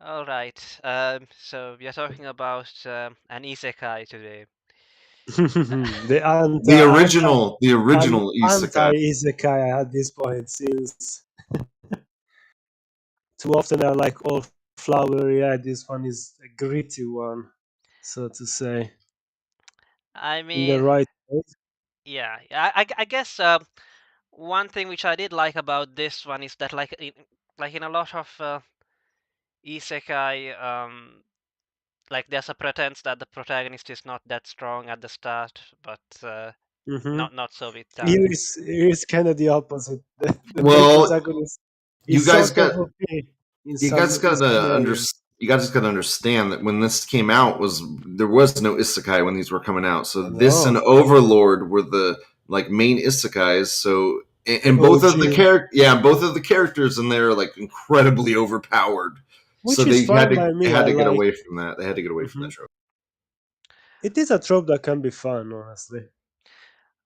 All right. So we are talking about an isekai today. The The original anti isekai. isekai at this point, since too often they're like all flowery. Yeah, this one is a gritty one, so to say, I in the mean, right way. yeah, I guess one thing which I did like about this one is that like in a lot of isekai, like there's a pretense that the protagonist is not that strong at the start, but Hmm. not so with Here Tanya. is kind of the opposite. The main Well, protagonist you is guys sort of got okay you guys in some gotta under areas. you guys gotta understand that when this came out was there was no isekai when these were coming out. So this and No, Overlord were the like main isekais. So the and both of the OG, both of the characters in there are like incredibly overpowered. So which is fine by they me. had I to get like. away from that. They had to get away from Mhm. that trope. It is a trope that can be fun, honestly.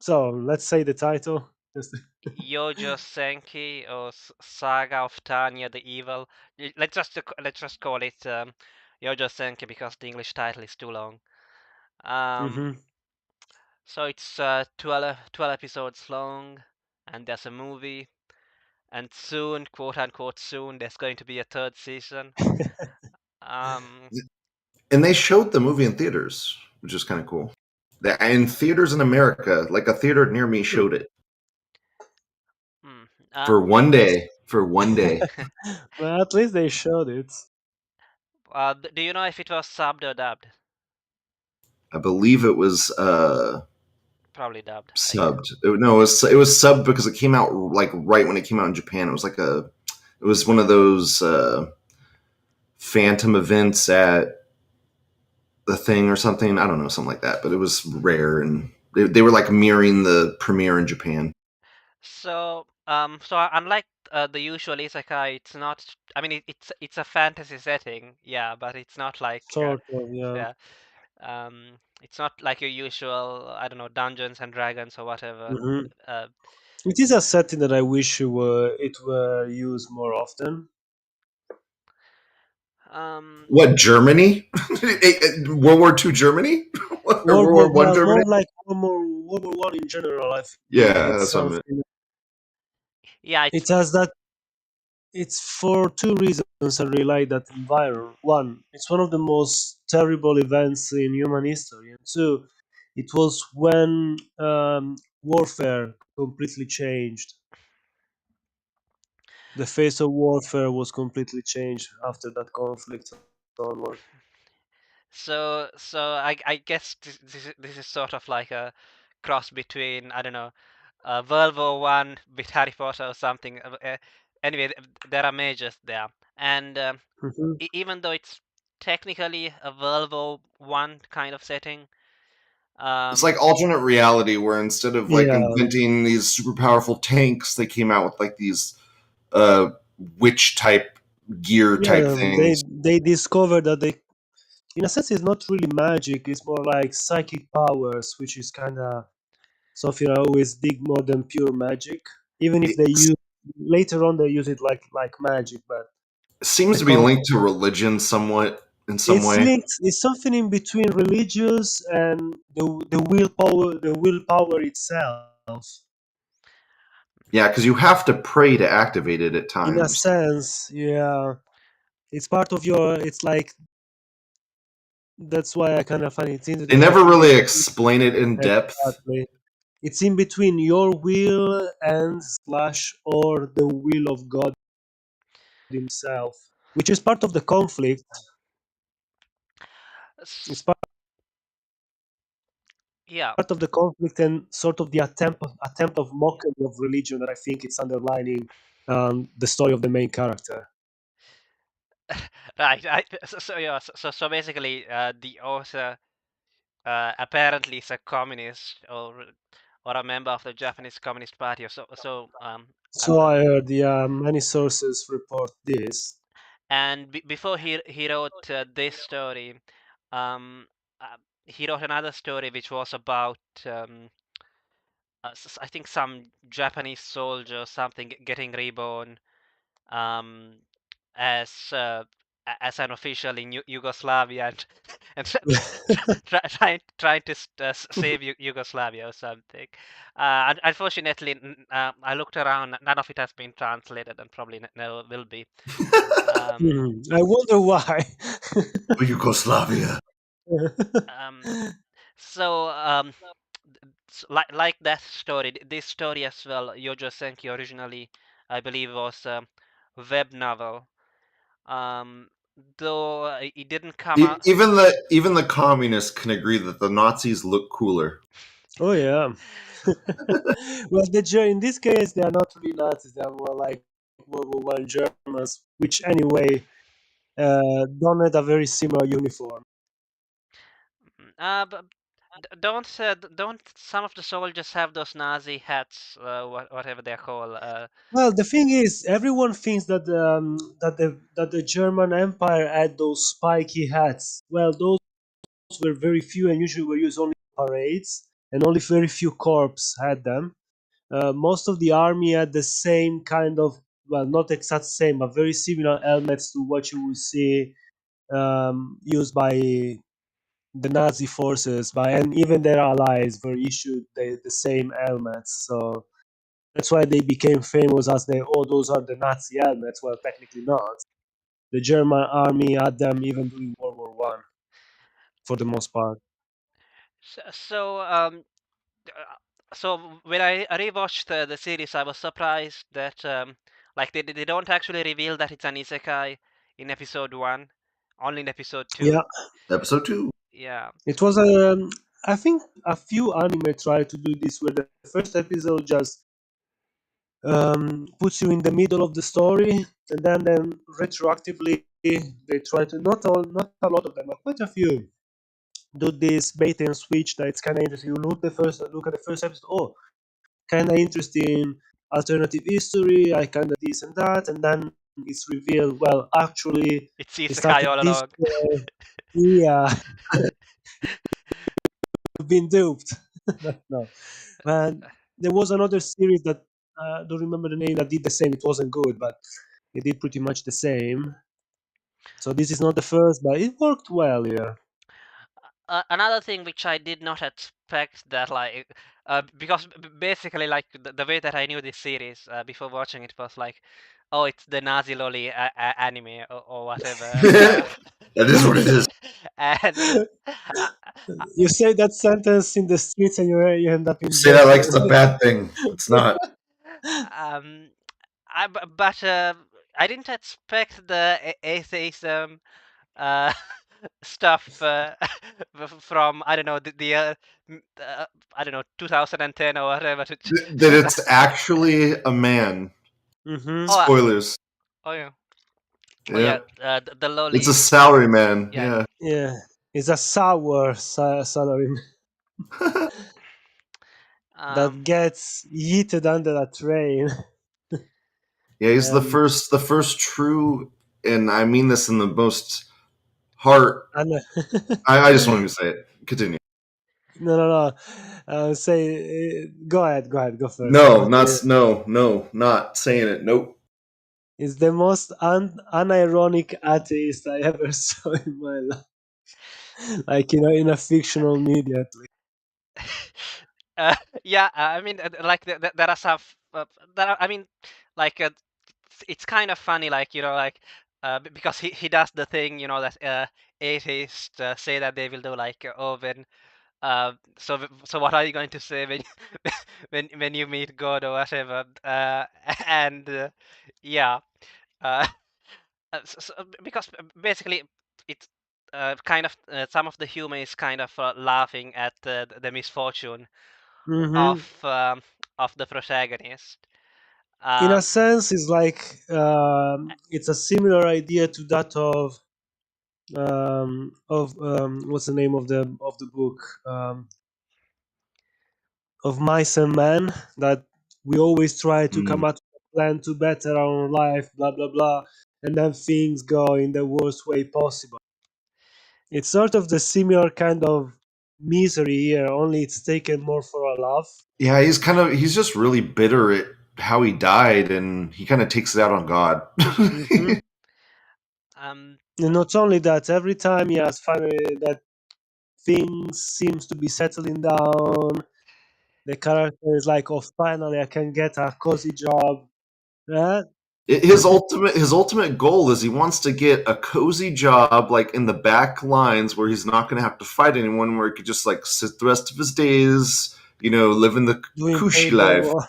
So let's say the title. Just Youjo Senki or Saga of Tanya the Evil. Let's just call it Youjo Senki because the English title is too long. Um, hmm so it's 12 episodes long, and there's a movie, and soon, quote unquote, soon, there's going to be a third season. Um, And they showed the movie in theaters, which is kind of cool. In theaters in America, like a theater near me showed it hmm, for well, one day. For one day, Well, at least they showed it. do you know if it was subbed or dubbed? I believe it was Probably dubbed, I guess. subbed. No, it was subbed because it came out like right when it came out in Japan. It was like it was one of those phantom events at the thing or something. I don't know, something like that. But it was rare, and they were like mirroring the premiere in Japan. So unlike the usual isekai, it's not. I mean, it's a fantasy setting, yeah, but it's not like Sort of, yeah. yeah, it's not like your usual, I don't know, Dungeons and Dragons or whatever. hmm Uh, It is a setting that I wish it were used more often. um, What, Germany? World War II Germany? Or World World War War One One, Germany? more like World War One in general. I think Yeah, it's that's what I meant. something. yeah, It has that. It's for two reasons I really like that environment. One, it's one of the most terrible events in human history, and two, it was when warfare completely changed. The face of warfare was completely changed after that conflict onward. so I guess this is sort of like a cross between, I don't know, World War I with Harry Potter or something. Anyway, there are majors there, and Hmm. even though it's technically a World War I kind of setting, It's like um, alternate reality where instead of like Yeah, inventing these super powerful tanks, they came out with like these uh witch type gear type yeah. things. They discovered that they, in a sense, it's not really magic. It's more like psychic powers, which is kind of something I always dig more than pure magic. Even if they It use later on, they use it like magic, but seems the to be linked concept. to religion somewhat in some It's way. linked. It's something in between religious and the willpower. The willpower itself. Yeah, because you have to pray to activate it at In a times. sense, yeah, it's part of your. It's like that's why I kind of find it They interesting. never really explain it in depth. Exactly. It's in between your will and slash or the will of God Himself, which is part of the conflict. It's s- yeah. part of the conflict and sort of the attempt of mockery of religion that I think it's underlining the story of the main character. Right. So basically, the author apparently is a communist or a member of the Japanese Communist Party, or So I'm, I heard, yeah, many sources report this. and before he wrote this story, um, uh, he wrote another story which was about I think some Japanese soldier or something getting reborn um, as as an official in Yugoslavia and trying to save Yugoslavia or something. Unfortunately, I looked around. None of it has been translated, and probably never will be. Um, I wonder why. Yugoslavia. um, so like that story, this story as well, Youjo Senki originally, I believe, was a web novel. Um, though it didn't come out. Even the communists can agree that the Nazis look cooler. Oh yeah. Well, in this case, they are not really Nazis. They are more like World War One Germans, which anyway don't have a very similar uniform. But don't some of the soldiers have those Nazi hats, whatever they're called? Well, the thing is, everyone thinks that the German Empire had those spiky hats. Well, those were very few and usually were used only in parades, and only very few corps had them. Most of the army had the same kind of, well, not exact same, but very similar helmets to what you would see used by the Nazi forces, by and even their allies were issued the same helmets. So that's why they became famous as those are the Nazi helmets. Well, technically not. The German army had them even during World War One for the most part. So uh, so when I rewatched the series, I was surprised that like they don't actually reveal that it's an isekai in episode one, only in episode Yeah, two. Episode 2. Yeah, it was I think a few anime tried to do this, where the first episode just puts you in the middle of the story, and then retroactively they try to not a lot of them, but quite a few do this bait and switch that it's kind of interesting. You look at the first episode. Oh, kind of interesting alternative history. I kind of this and then it's revealed. Well, actually, it's it isekai started all this along. way. Yeah, you've been duped. No, and there was another series that I don't remember the name that did the same. It wasn't good, but it did pretty much the same. So this is not the first, but it worked well here. Another thing which I did not expect that because basically like the way that I knew this series before watching it was like, oh, it's the Nazi lolly anime or whatever. That is what it is. And uh, You say that sentence in the streets and you end up You in say that jail like for it's a bad thing. It's not. um, but I didn't expect the atheism uh, stuff from I don't know I don't know 2010 or whatever That it's actually a man. hmm oh Spoilers. oh yeah oh Yeah. yeah the It's a lowly salary man. yeah Yeah. Yeah, it's a sour salary um that gets heated under a train. Yeah, he's the And first true, and I mean this in the most heart. and I just want to say it. Continue. no, no, no. Say, go ahead, go first. I No, want to not hear. not saying it. Nope. It's the most unironic atheist I ever saw in my life. Like in a fictional media. uh, yeah I mean like there are some there are, I mean like it's kind of funny like like because he does the thing that atheists say that they will do like oh so what are you going to say when when you meet God or whatever and yeah uh, because basically it's kind of some of the humor is kind of laughing at the misfortune hmm of of the protagonist. In a Um, sense, it's like it's a similar idea to that of what's the name of the book of Mice and Men, that we always try to Mm. come up with a plan to better our life, blah blah blah, and then things go in the worst way possible. It's sort of the similar kind of misery here, only it's taken more for a laugh. Yeah, he's just really bitter at how he died, and he kind of takes it out on God. hmm Um, And not only that, every time he has finally that things seems to be settling down, the character is like, "Oh, finally, I can get a cozy job." Yeah. His ultimate goal is he wants to get a cozy job like in the back lines where he's not going to have to fight anyone, where he could just like sit the rest of his days, living the Doing cushy life. paintball.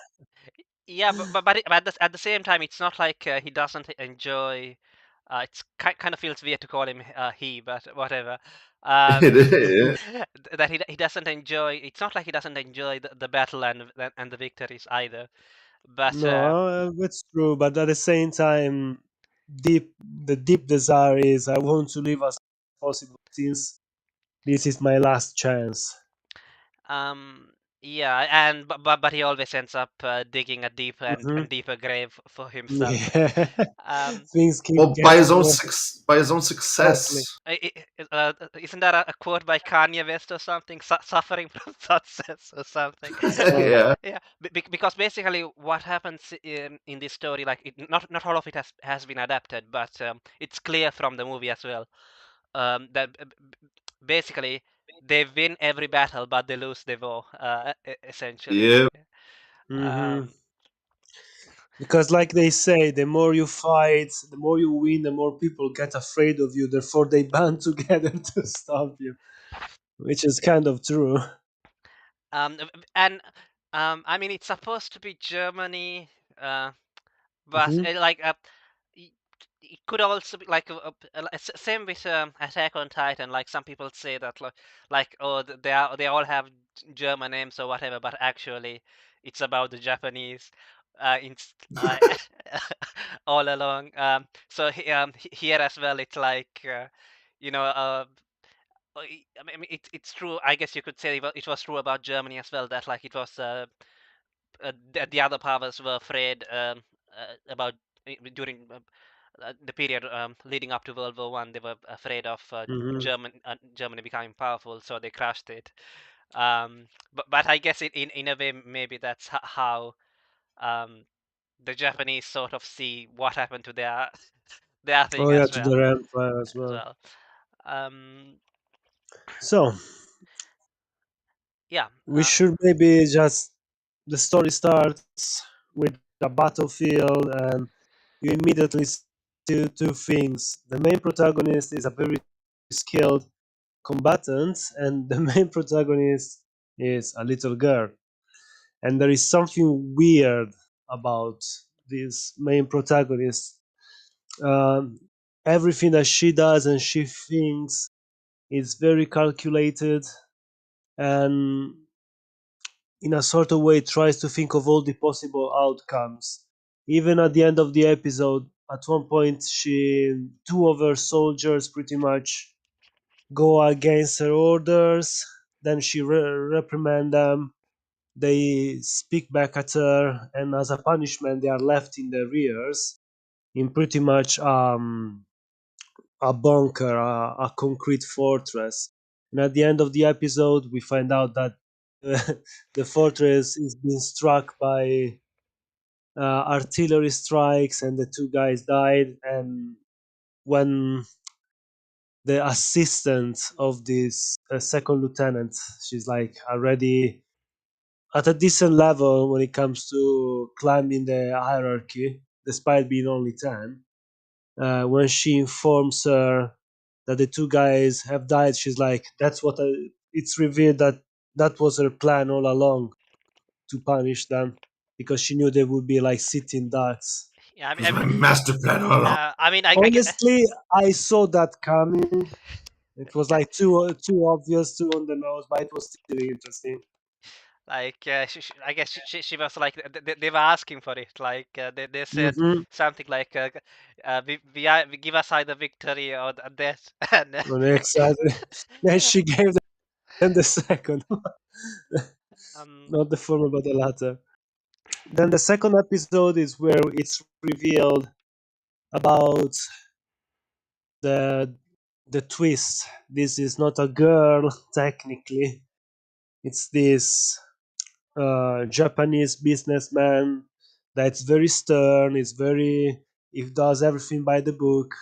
yeah, but at the same time, it's not like he doesn't enjoy. It's kind of feels weird to call him he, but whatever. It Um, is. that he doesn't enjoy. It's not like he doesn't enjoy the battle and the victories either. But No, that's true. But at the same time, the deep desire is I want to live as possible since this is my last chance. um, yeah, and but he always ends up digging a deeper Hmm. and deeper grave for himself. Yeah, Um, things keep Well, by getting his own more by his own ugly. success. isn't that a quote by Kanye West or something? Suffering from success or something. Yeah. Yeah. Yeah, because basically what happens in this story, like not all of it has been adapted, but it's clear from the movie as well. That basically they win every battle, but they lose the war. Essentially. Yeah. Hmm. Um, Because, like they say, the more you fight, the more you win, the more people get afraid of you. Therefore, they band together to stop you, which is kind of true. and I mean, it's supposed to be Germany. But Hmm. y- it could also be like same with Attack on Titan. Like some people say that like oh they all have German names or whatever, but actually it's about the Japanese in all along. So here as well, it's like you know. I mean, it's true. I guess you could say it was true about Germany as well. That like it was the other powers were afraid about during the period leading up to World War One. They were afraid of Hmm. Germany becoming powerful, so they crashed it. But I guess in a way maybe that's how um, the Japanese sort of see what happened to their their Oh thing yeah, as to well. their empire as As well. well. Um, So yeah. we should maybe just the story starts with a battlefield, and you immediately see two things. The main protagonist is a very skilled combatant, and the main protagonist is a little girl. And there is something weird about this main protagonist. Um, Everything that she does and she thinks is very calculated, and in a sort of way tries to think of all the possible outcomes. Even at the end of the episode, at one point, two of her soldiers pretty much go against her orders. Then she reprimand them. They speak back at her, and as a punishment, they are left in the rears in pretty much a bunker, a concrete fortress. And at the end of the episode, we find out that the fortress is being struck by artillery strikes, and the two guys died. And when the assistant of this second lieutenant, she's like already at a decent level when it comes to climbing the hierarchy, despite being only 10. When she informs her that the two guys have died, she's like, "That's what it's revealed that that was her plan all along to punish them because she knew they would be like sitting ducks." Yeah, It was my master plan all along. I mean, I get Honestly, I saw that coming. It was like too obvious, too on the nose, but it was still interesting. like I guess she was like they were asking for it. Like they said Mm-hmm. something like we give us either victory or death. And Exactly. Then she gave them the second, um, not the former, but the latter. Then the second episode is where it's revealed about the the twist. This is not a girl technically. It's this Japanese businessman that's very stern. It's very he does everything by the book.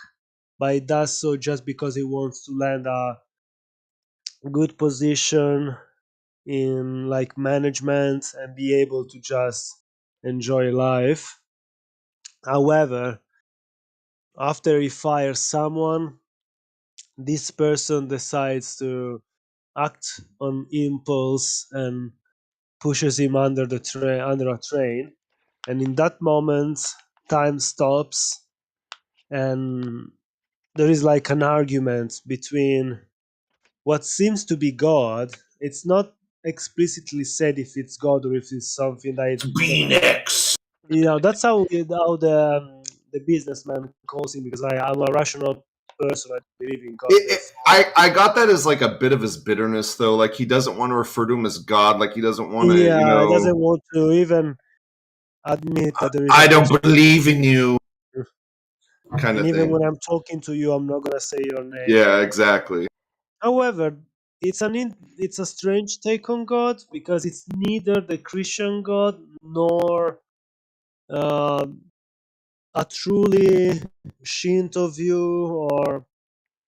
but he does so just because he wants to land a good position in like management and be able to just enjoy life. However, after he fires someone, this person decides to act on impulse and pushes him under under a train. And in that moment, time stops, and there is like an argument between what seems to be God. It's not explicitly said if it's God or if it's something that, Phoenix. that's how the businessman calls him, because I'm a rational person. I believe in God. Therefore, I got that as like a bit of his bitterness, though. Like he doesn't want to refer to him as God. Like he doesn't want to, yeah, I doesn't want to even admit that there is a I don't possibility. believe in you, kind And of even thing. when I'm talking to you, I'm not gonna say your name. Yeah, exactly. However, it's a strange take on God, because it's neither the Christian God nor uh, a truly Shinto view or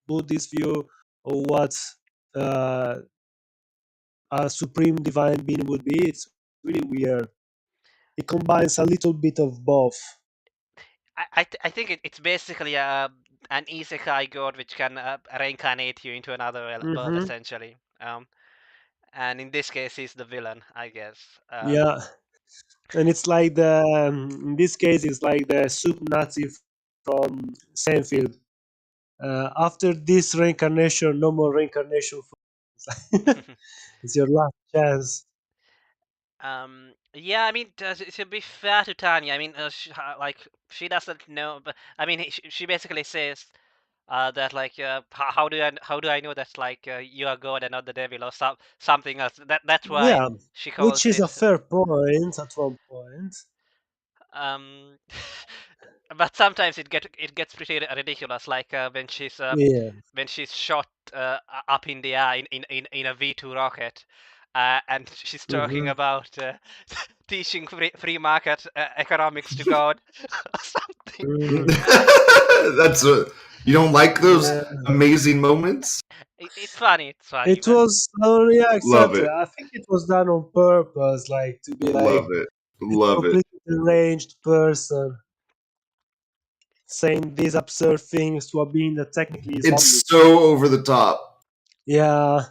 Buddhist view of what uh, a supreme divine being would be. It's really weird. It combines a little bit of both. I think it's basically an isekai god which can reincarnate you into another world Hmm. essentially. And in this case, he's the villain, I guess. Yeah, and it's like in this case, it's like the soup Nazi from Seinfeld. After this reincarnation, no more reincarnation. It's your last chance. Yeah, I mean, to be fair to Tanya, I mean, like she doesn't know, but I mean, she basically says that like, how do I know that like you are God and not the devil or something else? That's why Yeah, she which calls is it. a fair point at one point. Um, but sometimes it gets pretty ridiculous, like Yeah. when she's shot up in the air in a V2 rocket, and she's talking Hmm. about teaching free market economics to God or something. Hmm. That's a. You don't like those Yeah. amazing moments? It's funny, It but was, oh yeah, Love exactly. it. I think it was done on purpose, like to be like Love it. this Love it. completely deranged person saying these absurd things to a being that technically is It's omniscient. so over the top. Yeah,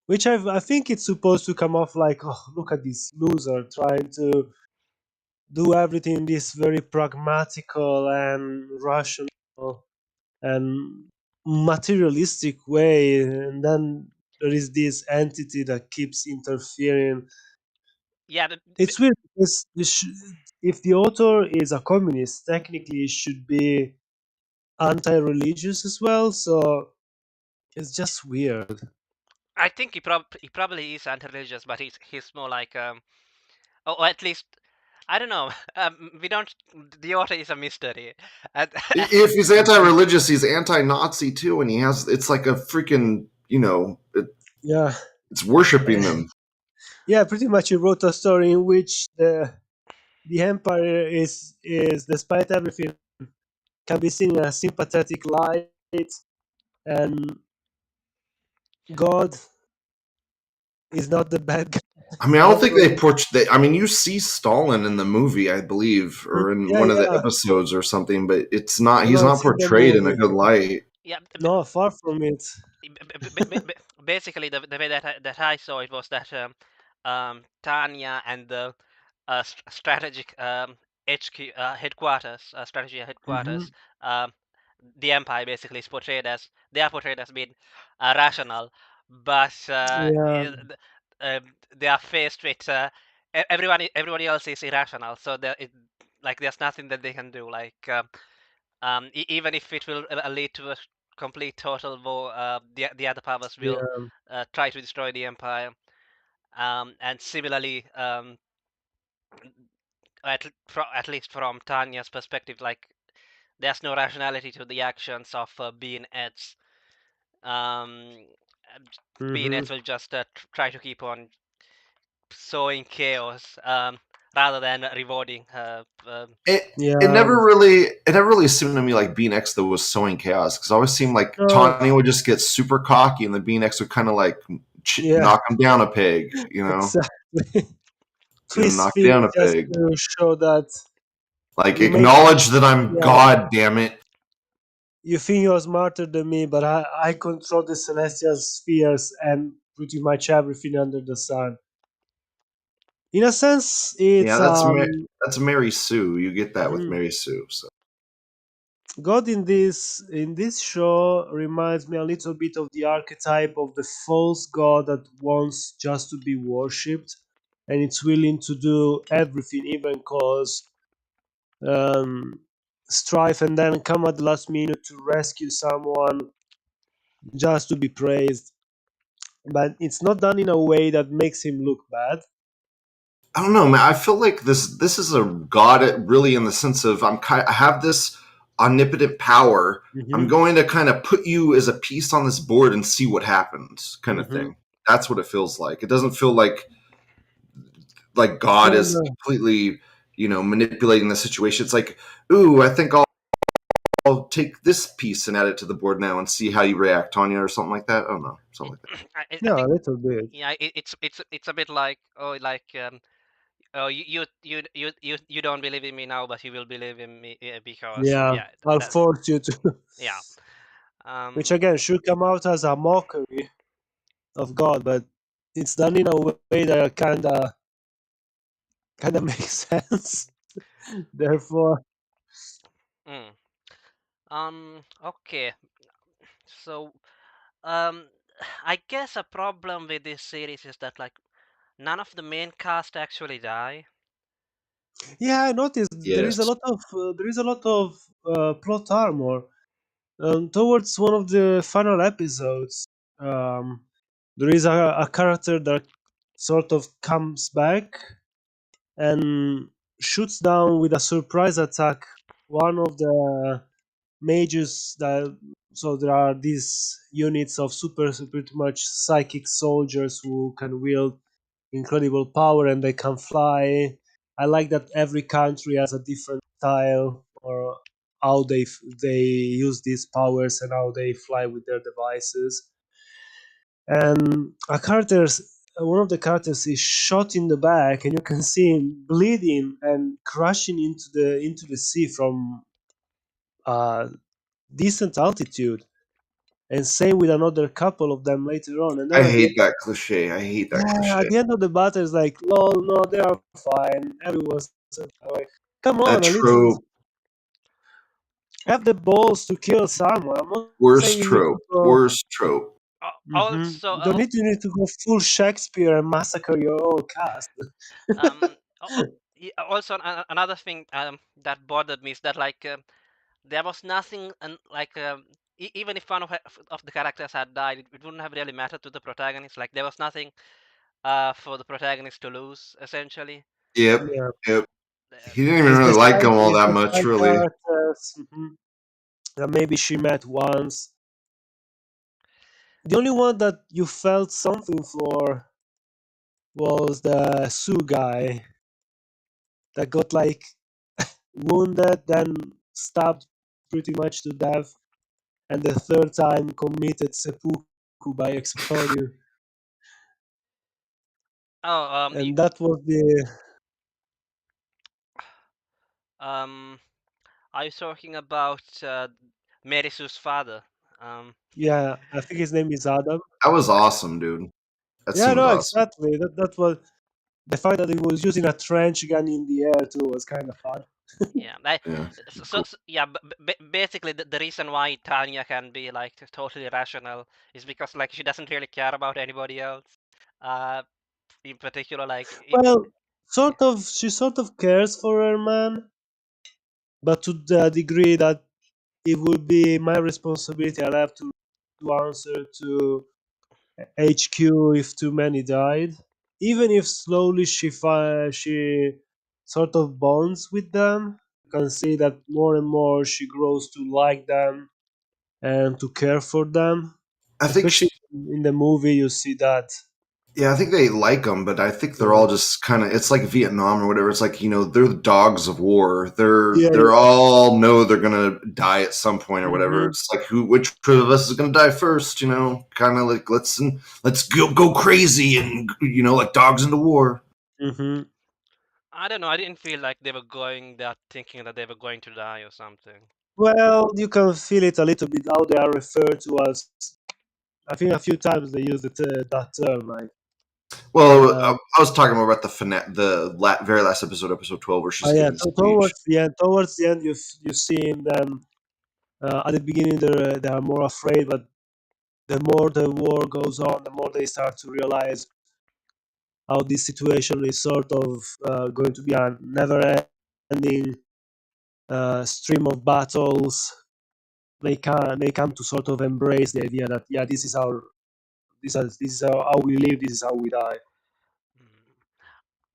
which I think it's supposed to come off like, oh, look at this loser trying to do everything in this very pragmatical and rational and materialistic way, and then there is this entity that keeps interfering. yeah, It's weird because if the author is a communist, technically it should be anti-religious as well. So it's just weird. I think he probably is anti-religious, but he's more like or at least I don't know. We don't. The author is a mystery. And If he's anti-religious, he's anti-Nazi too, and he has. It's like a freaking. Yeah, It's worshiping them. yeah. Pretty much, he wrote a story in which the empire is despite everything can be seen in a sympathetic light, and God is not the bad guy I mean, I don't think they outright. portray. I mean, you see Stalin in the movie, I believe, or in Yeah, one of the yeah. episodes or something, but it's not. No, He's no, not it's in the portrayed in a movie. good light. yeah, No, far from it. basically the way that I saw it was that Tanya and the strategic HQ headquarters, strategy Hmm. headquarters, um, the empire basically is portrayed as they are portrayed as being rational, but Yeah. they are faced with everybody else is irrational, so like there's nothing that they can do. Like even if it will lead to a complete total war, the other powers will Yeah. try to destroy the empire. And similarly, at least from Tanya's perspective, like there's no rationality to the actions of being Eds. Um, being Hmm. Eds will just try to keep on sowing chaos. rather than rewarding her. It it Yeah. never really it never really seemed to me like Being X though was sowing chaos because it always seemed like No. Tanya would just get super cocky and then Being X would kind of like Yeah. knock him down a peg, Exactly. Twist knock feet down a just peg, to show that like you may. acknowledge that I'm Yeah. God, damn it. You think you're smarter than me, but I control the celestial spheres and pretty much everything under the sun. In a sense, Yeah, it's that's Mary Sue. You get that with mhm. Mary Sue. So God in this show reminds me a little bit of the archetype of the false god that wants just to be worshipped, and it's willing to do everything, even cause um, strife, and then come at the last minute to rescue someone just to be praised. But it's not done in a way that makes him look bad. I don't know, man. I feel like this is a God really in the sense of I have this omnipotent power. I'm Hmm. going to kind of put you as a piece on this board and see what happens, kind of Hmm. thing. That's what it feels like. It doesn't feel like God No, is no. completely, manipulating the situation. It's like, ooh, I think I'll take this piece and add it to the board now and see how you react, Tanya, or something like that. I don't know, something like that. I Yeah, a think little bit. yeah, it's a bit like oh you don't believe in me now, but you will believe in me because Yeah, yeah I'll that force you to. yeah Which um again should come out as a mockery of God, but it's done in a way that kind of makes sense. Therefore, mm, okay, so um I guess a problem with this series is that like none of the main cast actually die. yeah, I noticed Yes, there is a lot of plot armor. Towards one of the final episodes, um, there is a character that sort of comes back and shoots down with a surprise attack one of the mages that. So there are these units of pretty much psychic soldiers who can wield incredible power and they can fly. I like that every country has a different style or how they use these powers and how they fly with their devices. And one of the characters is shot in the back, and you can see him bleeding and crashing into the sea from a decent altitude. And same with another couple of them later on. And then I at the hate that cliche. I hate that yeah, at cliche. the end of the battle, it's like, lol, no, they are fine. Everyone's like, come That on, at least trope, have the balls to kill someone. I'm not saying worst you need trope, to go. worst trope. Also You don't need to full Shakespeare and massacre your whole cast. also another thing that bothered me is that like there was nothing and like even if one of the characters had died, it wouldn't have really mattered to the protagonist. Like there was nothing for the protagonist to lose essentially. Yep, Yeah, yep. Uh, He didn't even really like him all it's that the much, side really. characters that maybe she met once. The only one that you felt something for was the Sue guy that got like wounded, then stabbed pretty much to death, and the third time committed seppuku by exploding. oh, And that was the um, are you talking about Merisu's father? Um, yeah, I think his name is Adam. That was awesome, dude. That Yeah, scene was no, awesome. exactly. That was the fact that he was using a trench gun in the air too was kind of fun. yeah, Yeah, so, cool. yeah, basically the reason why Tanya can be like totally rational is because like she doesn't really care about anybody else. Uh, in particular, like Well, she sort of cares for her man, but to the degree that it would be my responsibility. I'll have to answer to HQ if too many died. Even if slowly she sort of bonds with them, you can see that more and more she grows to like them and to care for them. I think, Especially in the movie, you see that. Yeah, I think they like them, but I think they're Yeah, all just kind of. It's like Vietnam or whatever. It's like they're the dogs of war. yeah, They're yeah. all know they're gonna die at some point or whatever. Hmm. It's like which of us is gonna die first? Kind of like let's go crazy and like dogs into war. Hmm. I don't know. I didn't feel like they were going there thinking that they were going to die or something. Well, you can feel it a little bit how they are referred to as. I think a few times they use that term, like. Well, Uh, I was talking more about very last episode, episode 12, where she's yeah, giving the speech. towards the end, you see them. At the beginning, they are more afraid, but the more the war goes on, the more they start to realize how this situation is sort of going to be a never-ending stream of battles. They come to sort of embrace the idea that yeah, this is how we live, this is how we die.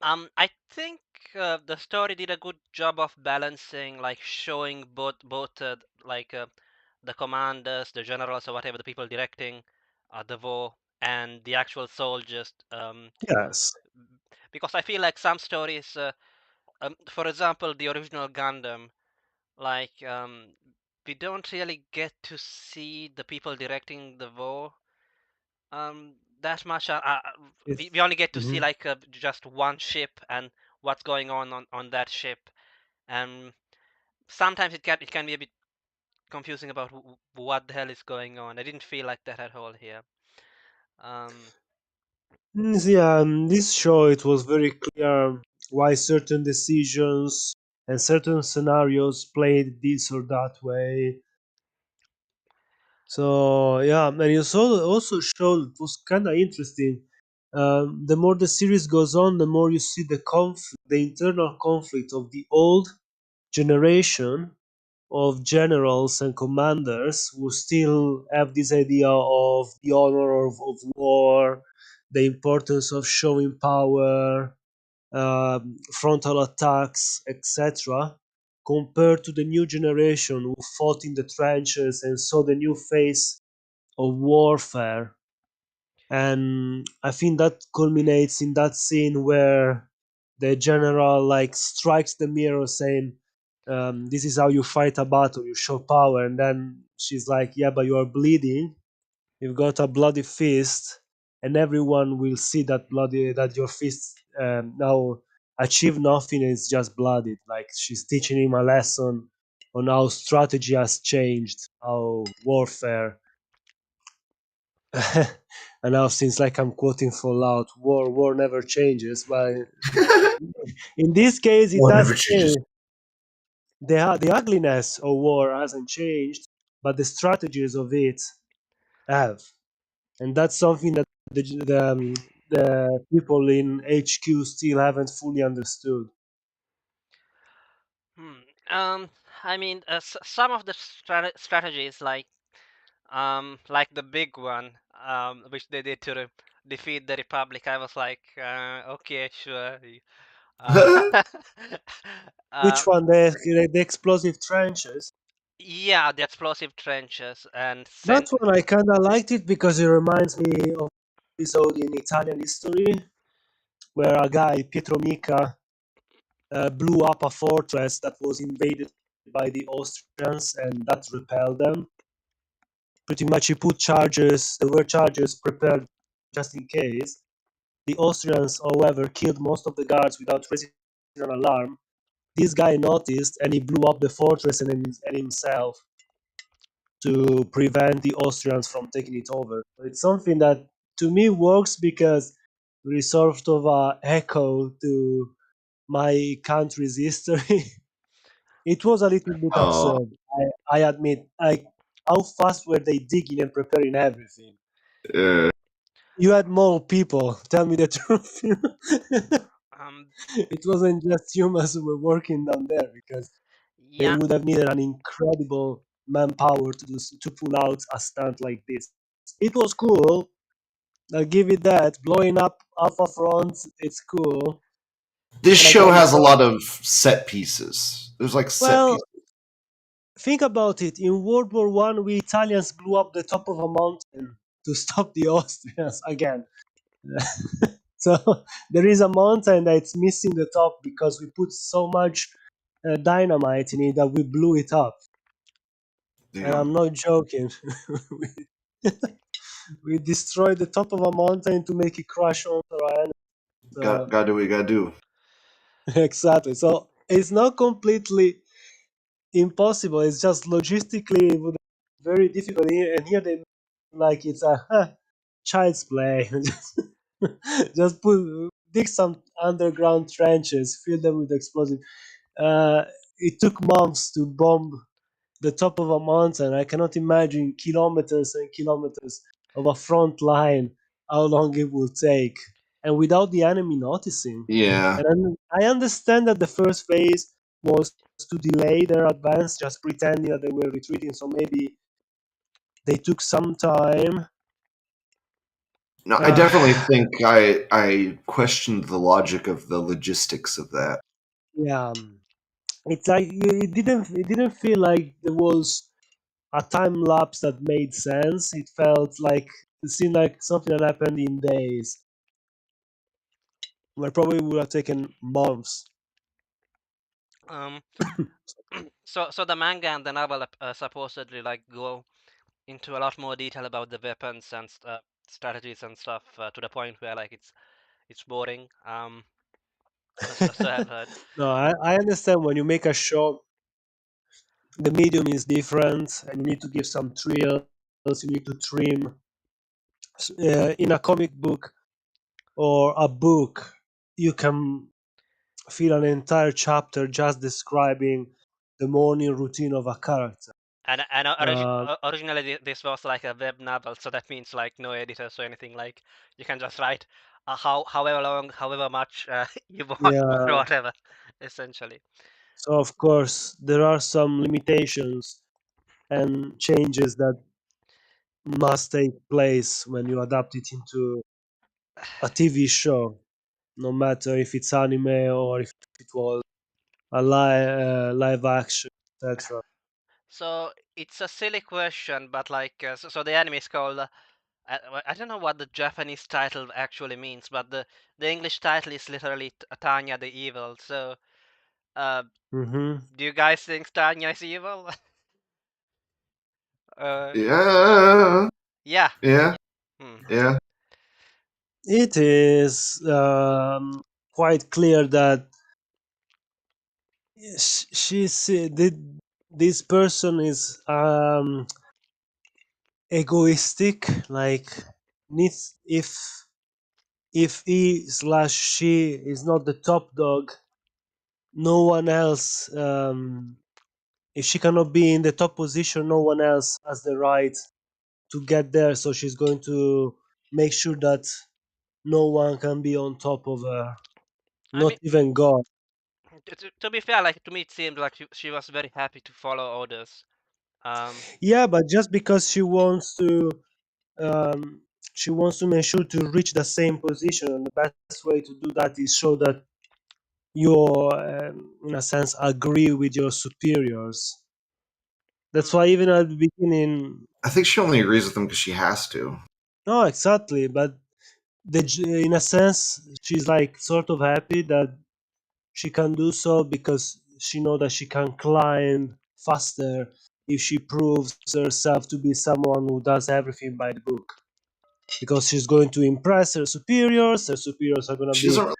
Mm. I think the story did a good job of balancing, like showing both like the commanders, the generals, or whatever the people directing the war, and the actual soldiers. Yes, Because I feel like some stories, for example, the original Gundam, like we don't really get to see the people directing the war that much. We only get to see mhm. like just one ship and what's going on that ship, and sometimes it can be a bit confusing about what the hell is going on. I didn't feel like that at all here. Um, Yeah, this show it was very clear why certain decisions and certain scenarios played this or that way. So yeah, and you saw also showed it was kind of interesting. The more the series goes on, the more you see the internal conflict of the old generation of generals and commanders who still have this idea of the honor of war, the importance of showing power, frontal attacks, etc., compared to the new generation who fought in the trenches and saw the new face of warfare. And I think that culminates in that scene where the general like strikes the mirror saying, this is how you fight a battle, you show power. And then she's like, yeah, but you are bleeding, you've got a bloody fist, and everyone will see that your fist now achieve nothing and it's just blooded. Like she's teaching him a lesson on how strategy has changed, how warfare. And now seems like I'm quoting Fallout. War never changes, but in this case, it One has never changes. changed. The ugliness of war hasn't changed, but the strategies of it have, and that's something that the people in HQ still haven't fully understood. hmm. Um, I mean, some of the strategies, like the big one, which they did to defeat the Republic. I was like, okay, sure. Uh, Which uh, one? The explosive trenches. yeah, the explosive trenches and That sent. one I kind of liked it because it reminds me of episode in Italian history where a guy Pietro Mica blew up a fortress that was invaded by the Austrians and that repelled them. Pretty much he put charges, there were charges prepared just in case. The Austrians, however, killed most of the guards without raising an alarm. This guy noticed and he blew up the fortress and himself to prevent the Austrians from taking it over. It's something that to me works because there is sort of a echo to my country's history. It was a little bit Oh, absurd. I admit. How fast were they digging and preparing everything? yeah. You had more people. Tell me the truth. Um, It wasn't just humans who were working down there because they yeah, would have needed an incredible manpower to pull out a stunt like this. It was cool. I'll give it that. Blowing up Alpha Front, it's cool. This And show again, has a lot of set pieces. There's like set well, pieces. think about it. In World War One, we Italians blew up the top of a mountain to stop the Austrians again. So there is a mountain that's missing the top because we put so much dynamite in it that we blew it up. And Damn. I'm not joking. we, we destroyed the top of a mountain to make it crash onto our enemy. So Gotta do what you gotta do. exactly. So it's not completely impossible. It's just logistically it would be very difficult. And here they like it's a child's play. Just put dig some underground trenches, fill them with explosive. Uh, it took months to bomb the top of a mountain. I cannot imagine kilometers and kilometers of a front line, how long it will take, and without the enemy noticing. Yeah. And I understand that the first phase was to delay their advance, just pretending that they were retreating. So maybe they took some time. No, I definitely Uh, think I questioned the logic of the logistics of that. yeah, it's like it didn't feel like there was a time lapse that made sense. It seemed like something that happened in days, where probably would have taken months. Um, so the manga and the novel supposedly like go into a lot more detail about the weapons and strategies and stuff to the point where like it's boring. So I've heard. No, I understand when you make a show, the medium is different, and you need to give some thrills. You need to trim. In a comic book or a book, you can fill an entire chapter just describing the morning routine of a character. And Uh, originally this was like a web novel, so that means like no editors or anything. Like you can just write however long, however much you want, or yeah, whatever, essentially. so of course there are some limitations and changes that must take place when you adapt it into a TV show, no matter if it's anime or if it was a live action, etc. So it's a silly question, but like so the anime is called. I don't know what the Japanese title actually means, but the English title is literally Tanya the Evil. So, uh, Hmm. do you guys think Tanya is evil? uh, Yeah. yeah. Yeah. Hmm. Yeah. It is quite clear that she's this person is egoistic. Like needs if he slash she is not the top dog, no one else. If she cannot be in the top position, no one else has the right to get there. So she's going to make sure that no one can be on top of her, I not mean, even God. to be fair, like to me, it seemed like she was very happy to follow orders. Um, Yeah, but just because um, she wants to make sure to reach the same position, and the best way to do that is show that you, in a sense, agree with your superiors. That's hmm. why even at the beginning, I think she only agrees with him because she has to. no, exactly, but in a sense, she's like sort of happy that she can do so because she know that she can climb faster if she proves herself to be someone who does everything by the book. Because she's going to impress her superiors. Her superiors are going to She be doesn't.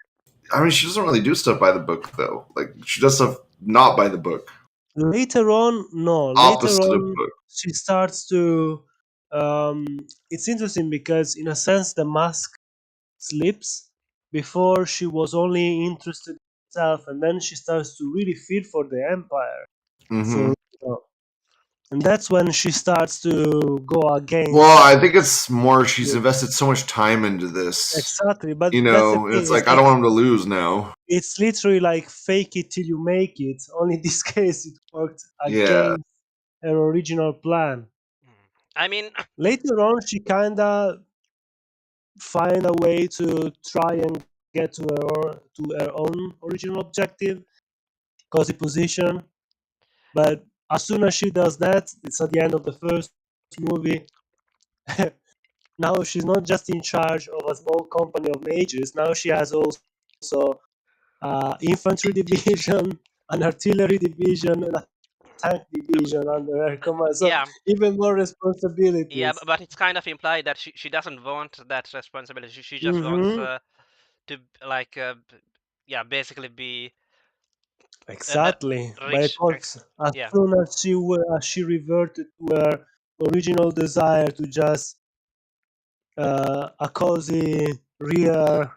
I mean, she doesn't really do stuff by the book though. Like she does stuff not by the book, later on. No, later opposite of on book. she starts to. Um, it's interesting because, in a sense, the mask slips. Before she was only interested in herself, and then she starts to really feel for the empire. Hmm. For and that's when she starts to go Well, against I think it's more she's the- invested so much time into this. exactly. But You that's the know, thing. it's It's like I like don't want him to lose now. it's literally like fake it till you make it. Only in this case, it worked Yeah. against her original plan. I mean, Later on, she kinda find a way to try and get to her own original objective, cozy position. But as soon as she does that, it's at the end of the first movie. now she's not just in charge of a small company of mages. Now she has also infantry division, an artillery division, and a tank division under her command. So Yeah, even more yeah, responsibilities. but it's kind of implied that she doesn't want that responsibility. She just wants Hmm. to like yeah, basically be Exactly. rich. Because as Yeah. soon as she reverted to her original desire to just a cozy real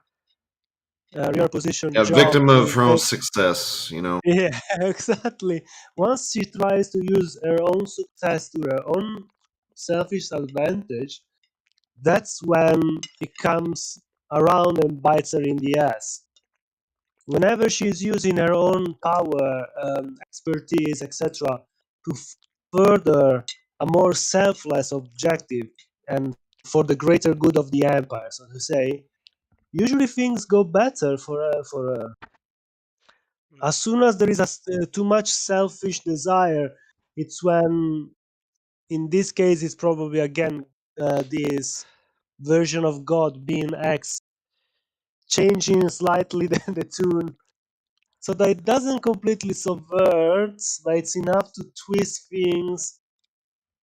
position A job victim of to her own take. success, you know. Yeah, exactly. Once she tries to use her own success to her own selfish advantage, that's when it comes around and bites her in the ass. Whenever she's using her own power, expertise, etc., to further a more selfless objective and for the greater good of the empire, so to say, usually things go better for her. Mm. As soon as there is too much selfish desire, it's when, in this case, it's probably again this version of God being X changing slightly the tune so that it doesn't completely subvert, but it's enough to twist things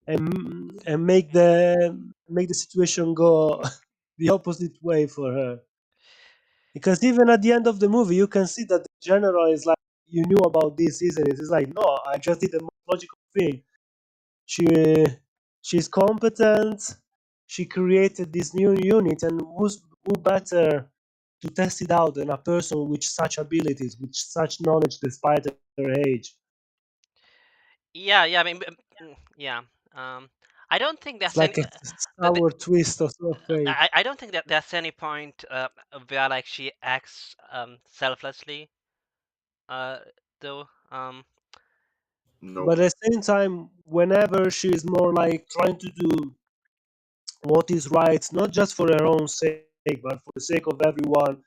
and make the situation go the opposite way for her. Because even at the end of the movie, you can see that the general is like, "You knew about this, isn't it?" It's like, "No, I just did the most logical thing. She she's competent. She created this new unit, and who better to test it out than a person with such abilities, with such knowledge, despite her age?" Yeah, yeah. I mean, yeah. Um, I don't think It's there's any. like a sour twist of fate. I don't think that there's any point where like she acts selflessly. Uh, though. Nope. But at the same time, whenever she's more like trying to do what is right, not just for her own sake, but for the sake of everyone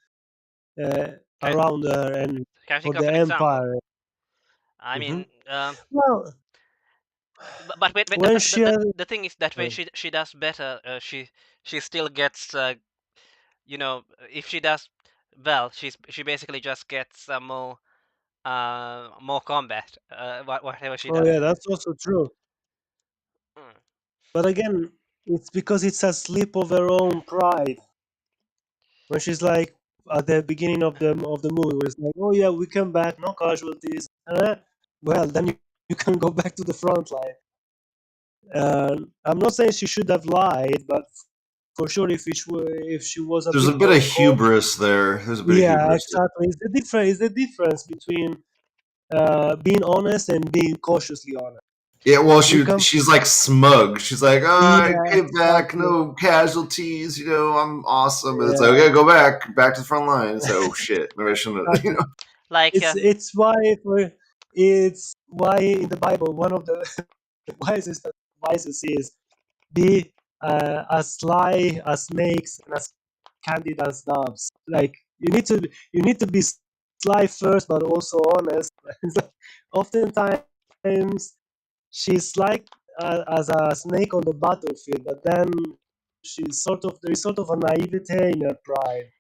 uh, Can around her and can you for think of the an example? empire. I Hmm. mean, Well, but wait, when she has, the thing is that when sorry. she does better, she still gets you know, if she does well, she basically just gets more combat, whatever she Oh does. yeah, that's also true. Mm. But again, it's because it's a slip of her own pride. When she's like at the beginning of the movie, where it's like, "Oh yeah, we come back, no casualties." Well, then you can go back to the front line. I'm not saying she should have lied, but for sure, if she was a There's a bit bit more of cautious, hubris there. There's a bit of yeah, hubris there. exactly. It's the difference between being honest and being cautiously honest. Yeah, well, You can, she's like smug. She's like, "Oh, yeah, get back, exactly, no casualties. You know, I'm awesome." And it's like, yeah, "Okay, go back to the front line." It's like, "Oh shit, maybe I shouldn't have." You exactly. know, Like It's why in the Bible one of the wisest advices is be as sly as snakes and as candid as doves. Like you need to be sly first, but also honest. Oftentimes she's like as a snake on the battlefield, but then she's sort of there is sort of a naivete in her pride,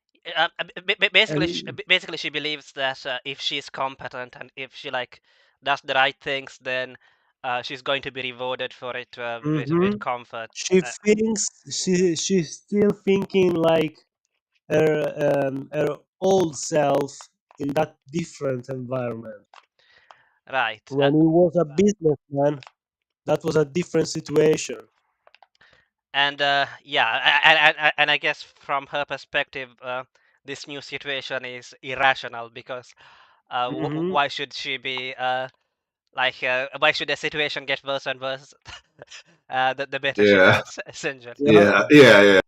basically, and basically she believes that if she's competent and if she like does the right things, then she's going to be rewarded for it with mhm, comfort. she thinks she's still thinking like her old self in that different environment. Right. When he was a businessman, that was a different situation. And yeah, and I guess from her perspective, this new situation is irrational because Hmm. why should she be why should the situation get worse and worse? The better she yeah, does, essentially. Yep. yeah, yeah, yeah.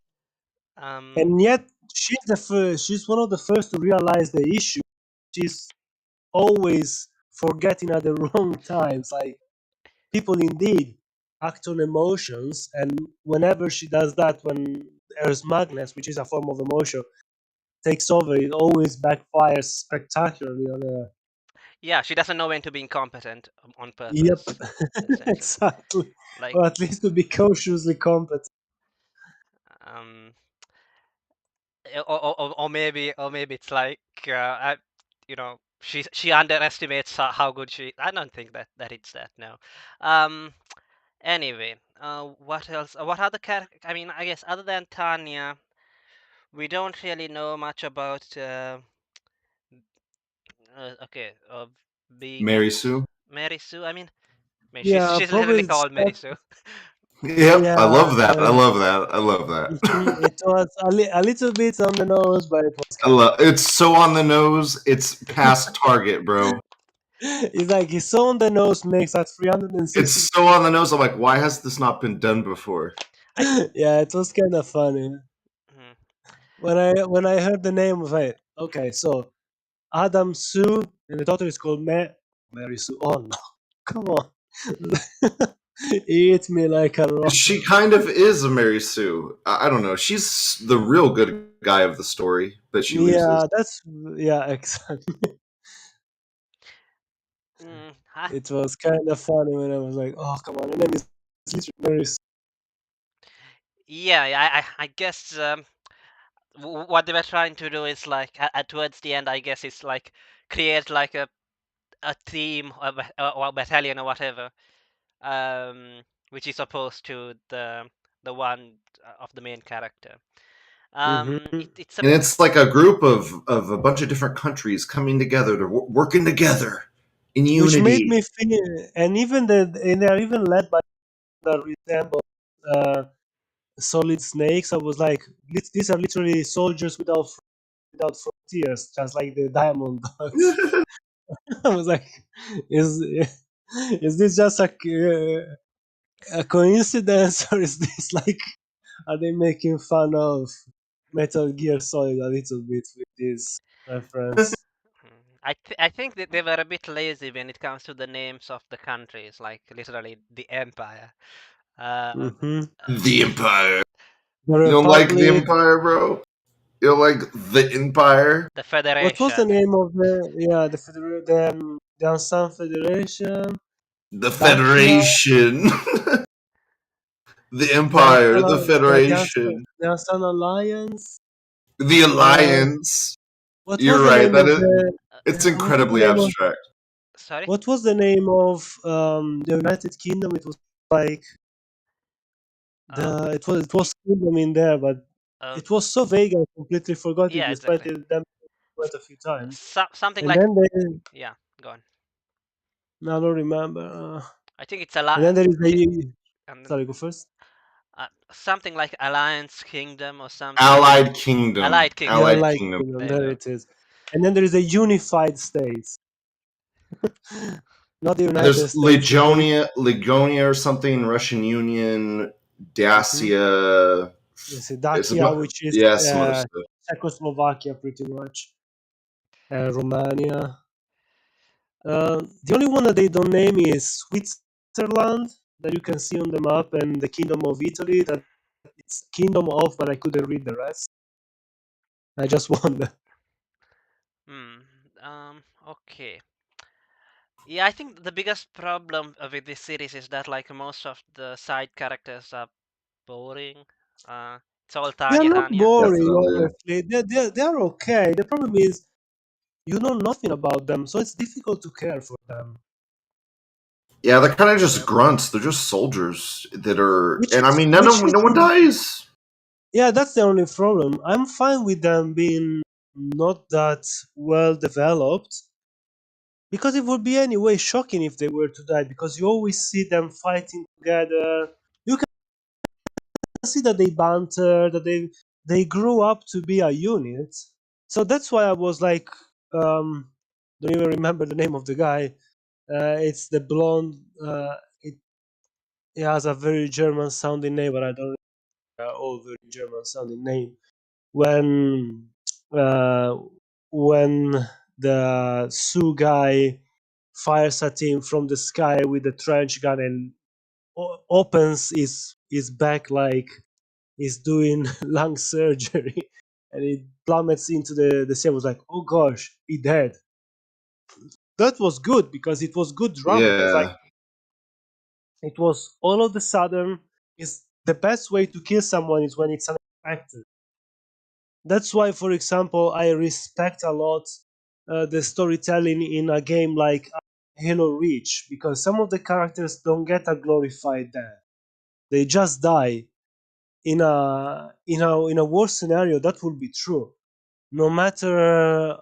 Um, And yet she's the first. She's one of the first to realize the issue. She's always forgetting at the wrong times. Like people indeed act on emotions, and whenever she does that, when her smugness, which is a form of emotion, takes over, it always backfires spectacularly on her. yeah, she doesn't know when to be incompetent on Yep, purpose, essentially. exactly. Like, Or at least to be cautiously competent. Um, or maybe it's like she underestimates how good she. I don't think that it's that, no. Um. Anyway, what else? What other character? I mean, I guess other than Tanya, we don't really know much about. Okay. Being a Mary Sue. Mary Sue. I mean, Yeah, she's probably literally it's called Mary Sue. Yep, I yeah. love that. I love that. I love that. It was a little bit on the nose, but it was I kind of love. It's so on the nose. It's past target, bro. it's like his on the nose makes at It's 360. so on the nose. I'm like, why has this not been done before? I. Yeah, it was kind of funny. Hmm. When I heard the name of it. Okay, so Adam Sue and the daughter is called Mary Sue. Oh no, come on. He hit me like a rock. She kind of is a Mary Sue. I don't know. She's the real good guy of the story, but she loses. Yeah, that's yeah, exactly. Mm, I, It was kind of funny when I was like, oh come on, her name is literally Mary Sue. yeah, I guess what they were trying to do is like towards the end, I guess it's like create like a team or a battalion or whatever, um, which is opposed to the one of the main character. Hmm. It's a And it's like a group of a bunch of different countries coming together to working together in Which made unity. me feel, and they are even led by that resemble uh, solid snakes. I was like, these are literally soldiers without frontiers, just like the diamond dogs. I was like, is is this just a coincidence, or is this like, are they making fun of Metal Gear Solid a little bit with this reference? I think that they were a bit lazy when it comes to the names of the countries, like literally the empire. Uh, Hmm. uh, The Empire. The You don't like the Republic. Empire, bro? You don't like the Empire? the What was the Federation. name of the Ansan Federation? The Dacia, Federation. The the Empire, the Federation, The Ansan Alliance. the Uh, Alliance. what was You're the right. name of Uh, It's what was the incredibly name of abstract. Sorry. what was the name of the United Kingdom? It was like Uh, it was kingdom in there, but uh, it was so vague I completely forgot it, yeah, despite exactly. them quite a few times. Something And like then they yeah. Go on. I don't remember. I think it's And then there is Ki- the and then, sorry, go first. something like Alliance Kingdom or something. Allied Kingdom. Allied Kingdom. Yeah, Allied Yeah, like Kingdom. kingdom. there you There go. it is. And then there is a unified states, not the United There's States. It's the Ligonia or something. Russian Union, mhm. Dacia. Yes, It's Dacia, about which is yeah, some other stuff. Czechoslovakia, pretty much, Romania. The only one that they don't name is Switzerland, that you can see on the map, and the Kingdom of Italy, that it's Kingdom of, but I couldn't read the rest. I just wonder. Hmm. Okay. Yeah, I think the biggest problem with this series is that like most of the side characters are boring. Uh, it's all They are Tanya, not Tanya. boring, Definitely. honestly. They're okay. The problem is you know nothing about them, so it's difficult to care for them. Yeah, they're kind of just Yep. grunts. They're just soldiers that are, Which and I is mean, which no is one dies. yeah, that's the only problem. I'm fine with them being not that well developed, because it would be anyway shocking if they were to die, because you always see them fighting together. You can see that they banter, that they grew up to be a unit. So that's why I was like, don't even remember the name of the guy. It's the blonde. It has a very German sounding name, but I don't remember all very German sounding name. When uh, when the Sioux guy fires at him from the sky with a trench gun and opens his back like he's doing lung surgery, and it plummets into the sea. I was like, oh gosh, he dead. That was good because it was good drama. It was like Yeah, it was all of the sudden is the best way to kill someone is when it's expected. That's why, for example, I respect a lot the storytelling in a game like Halo Reach, because some of the characters don't get a glorified death; they just die. In a worse scenario, that would be true. No matter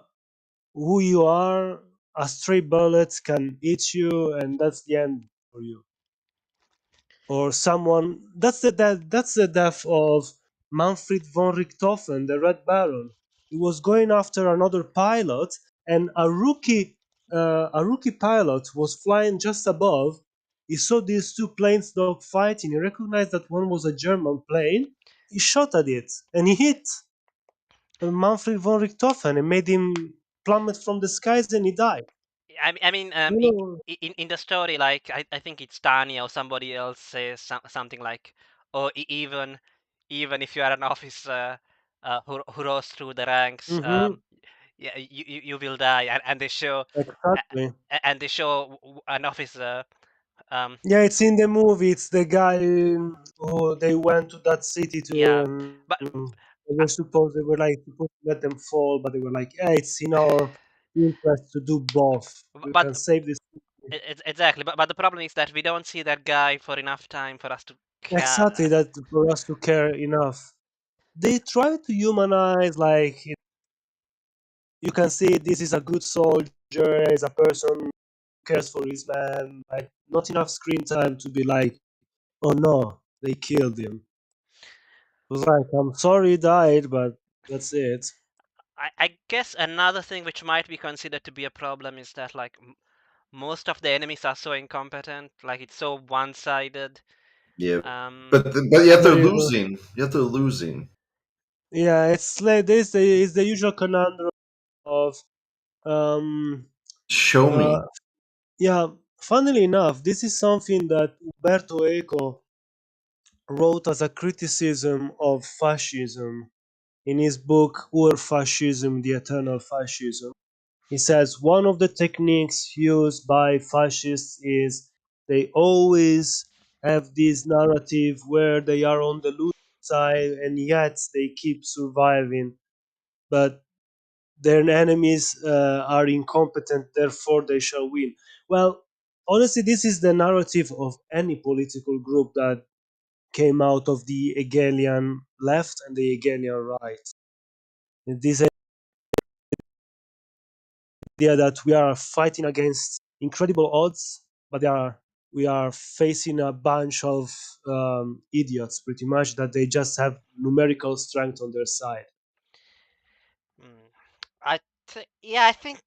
who you are, a stray bullet can hit you, and that's the end for you. Or someone that's the death of Manfred von Richthofen, the Red Baron. He was going after another pilot, and a rookie pilot was flying just above. He saw these two planes dogfighting. He recognized that one was a German plane. He shot at it, and he hit Manfred von Richthofen and made him plummet from the skies, and he died. I mean, You know, in the story, like I think it's Tanya or somebody else says something like, "Oh, even if you are an officer who rose through the ranks, hmm yeah, you will die." And they show, exactly. and they show an officer. Um, Yeah, it's in the movie. It's the guy who they went to that city to. yeah, but They were supposed to let them fall, but they were like, "Yeah, it's in our interest to do both. We but can save this." exactly. But the problem is that we don't see that guy for enough time for us to Exactly, care. that for us to care enough. They try to humanize, like you can see this is a good soldier, is a person who cares for his man. Like not enough screen time to be like, "Oh no, they killed him." It was like, "I'm sorry he died, but that's it." I guess another thing which might be considered to be a problem is that like most of the enemies are so incompetent, like it's so one-sided. Yeah, Um, but yet they're There you go. losing. Yet they're losing. Yeah, it's like this. It's the usual conundrum of um Show uh me. yeah. Funnily enough, this is something that Umberto Eco wrote as a criticism of fascism in his book Ur Fascism, the Eternal Fascism. He says one of the techniques used by fascists is they always have this narrative where they are on the losing side and yet they keep surviving, but their enemies are incompetent, therefore they shall win. Well, honestly, this is the narrative of any political group that came out of the Hegelian left and the Hegelian right. This idea that we are fighting against incredible odds, but we are facing a bunch of idiots, pretty much, that they just have numerical strength on their side. mm, yeah, I think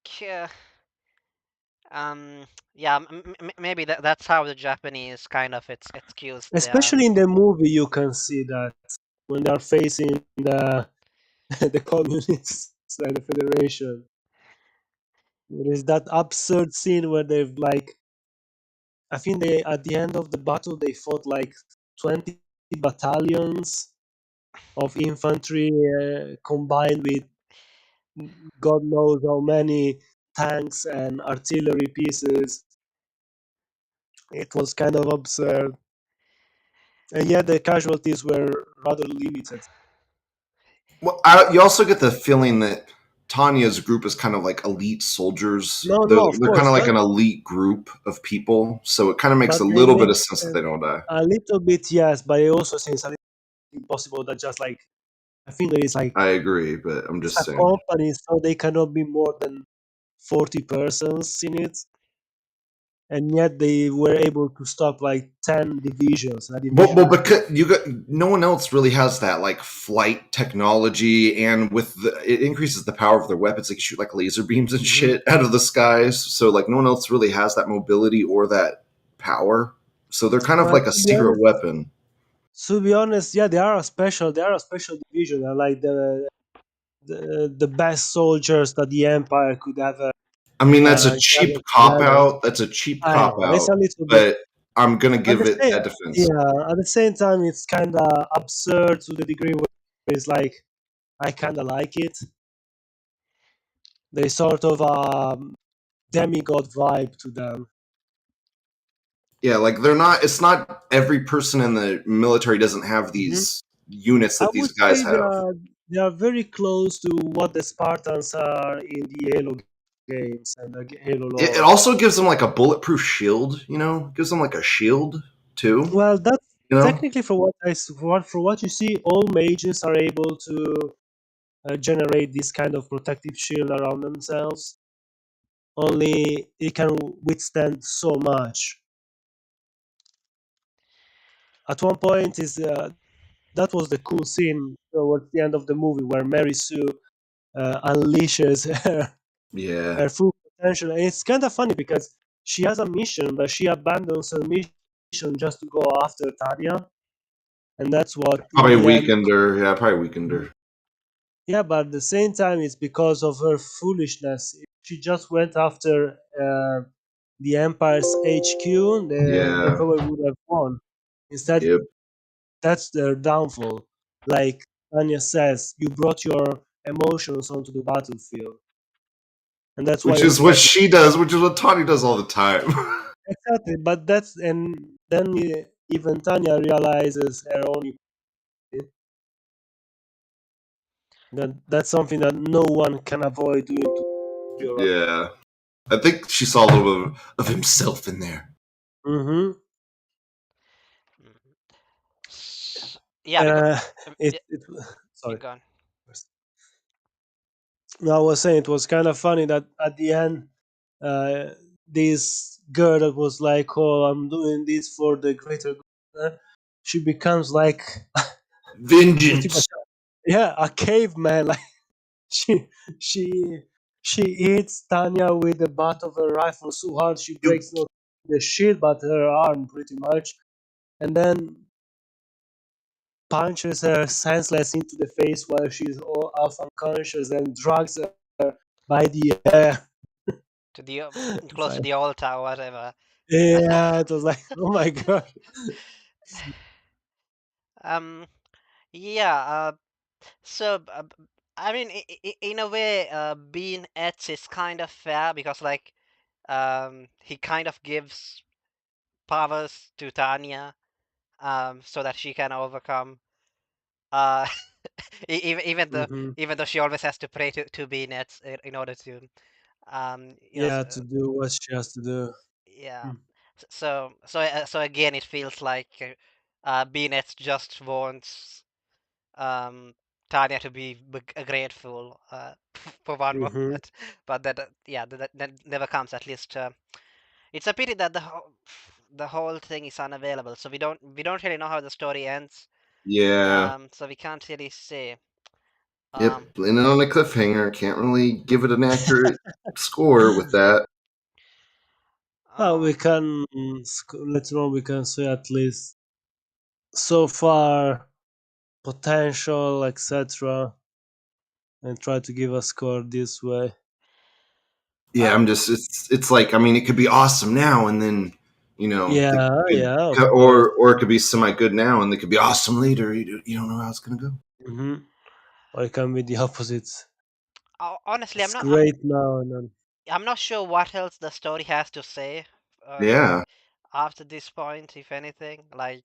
um, yeah, maybe that's how the Japanese kind of it's excused their. Especially in the movie, you can see that when they are facing the the communists and the Federation. There is that absurd scene where they've like, I think they at the end of the battle they fought like 20 battalions of infantry combined with God knows how many tanks and artillery pieces. It was kind of absurd, and yet the casualties were rather limited. Well, you also get the feeling that Tanya's group is kind of like elite soldiers. No, They're no, of they're kind course, of like but an elite group of people, so it kind of makes but a they little bit live of sense that they don't die. a little bit, yes, but it also seems a little impossible that just like I think there is like I agree, but I'm it's just a saying. company, so they cannot be more than 40 persons in it, and yet they were able to stop like 10 divisions, a Well, division. because you got no one else really has that like flight technology, and with it increases the power of their weapons. They can shoot like laser beams and Mhm. shit out of the skies. So like no one else really has that mobility or that power. So they're kind of Well, like a secret weapon. to be honest, yeah, they are a special division. They're like the best soldiers that the Empire could ever I mean, that's a cheap gather cop together. out. That's a cheap I cop know it's out, a little bit. but I'm gonna At give the it same, that defense. yeah, at the same time, it's kind of absurd to the degree where it's like I kind of like it. They sort of demigod vibe to them. Yeah, like they're not. It's not every person in the military doesn't have Hmm these units I that these would guys say have. they are very close to what the Spartans are in the Halo games and the Halo It lore. also gives them like a bulletproof shield, you know, it gives them like a shield too, Well, that's you know. technically for what you see, all mages are able to generate this kind of protective shield around themselves. Only it can withstand so much. At one point, is that was the cool scene towards the end of the movie where Mary Sue unleashes Yeah, her full potential. And it's kind of funny because she has a mission, but she abandons her mission just to go after Tanya, and that's what in probably the end. weakened her. Yeah, probably weakened her. Yeah, but at the same time, it's because of her foolishness. If she just went after the Empire's HQ, they Yeah. probably would have won. Instead, Yep. that's their downfall. Like Tanya says, you brought your emotions onto the battlefield, and that's why Which you're is what fighting. she does, which is what Tawny does all the time. Exactly, but that's and then even Tanya realizes her own that that's something that no one can avoid doing to your. Yeah. I think she saw a little bit of himself in there. Mm-hmm. Mhm. Yeah, because Uh, yeah, it you sorry. gone. No, I was saying it was kind of funny that at the end, uh, this girl that was like, "Oh, I'm doing this for the greater good," she becomes like pretty much, Vengeance. yeah, a caveman. Like she she she hits Tanya with the butt of her rifle so hard she You, breaks not the shield but her arm pretty much, and then punches her senseless into the face while she's all half unconscious and drags her by the hair. To the It's close to like, the altar or whatever. yeah, it was like, oh my god. um, yeah. So I mean, in a way, being Eds is kind of fair because like he kind of gives powers to Tanya so that she can overcome uh Hmm. even though she always has to pray to be Nets in order to Yeah, to do what she has to do. yeah. Mm. So again, it feels like Beanets just wants um, Tanya to be grateful for one Mm-hmm. moment, but that yeah, that never comes. At least it's a pity that the whole thing is unavailable. So we don't really know how the story ends. yeah. So we can't really say. Yep. Um, Landing on a cliffhanger. Can't really give it an accurate score with that. Well, uh, we can later on we can say at least so far potential, etc., and try to give a score this way. Yeah, um, I'm just it's like I mean it could be awesome now and then they Yeah, could yeah, of course. or it could be semi good now and they could be awesome later. You don't know how it's gonna go. Hmm. Or it can be the opposite. honestly, It's great now and then. I'm not sure what else the story has to say. Yeah, After this point, if anything, like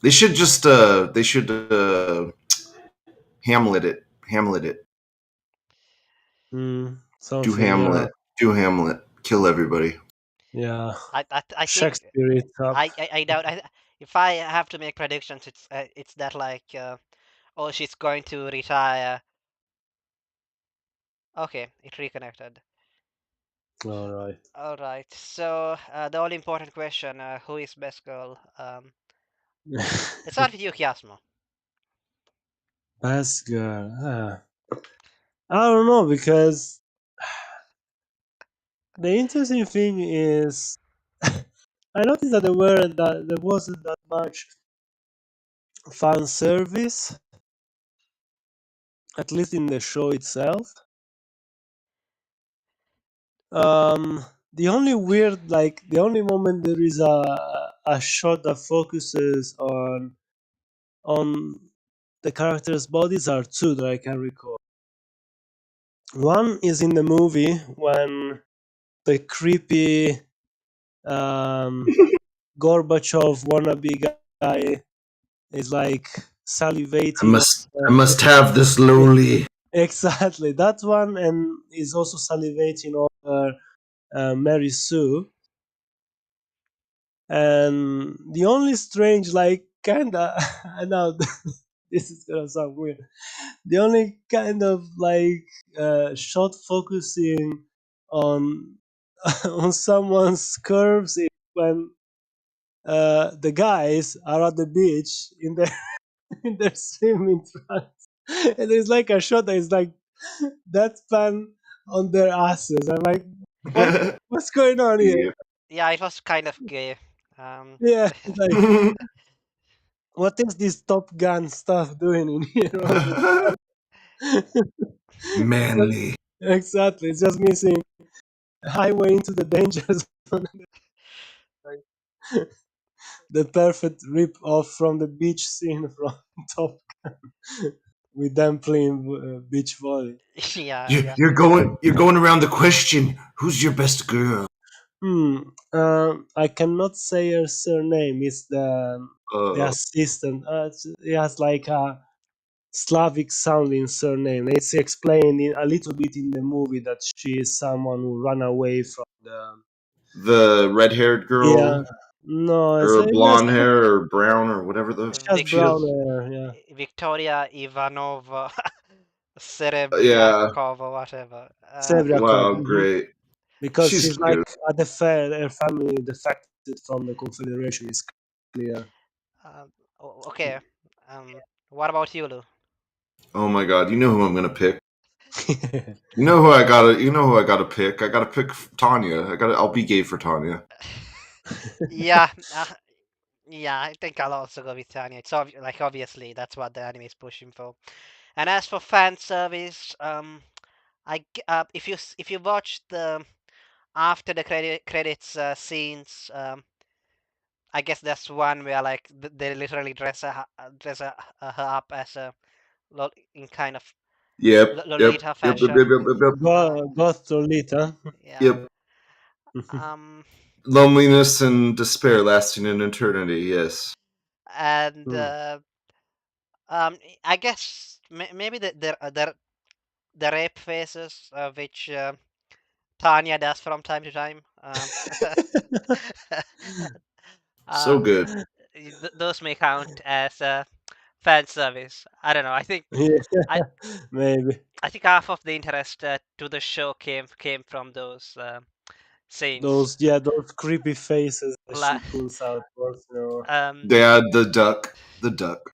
they should Hamlet it, do Something, yeah, Hamlet, do Hamlet, kill everybody. yeah. I think Shakespeare it up. I doubt if I have to make predictions, it's that like oh, she's going to retire. Okay, it reconnected. All right. All right. So the all important question: who is best girl? Let's start with you, Kiasmo. Best girl. I don't know because the interesting thing is I noticed that there wasn't that much fan service, at least in the show itself. The only weird, like the only moment there is a shot that focuses on the characters' bodies are two that I can recall. One is in the movie when the creepy um, Gorbachev wannabe guy is like salivating on I must have this lonely. exactly that one, and is also salivating over Mary Sue. And the only strange, like, kinda, I know this is gonna sound weird. The only kind of like shot focusing on on someone's curves is when the guys are at the beach in their in their swimming trunks, and there's like a shot that is like that pan on their asses. I'm like, what's going on here? Yeah. Yeah, it was kind of gay. Um, Yeah, like, what is this Top Gun stuff doing in here all the time? Manly. Exactly, it's just missing highway into the danger zone. The perfect rip off from the beach scene from Top with them playing beach volley. yeah, yeah. You're going around the question. Who's your best girl? Hmm. I cannot say her surname. It's the Uh, assistant. It has like a Slavic sounding surname. It's explained a little bit in the movie that she is someone who ran away from the. the red-haired Yeah. girl, No, it's or just blonde hair, or brown, or whatever the she has fuck she brown is. hair. Yeah. Victoria Ivanova Yeah. Serebriakov or whatever. Sevriakov. Wow. Great. Because She's she's like cute. at the fair, her family defected from the Confederation is clear. Um, okay. Um, what about you, Lou? Oh my god. You know who I'm gonna pick. You know who I gotta. You know who I gotta pick. I gotta pick Tanya. I'll be gay for Tanya. Yeah, yeah. I think I'll also go with Tanya. It's like obviously that's what the anime is pushing for. And as for fan service, if you watch the after the credits scenes, I guess that's one where like they literally her up as a in kind of Yep. Yep. Lolita Yep. Yep. Yep. fashion. Yep. Yep. Yep. Goth Lolita. Yeah. Yep. Um, Loneliness and despair lasting an eternity. Yes. and Hmm. I guess maybe the rape faces which Tanya does from time to time. So uh, good. those may count as fan service. I don't know. Yeah, I maybe. I think half of the interest to the show came from those scenes. Those creepy faces that La- she pulls out once, um, Dad, the duck. The duck.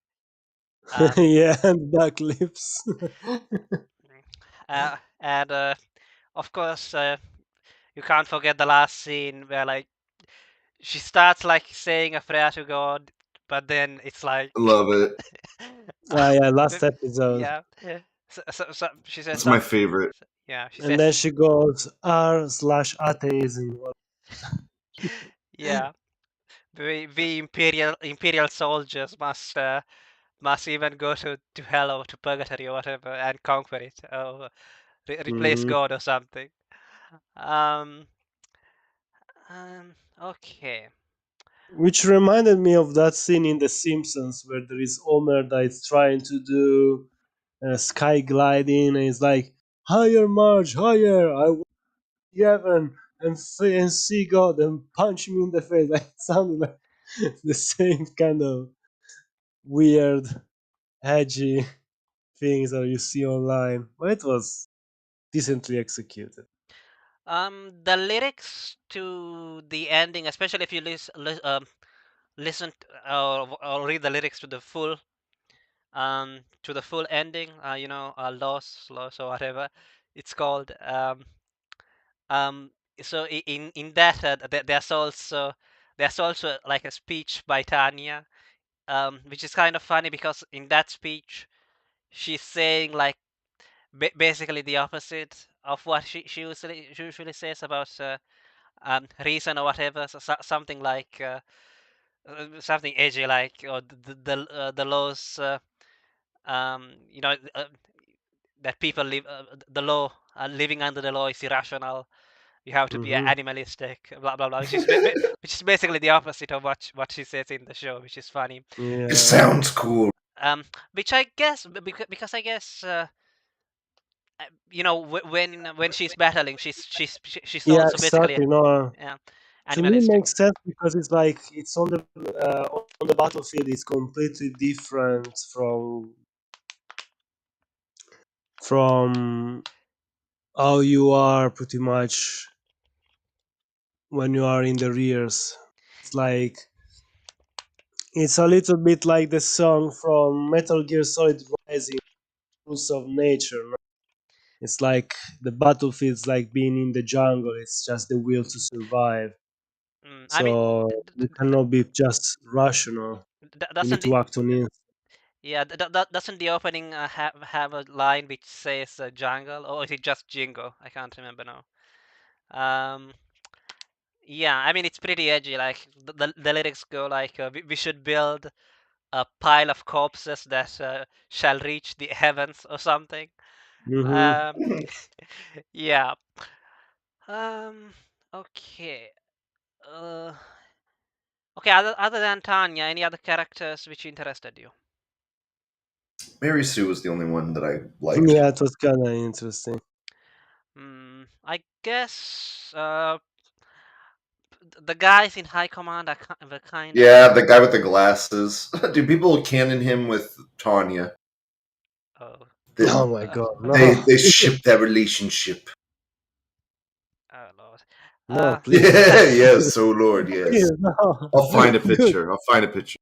um, yeah, and duck lips. and of course, you can't forget the last scene where like she starts like saying a prayer to God, but then it's like, Love it. Ah, yeah, last episode. yeah. So she says That's my some, favorite. yeah. She And then says, she goes r/atheism. yeah. We imperial soldiers must even go to hell or to purgatory or whatever and conquer it or replace Hmm. God or something. Um, okay. Which reminded me of that scene in The Simpsons where there is Homer that is trying to do sky gliding, and he's like, "Higher, Marge, higher! I want heaven and see God and punch me in the face." Like, it sounded like the same kind of weird, edgy things that you see online, but it was decently executed. The lyrics to the ending, especially if you listen or read the lyrics to the full ending, loss or whatever it's called. Um, so in that there's also like a speech by Tanya, which is kind of funny because in that speech she's saying like basically the opposite of what she usually says about reason or whatever. Something like something edgy like or the laws that people live the law living under the law is irrational. You have to be Hmm. animalistic, blah blah blah, which is basically the opposite of what she says in the show, which is funny. It Yeah. sounds cool. which I guess because I guess when she's battling, she's Yeah, also basically exactly. No, yeah, to me it animalistic. makes sense because it's like it's on the battlefield. It's completely different from how you are pretty much when you are in the rears. It's like it's a little bit like the song from Metal Gear Solid Rising, Rules of Nature. No? It's like the battlefield's like being in the jungle. It's just the will to survive. I mean, So you cannot be just rational. You need doesn't to the act on instinct. yeah doesn't the opening have a line which says jungle, or is it just jingo? I can't remember now. Um, yeah, I mean it's pretty edgy. Like the lyrics go like we should build a pile of corpses that shall reach the heavens or something. Hmm. Um, yeah. Um. Okay. Uh. Okay. Other than Tanya, any other characters which interested you? Mary Sue was the only one that I liked. Yeah, it was kind of interesting. I guess the guys in high command were kind of Yeah, the guy with the glasses. Do people canon him with Tanya? oh They, Oh my uh, god, they, no. they ship that relationship. oh Lord. No, Uh. please. Yeah, yes, oh Lord, Please, yes. no. I'll find a Good, picture. I'll find a picture.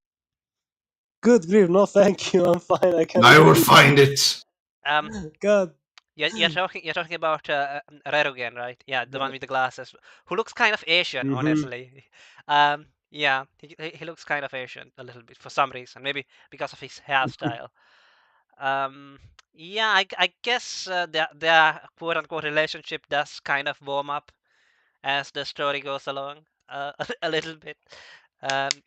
good grief. No, thank you. I'm fine. I can I live will with find it. um. God. You're talking about Rerugen, right? Yeah, the one with the glasses, who looks kind of Asian, Mm-hmm. honestly. Yeah, he looks kind of Asian a little bit for some reason, maybe because of his hairstyle. Um, yeah, I guess their quote unquote relationship does kind of warm up as the story goes along, a little bit. Um,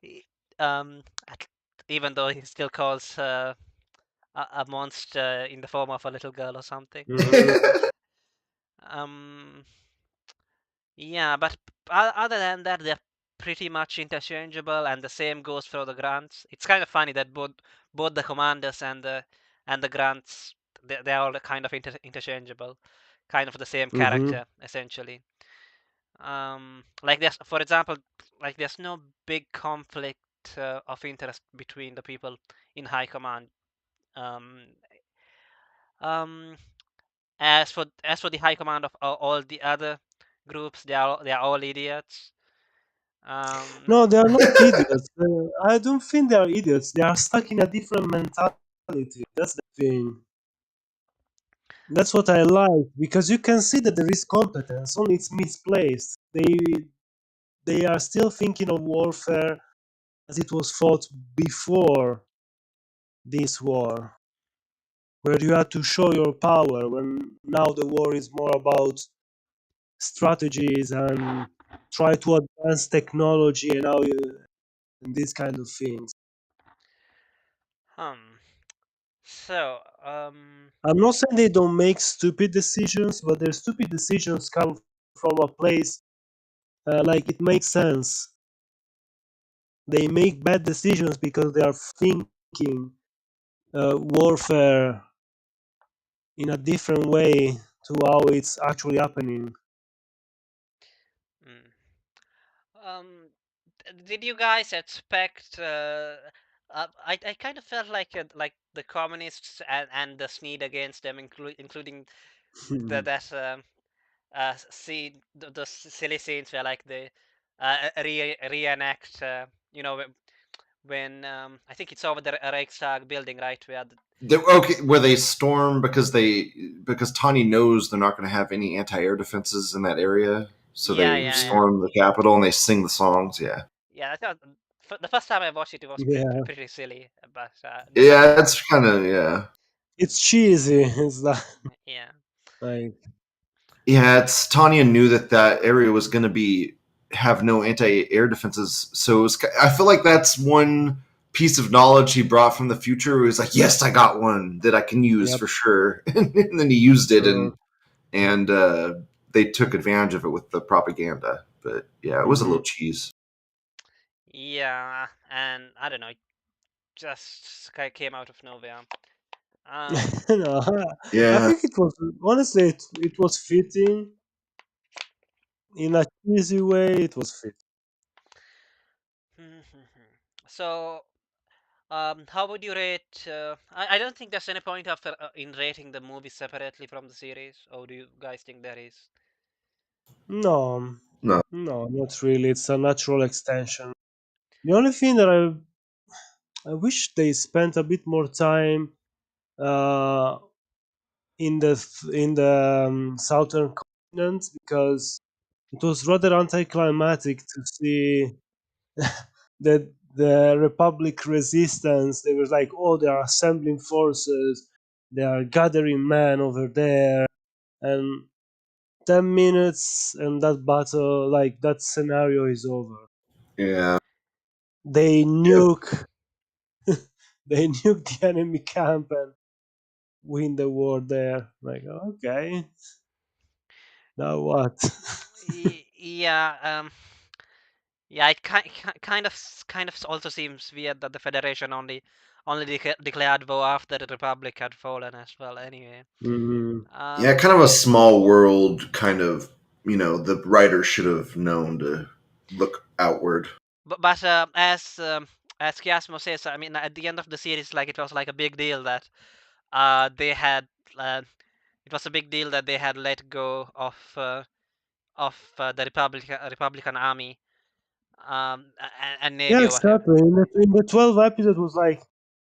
he- um, at- even though he still calls a monster in the form of a little girl or something. Mm-hmm. Um, yeah, but other than that, they're pretty much interchangeable, and the same goes for the grants. It's kind of funny that both the commanders and the grants they're all kind of interchangeable, kind of the same Mm-hmm. character essentially. Like there's, for example, like there's no big conflict of interest between the people in high command. Um, um, as for the high command of all the other groups, they are all idiots. Um, No, they are not idiots. I don't think they are idiots. They are stuck in a different mentality. That's the thing. That's what I like because you can see that there is competence, only it's misplaced. They are still thinking of warfare as it was fought before this war, where you had to show your power. When now the war is more about strategies and try to advance technology and these kind of things. hmm. So, I'm not saying they don't make stupid decisions, but their stupid decisions come from a place like it makes sense. They make bad decisions because they are thinking warfare in a different way to how it's actually happening. mm, did you guys expect? I kind of felt like the communists and the Sneed against them, including that scene, the silly scenes where like they reenact, when I think it's over the Reichstag building, right? Okay, where they storm because Tanya knows they're not going to have any anti-air defenses in that area, so Yeah, they yeah, Mhm. yeah, storm the Capitol and they sing the songs. Yeah, yeah. I thought the first time I watched it, it was Yeah, pretty silly, but the second yeah, time, it's kind of yeah. it's cheesy. It's yeah. like Yeah, it's Tanya knew that that area was going to be have no anti-air defenses, so it was, I feel like that's one piece of knowledge he brought from the future. He was like, "Yes, I got one that I can use yep. for sure," and then he used it, Uh, and they took advantage of it with the propaganda. But yeah, it was a mhm. little cheese. Yeah, and I don't know. just came out of nowhere. Um, No, I Yeah, think it was honestly it was fitting in a cheesy way. It was fitting. so, how would you rate? I don't think there's any point after in rating the movie separately from the series. Or do you guys think there is? No, no, no, not really. It's a natural extension. The only thing that I wish they spent a bit more time uh, in the southern continent, because it was rather anticlimactic to see the Republic resistance. They were like, oh, they are assembling forces, they are gathering men over there, and 10 minutes and that battle, like that scenario is over. yeah. They Yeah. nuke, they nuke the enemy camp and win the war there. Like, okay, now what? Yeah. Yeah. It kind of also seems weird that the Federation only declared war after the Republic had fallen as well. Anyway. Mhm. Yeah, Um. kind of a small world kind of, the writer should have known to look outward. But as Chiasmo says, I mean, at the end of the series, like it was like a big deal that they had uh, it was a big deal that they had let go of the Republican army, and Yeah, Navy or whatever. exactly. In the 12 episode was like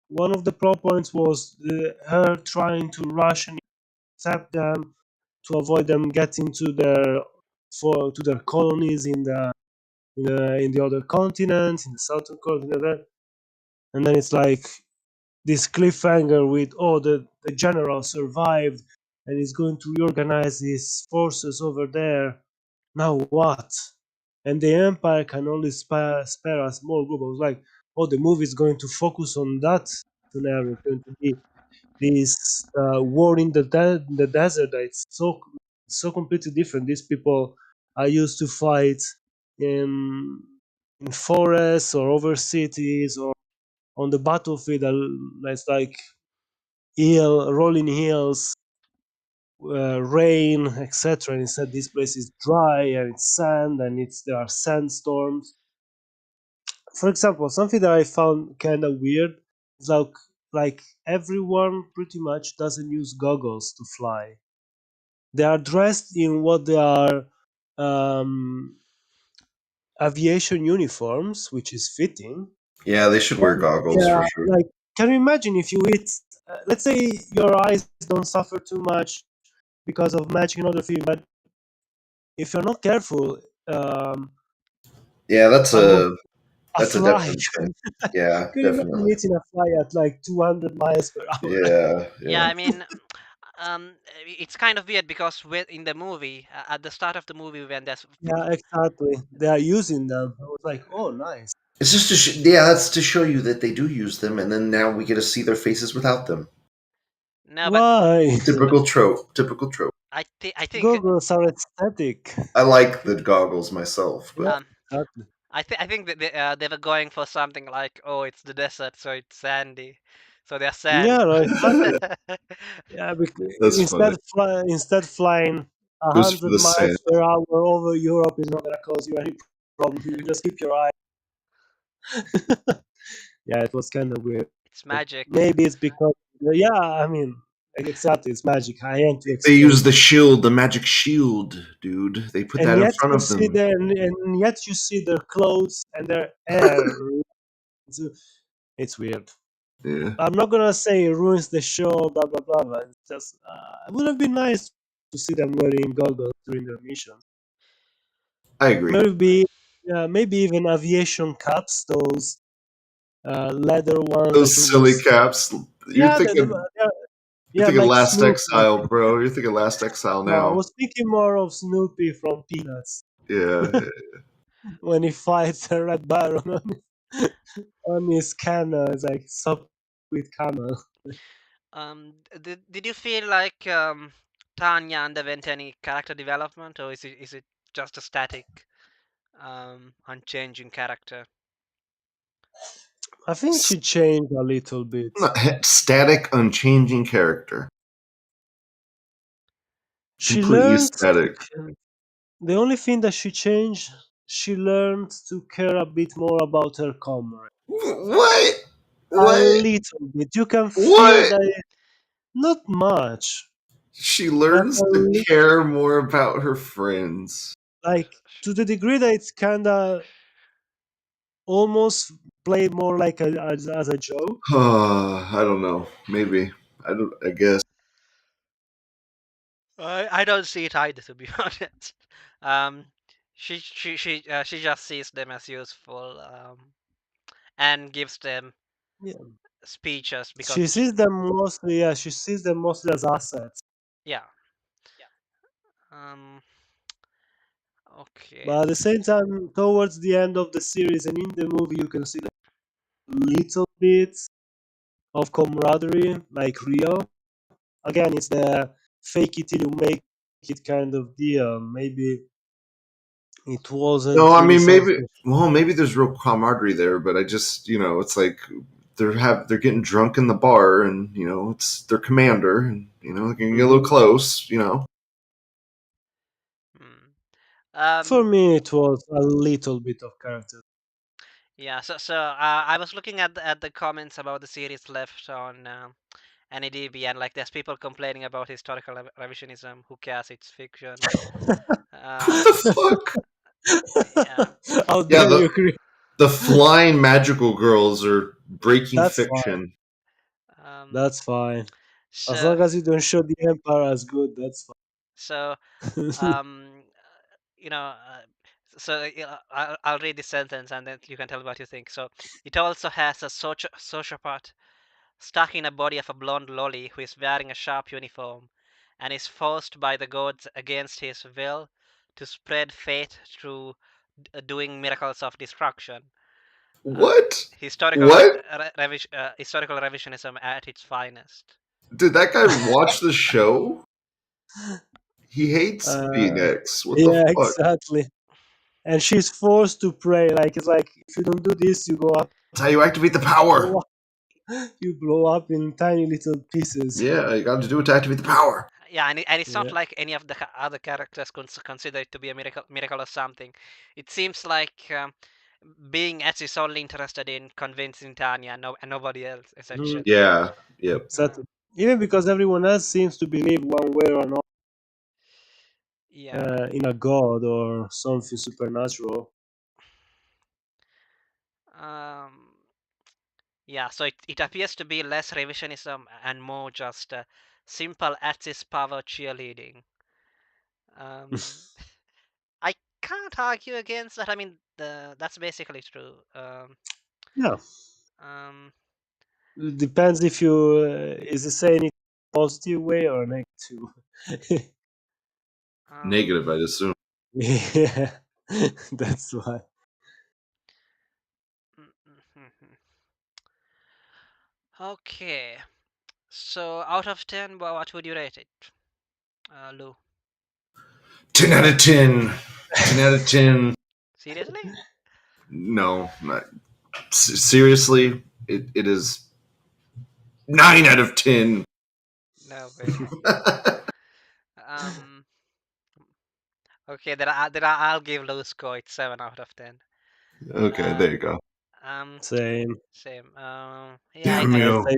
one of the plot points was her trying to rush and accept them to avoid them getting to their colonies in the other continent, in the southern continent, and then it's like this cliffhanger with, oh, the general survived and he's going to reorganize his forces over there. Now what? And the empire can only spare a small group. I was like, oh, the movie is going to focus on that scenario. It's going to be this war in the desert. That it's so completely different. These people are used to fight in in forests or over cities or on the battlefield. It's like rolling hills, rain, etc. And instead, this place is dry and it's sand and there are sandstorms. For example, something that I found kind of weird is like everyone pretty much doesn't use goggles to fly. They are dressed in what they are um, aviation uniforms, which is fitting. Yeah, they should wear goggles Yeah, for sure. like can you imagine if you eat? Let's say your eyes don't suffer too much because of magic and other things, but if you're not careful, Yeah, almost a that's a fly. definite thing. Yeah, Can you imagine definitely. eating a fly at like 200 miles per hour? Yeah, Yeah, yeah. I mean, it's kind of weird because in the movie, at the start of the movie, when there's Yeah, exactly. They are using them. I was like, oh, nice. It's just yeah, that's to show you that they do use them, and then now we get to see their faces without them. no, but Why? Typical trope. Typical trope. I think Goggles are aesthetic. I like the goggles myself, but Yeah, um exactly. I think that they were going for something like, oh, it's the desert, so it's sandy, so they're sand. Yeah, no, exactly. Yeah, that's funny. instead flying a Goes for hundred the sand. miles per hour over Europe is not gonna cause you any problem. You just keep your eye. Yeah, it was kind of weird. It's magic. Maybe it's because yeah, I mean, exactly, it's magic. I am to They explain. use the shield, the magic shield, dude. They put And that in yet front you of see them. their clothes and their hair. It's, it's weird. Yeah, I'm not gonna say it ruins the show, blah blah blah. But it's just it would have been nice to see them wearing goggles during their mission. I agree. Maybe even aviation caps, those leather ones that Those you will. silly caps. You're Yeah, thinking. You're yeah, thinking like Last Snoopy. Exile, bro. You're thinking Last Exile No, I now. was thinking more of Snoopy from Peanuts Yeah. when he fights a red baron on his camel. It's like sup with camel. Did you feel like Tanya underwent any character development, or is it just a static, unchanging character? I think she changed a little bit. Static, unchanging character. She Completely learned to. static. The only thing that she changed, she learned to care a bit more about her comrade. What? A What? little bit. You can feel What? that. Not much, She but learns a to little. care more about her friends. Like to the degree that it's kinda almost played more like as a joke. I don't know. Maybe. I don't. I guess. I don't see it either, to be honest. Um, she just sees them as useful, and gives them Yeah. speeches She because sees them mostly. Yeah, she sees them mostly as assets. yeah. Um, okay. But at the same time, towards the end of the series and in the movie, you can see little bits of camaraderie, like Rio. Again, it's the fake it till you make it kind of deal. Maybe it No, wasn't I really mean maybe. something. Well, maybe there's real camaraderie there, but I just it's like they're getting drunk in the bar, and it's their commander, and they're gonna get a little Mhm. close. Hmm. For Um, me, it was a little bit of character. yeah. I was looking at the comments about the series left on NADB, and like there's people complaining about historical revisionism. Who cares? It's fiction. What Um, the fuck? yeah. How Yeah, dare you, the Chris? the flying magical girls are breaking That's fine. fiction. Um, That's fine. As so long as you don't show the Empire as good, that's so fine. um, you know. I'll read this sentence and then you can tell what you think. So it also has a sociopath stuck in a body of a blonde lolly who is wearing a sharp uniform and is forced by the gods against his will to spread faith through doing miracles of destruction. What? Historical What? historical revisionism at its finest. Did that guy watch the show? He hates uh, Phoenix. What the yeah, fuck? exactly. And she's forced to pray. Like it's like if you don't do this, you go up, That's how you activate the power. blow up, you blow up in tiny little pieces. Yeah, you got to do it to activate the power. Yeah, and it's not Yeah. like any of the other characters consider it to be a miracle or something. It seems like being Ed is only interested in convincing Tanya, and nobody else, Mhm. essentially. Yeah. Yep. Uh, Exactly. Even because everyone else seems to believe one way or another yeah. in a god or something supernatural. Um, yeah, so it appears to be less revisionism and more just simple Axis power cheerleading. Um, I can't argue against that. I mean, that's basically true. Yeah. Um, It depends if you is it saying it positive way or negative. um, Negative, I'd assume. Yeah. That's why. okay, so out of 10, what would you rate it, Lou? 10 out of 10. 10 out of 10. Seriously? No, not, seriously, it is 9 out of 10. No way. Um, okay, I'll give Lou score it 7 out of 10. Okay, Uh, there you go. um, Same. same. Yeah, Damn I you. say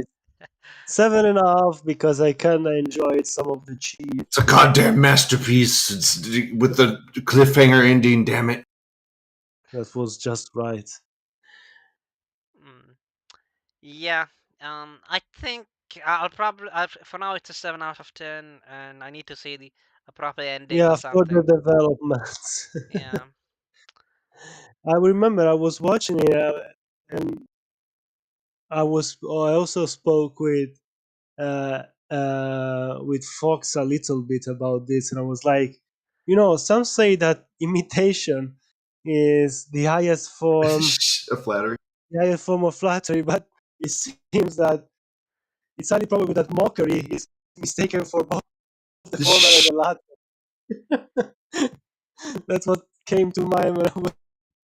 7.5 because I kinda enjoyed some of the cheese. It's a goddamn masterpiece. It's with the cliffhanger ending, damn it. That was just right. mm, yeah. I think for now it's a 7 out of 10, and I need to see a proper ending or Yeah, further something. developments. Yeah. I remember I was watching it and I also spoke uh, with Fox a little bit about this, and I was like, some say that imitation is A flattery. the highest form of flattery, but it seems that it's highly probable that mockery is mistaken for both the former and the latter. That's what came to mind when I was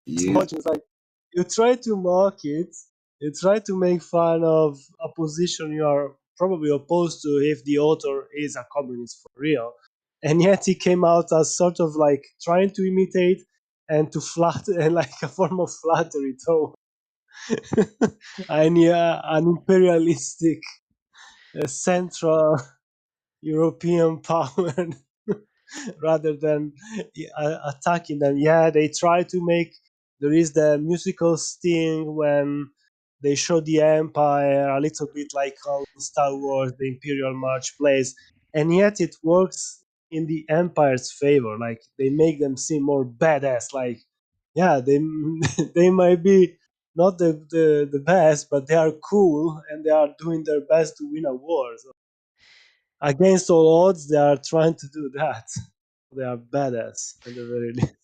You, watching. It's like you try to mock it, You try to make fun of a position you are probably opposed to if the author is a communist for real. And yet he came out as sort of like trying to imitate and to flatter and like a form of flattery toward an imperialistic central European power rather than attacking them. Yeah, they try to make there is the musical sting when they show the Empire a little bit like how in Star Wars the Imperial March plays, and yet it works in the Empire's favor. Like they make them seem more badass. Like yeah, they they might be not the best, but they are cool and they are doing their best to win a war. So against all odds, they are trying to do that. They are badass at the very least.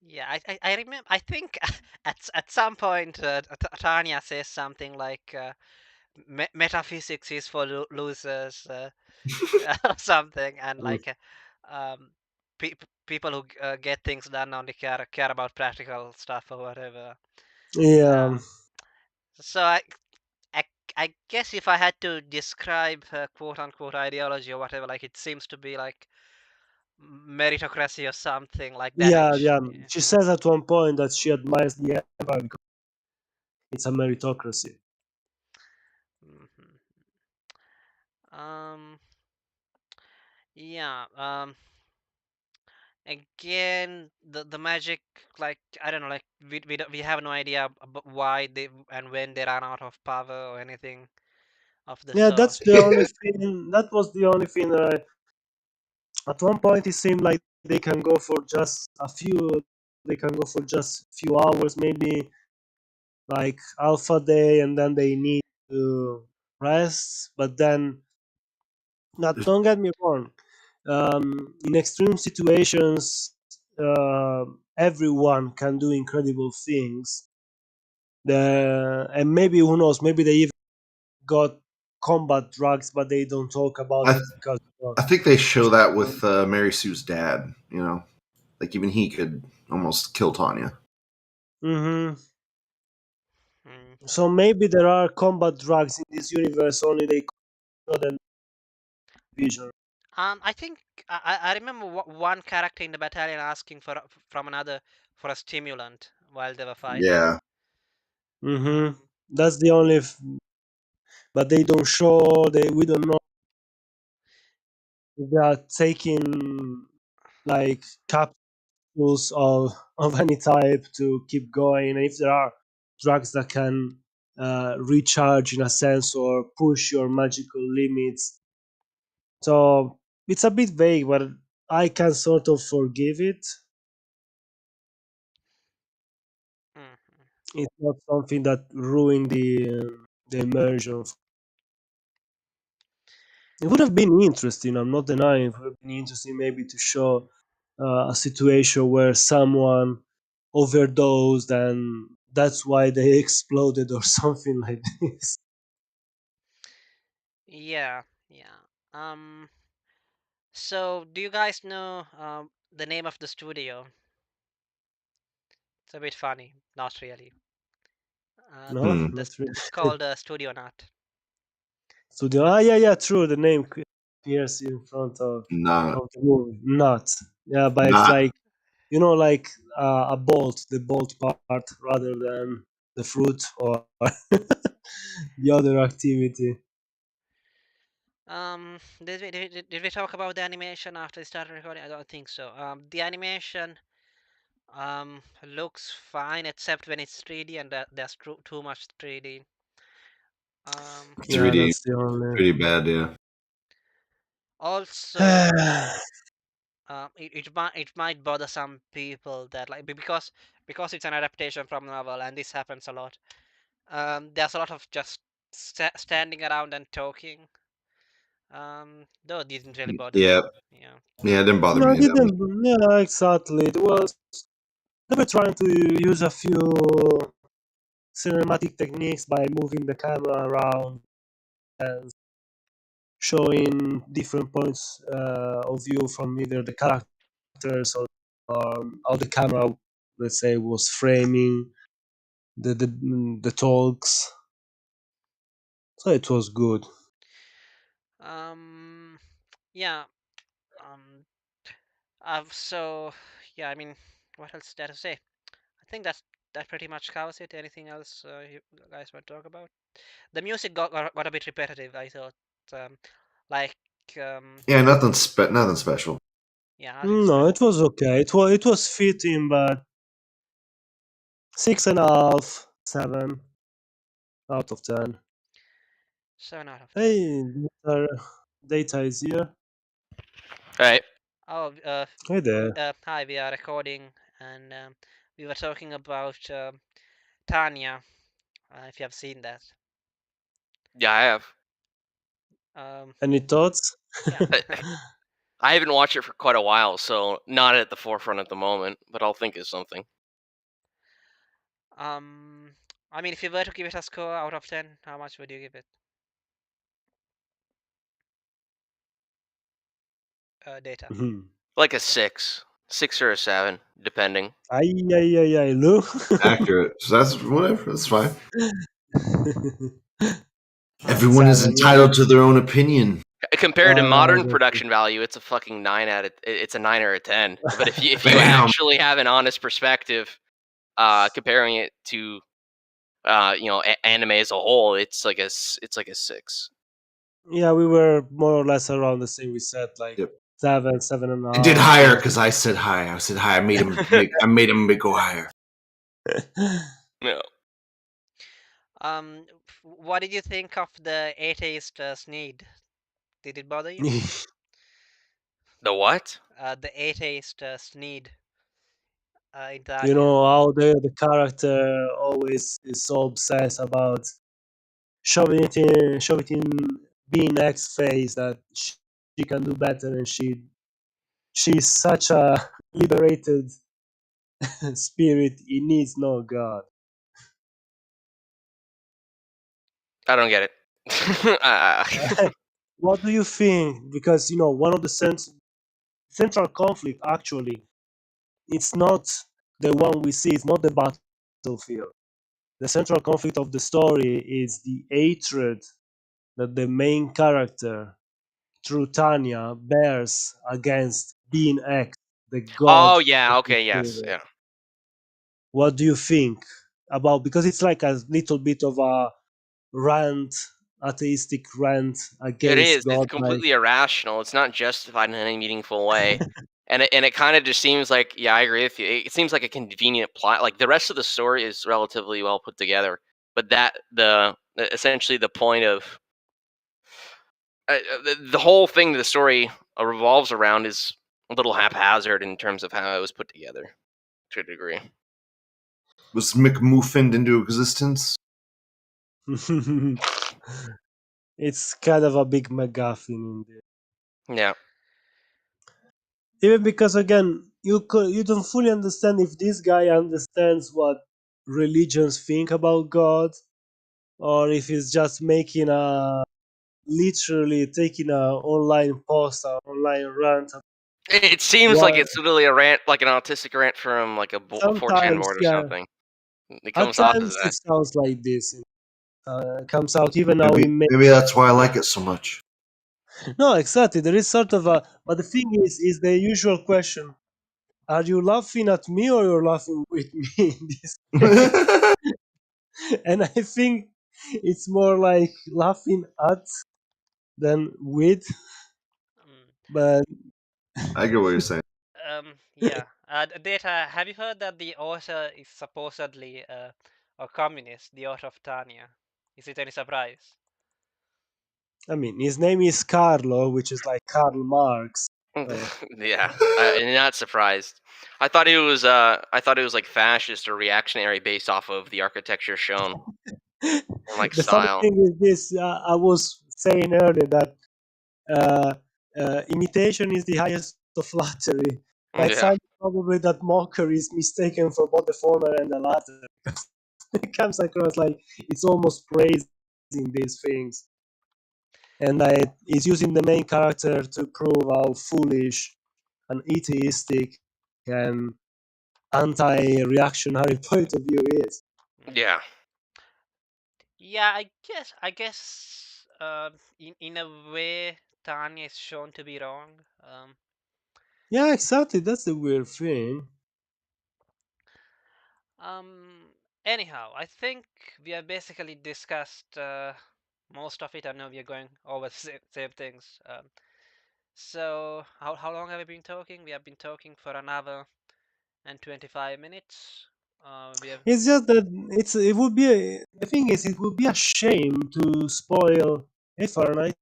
Yeah, I remember. I think at some point Tanya says something like metaphysics is for losers or something, and like pe- people who get things done only care about practical stuff or whatever. Yeah, Um, so I guess if I had to describe her quote unquote ideology or whatever, like it seems to be like meritocracy or something like that. yeah, yeah. Yeah. She says at one point that she admires the Empire because it's a meritocracy. Mhm. Um. Yeah. Again, the magic, like I don't know, like we have no idea about why they and when they ran out of power or anything of the Yeah, sort. that's the only thing. That was the only thing. At one point, it seemed like they can go for just a few. They can go for just few hours, maybe like alpha day, and then they need to rest. But then, now, don't get me wrong. In extreme situations, everyone can do incredible things. And maybe who knows? Maybe they even got combat drugs, but they don't talk about I it because I think they show that with Mary Sue's dad. You know, like even he could almost kill Tanya. hmm. Mm. So maybe there are combat drugs in this universe. Only they control them vision. I think I remember one character in the battalion asking from another for a stimulant while they were fighting. Yeah, Hmm. Um, That's the only. But they don't show. They we don't know if they are taking like capsules of any type to keep going, and if there are drugs that can recharge in a sense or push your magical limits. So it's a bit vague, but I can sort of forgive it. mm. It's not something that ruined the immersion. It would have been interesting. I'm not denying it would have been interesting maybe to show a situation where someone overdosed and that's why they exploded or something like this. Yeah, yeah. So do you guys know the name of the studio? It's a bit funny, not really. Uh, No, hmm. not really. it's called Studio Nut. Studio. Ah, yeah, yeah, true. The name appears in front Not of the movie. Not. Yeah, but it's not. like like a bolt, the bolt part rather than the fruit or the other activity. Did we talk about the animation after we started recording? I don't think so. The animation looks fine except when it's 3D and there's too much 3D. Um, It's Yeah, really that's the only. pretty bad. Yeah. Also, it might bother some people that like because it's an adaptation from novel and this happens a lot. There's a lot of just standing around and talking. Though it didn't really bother Yeah. me. Yeah. Yeah. It didn't bother No, I me that much. didn't. Yeah, exactly. It was they were trying to use a few cinematic techniques by moving the camera around and showing different points of view from either the characters or how the camera, let's say, was framing. the talks. So it was good. Um, yeah. Um, so yeah. I mean, what else is there to say? I think that pretty much covers it. Anything else you guys want to talk about? The music got a bit repetitive. I thought, um, like, um, Yeah, nothing special. yeah, nothing No, special. it was okay. It was fitting, but 6.5, 7 out of 10. 7 out of 10. Hey, data is here. All right. Oh, Hey there. hi. We are recording, and we were talking about Tanya. If you have seen that. Yeah, I have. Um, Any thoughts? yeah. I, I haven't watched it for quite a while, so not at the forefront at the moment. But I'll think of something. Um, I mean, if you were to give it a score out of 10, how much would you give it? Data. Like a 6 or a 7, depending. Ay, ay, ay, ay, Lou. Accurate. So that's whatever. That's fine. Everyone is 7, yeah. entitled to their own opinion. Compared to modern Exactly. production value, it's a fucking 9 it's a 9 or a 10. But if you Bam. actually have an honest perspective, comparing it to anime as a whole, it's like a 6. Yeah, we were more or less around the same. We said like Yep. 7, seven and a I did half. higher because I said high. I said high. I made him go higher. No. What did you think of the atheist Sneed? Did it bother you? The what? The atheist Sneed in You Tanya. know how the character always is so obsessed about shove it in being X face that she can do better, and she's such a liberated spirit. He needs no god. I don't get it. What do you think? Because one of the central conflict actually, it's not the one we see. It's not the battlefield. The central conflict of the story is the hatred that the main character, through Tanya, bears against being X, the god Oh of yeah, this okay, yes, universe. yeah. What do you think about? Because it's like a little bit of a rant, atheistic rant It against is. It's God. Like, completely irrational. It's not justified in any meaningful way. And it kind of just seems like, yeah, I agree with you. It seems like a convenient plot. Like the rest of the story is relatively well put together, but essentially the point of the whole thing the story revolves around is a little haphazard in terms of how it was put together to a degree. Was McMuffined into existence? it's kind of a big MacGuffin in there. Yeah. Even because again, you don't fully understand if this guy understands what religions think about God, or if he's just making a literally taking a online post, an online rant. It seems like What it's literally a rant, like an autistic rant from like a 4chan sometimes, board or yeah, something. It at comes off as times that. it sounds like this. Comes out even now Maybe in May. maybe that's why I like it so much. No, exactly. There is sort of a, but the thing is the usual question: are you laughing at me or you're laughing with me in this case? And I think it's more like laughing at than with. Mm. But I get what you're saying. Yeah. Data. Have you heard that the author is supposedly a communist? The author of Tanya. Is it any surprise? I mean, his name is Carlo, which is like Karl Marx. So. Yeah, I'm not surprised. I thought it was like fascist or reactionary based off of the architecture shown and like The funny style. thing is this: I was saying earlier that uh, imitation is the highest of flattery. But Yeah, sounds probably that mockery is mistaken for both the former and the latter. It comes across like it's almost praising these things, and it's using the main character to prove how foolish and atheistic and anti-reactionary point of view is. Yeah. Yeah, I guess in a way Tanya is shown to be wrong. Yeah, exactly. That's the weird thing. Anyhow, I think we have basically discussed most of it. I know we are going over the same things. So how long have we been talking? We have been talking for an hour and 25 minutes. We have It's just that it would be the thing is it would be a shame to spoil a Fahrenheit.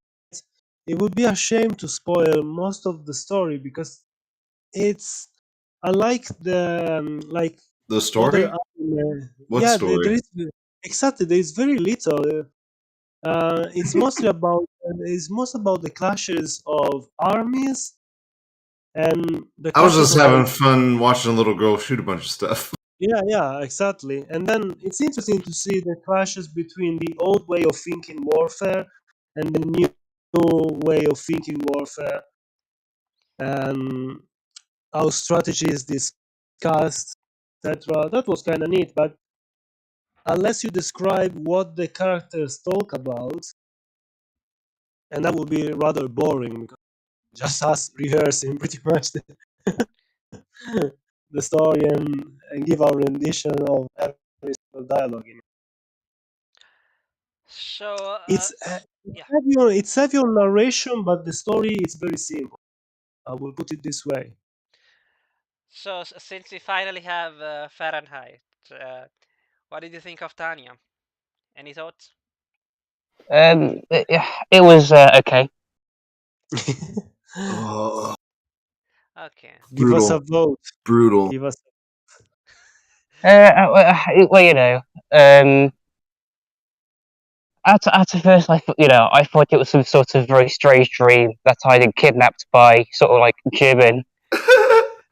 It would be a shame to spoil most of the story because it's unlike the like The other story? anime. What Yeah, there story? is exactly there is very little. It's mostly about it's most about the clashes of armies and the I was clashes just of having fun watching a little girl shoot a bunch of stuff. yeah, yeah, exactly. And then it's interesting to see the clashes between the old way of thinking warfare and the new way of thinking warfare, and how strategy is discussed, etc. That was kind of neat, but unless you describe what the characters talk about, and that would be rather boring, because just us rehearsing pretty much the story and give our rendition of every single dialogue. so It's yeah. it's heavy on narration, but the story is very simple. I will put it this way. So since we finally have Fahrenheit, what did you think of Tanya? Any thoughts? It was okay. Oh, Okay. Give us a brutal. vote. Brutal. Give us. Well, um, at first, I thought it was some sort of very strange dream that I'd been kidnapped by sort of like German,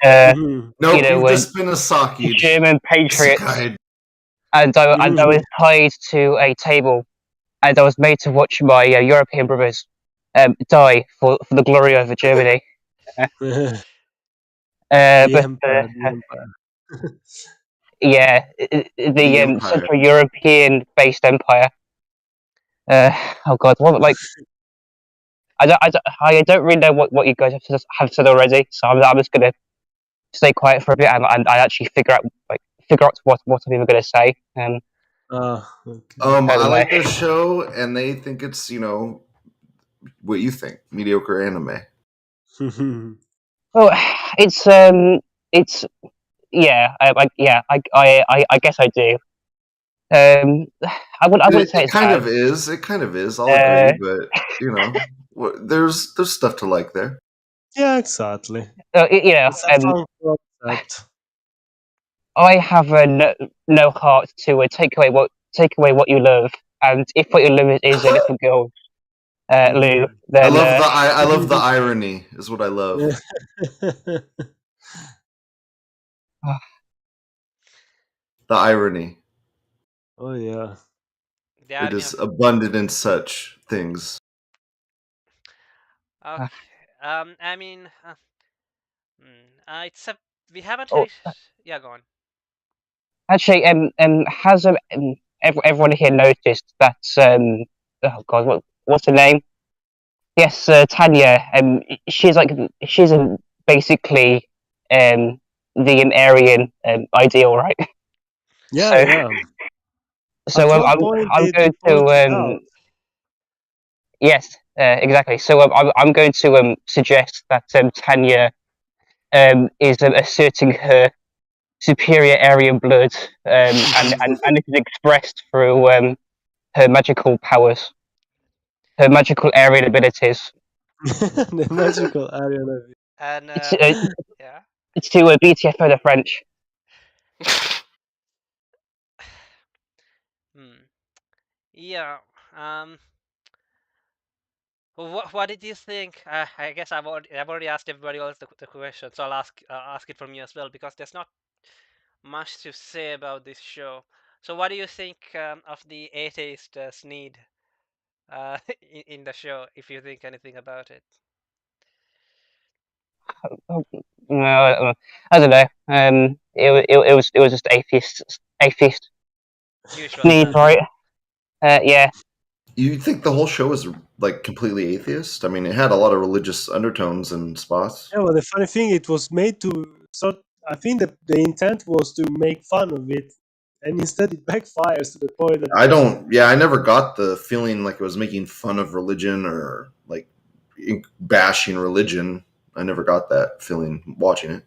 uh, Mhm. Nope, you've when just been a sockage. German patriots, Isekai. and I was tied to a table, and I was made to watch my European brothers die for the glory of Germany. Uh, The but Empire, the Empire. yeah, The the Empire. Central European-based empire. Uh, oh God, what like I don't really know what you guys have said already, so I'm just gonna stay quiet for a bit and I actually figure out what I'm even gonna say. Okay. I I don't know. like their show, and they think it's what you think, mediocre anime. Well, it's yeah, I guess I do. I wouldn't say It it's kind bad. of is. It kind of is. I'll agree, Uh, but there's stuff to like there. Yeah, exactly. you know, It's a fun concept. I have no heart to take away what you love, and if what you love is a little girl, Lou, Mhm. I then love I love the irony is what I love. The irony. Oh yeah. The It irony is of abundant in such things. okay. I mean, it's a we haven't oh, really. Yeah, go on. actually, has everyone here noticed that oh God, what's her name? Yes, Tanya. She's basically the Aryan ideal, right? Yeah, So yeah. so At one point I'm they going to point it out. yes, exactly. So I'm going to suggest that Tanya is asserting her superior Aryan blood, and it is expressed through her magical powers, her magical Aryan abilities. The magical area. And It's yeah. it's to BTFO the French. Hmm. Yeah. Um. What did you think? I guess I've already asked everybody else the question, so I'll ask it from you as well because there's not much to say about this show. So what do you think of the atheist Sneed in the show? If you think anything about it. Oh, no, I don't know. It was just atheist. Usually, Needs, right? Yeah. You think the whole show is like completely atheist? I mean, it had a lot of religious undertones and spots. Yeah, well, the funny thing, it was made to sort. I think that the intent was to make fun of it, and instead it backfires to the point that I don't. Yeah, I never got the feeling like it was making fun of religion or like bashing religion. I never got that feeling watching it.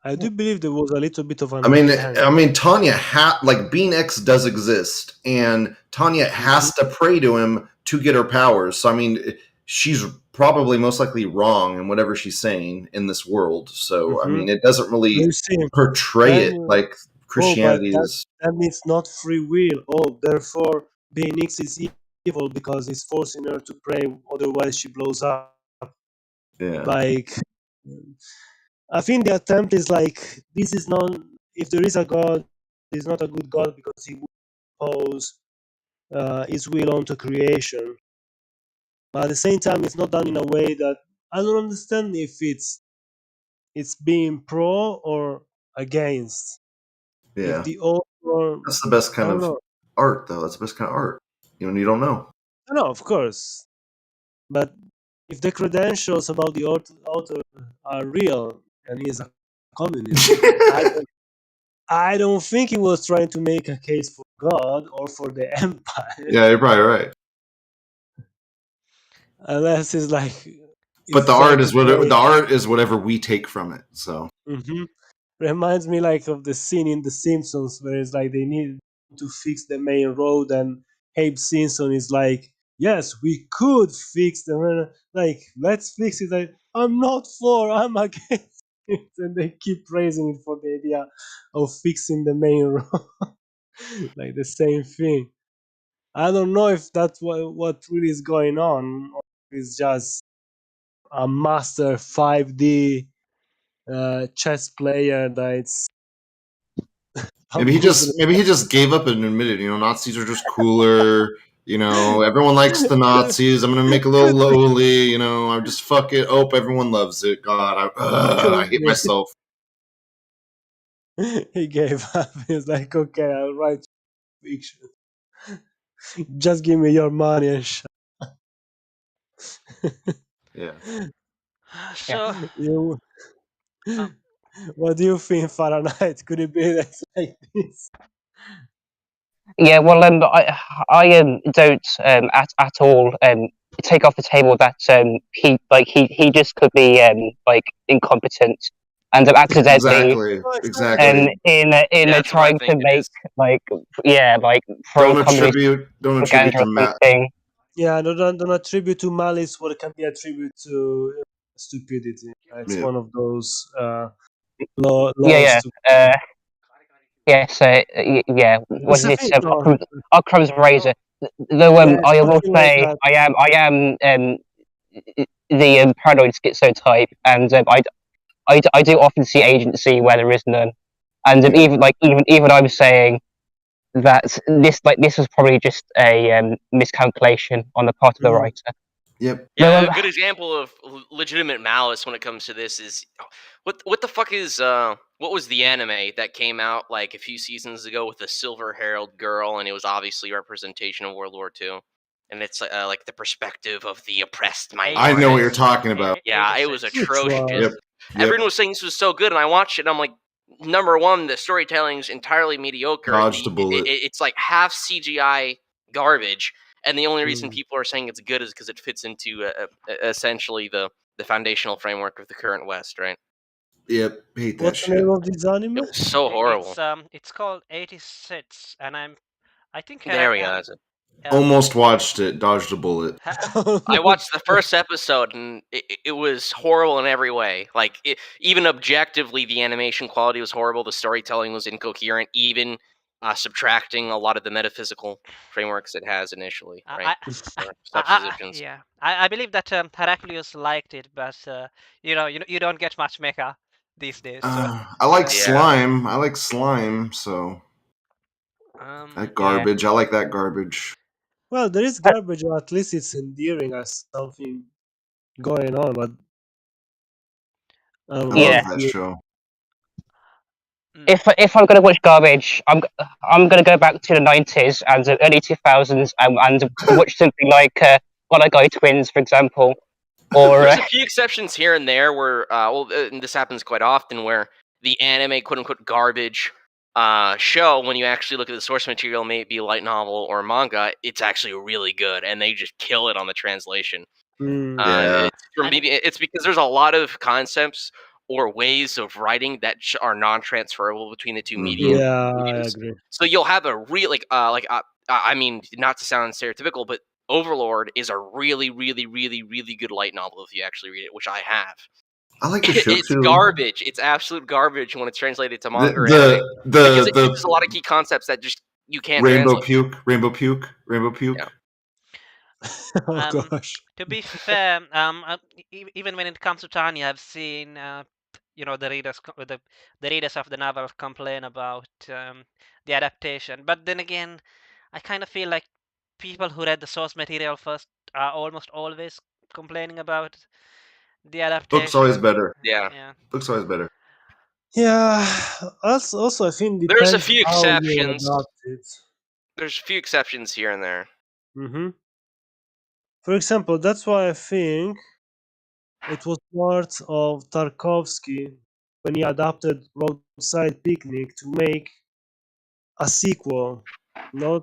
I do believe there was a little bit of I an mean, intent. I mean, Tanya like Being X does exist, and Tanya Mhm. has to pray to him to get her powers. So I mean, she's probably most likely wrong in whatever she's saying in this world. So I Mhm. mean, it doesn't So you really see, portray then it like oh, but Christianity that is. that means not free will. Oh, therefore, being X is evil because he's forcing her to pray, otherwise she blows up. Yeah, Like, I think the attempt is like this is not. If there is a God, he's not a good God because he would impose his will onto creation. But at the same time, it's not done in a way that I don't understand if it's being pro or against. If yeah. the author, That's the best I kind don't of know. art, though. That's the best kind of art. You don't know. No, of course. But if the credentials about the author are real and he is a communist, I don't think he was trying to make a case for God or for the empire, Yeah, you're probably right. unless it's like But he's trying to the say. art is whatever we take from it. So Mhm. Reminds me like of the scene in The Simpsons where it's like they need to fix the main road and Abe Simpson is like, yes, we could fix them. And like, let's fix it. Like, I'm not for, I'm against it. And they keep praising it for the idea of fixing the main road. Like the same thing. I don't know if that's what really is going on. Or it's just a master 5D chess player that's amusing. maybe he just gave up and admitted, Nazis are just cooler. Everyone likes the Nazis. I'm gonna make a little Could be, lowly. I just fuck it. Oh, everyone loves it. God, I could hate be. myself. He gave up. He's like, okay, I'll write fiction. Just give me your money and Yeah. Yeah. so you. um, What do you think, Fahrenheit? Could it be that's like this? Yeah, well, I don't at all take off the table that he just could be like incompetent and accidentally Exactly. No, Exactly. exactly. in Yeah, that's what I trying to think it make is. like like pro communist Don't attribute propaganda to or Matt. something. Yeah, don't attribute to malice what can be attributed to stupidity. It's Yeah. one of those Yeah, laws yeah. to. Yes, yeah. What Because is I it? think no, Occam's razor. Though yeah, I will something like say that. I am the paranoid schizotype, and I do often see agency where there is none, and Yeah. even I'm saying that this was probably just a miscalculation on the part of the Mm. writer. Yep. Though Yeah, a good example of legitimate malice when it comes to this is what the fuck is what was the anime that came out like a few seasons ago with the silver-haired girl, and it was obviously representation of World War II, and it's like the perspective of the oppressed I know what minority. you're 86. talking about. Yeah, it was 86. Which atrocious. Yep. one? Yep. Everyone was saying this was so good, and I watched it. And I'm like, number one, the storytelling's entirely mediocre. Dodged a bullet. It's like half CGI garbage, and the only reason Mm. people are saying it's good is because it fits into essentially the foundational framework of the current West, right? Yep. Hate that What's the name shit. of this anime? It was so horrible. It's called 86, and I think There we go. That's it. um Almost watched it. Dodged a bullet. Oh, I no. watched the first episode, and it was horrible in every way. Like even objectively, the animation quality was horrible. The storytelling was incoherent, even subtracting a lot of the metaphysical frameworks it has initially, right? I, For suppositions. yeah, I believe that Heraclius liked it, but you don't get much mecha these days, so I like Yeah. slime. I like slime. So that yeah, garbage. I like that garbage. Well, there is garbage, or at least it's endearing as something going on, but I don't I know yeah, love if that you. show. if I'm gonna watch garbage, I'm gonna go back to the 90s and the early 2000s and watch something like Guy Twins, for example, or There's a few exceptions here and there where, and this happens quite often, where the anime quote unquote garbage show, when you actually look at the source material, may it be a light novel or manga, it's actually really good, and they just kill it on the translation. Yeah. It's because there's a lot of concepts or ways of writing that are non-transferable between the two Mhm. Yeah, I mediums. agree. So you'll have a real I mean, not to sound stereotypical, but Overlord is a really, really, really, really good light novel if you actually read it, which I have. I like the show It's too. garbage. It's absolute garbage when it's translated to manga or anime The the because it the, uses a lot of key concepts that just you can't rainbow translate. puke, rainbow puke, rainbow puke. Yeah. Oh Um, gosh. to be fair, even when it comes to Tanya, I've seen the readers of the novel complain about the adaptation. But then again, I kind of feel like people who read the source material first are almost always complaining about the Book's always adaptation. better. Yeah. Yeah. Book's always better. Yeah. Also, I think There's a depends few how you exceptions. adapt it. There's a few exceptions here and there. For example, that's why I think it was part of Tarkovsky when he adapted Roadside Picnic to make a sequel, not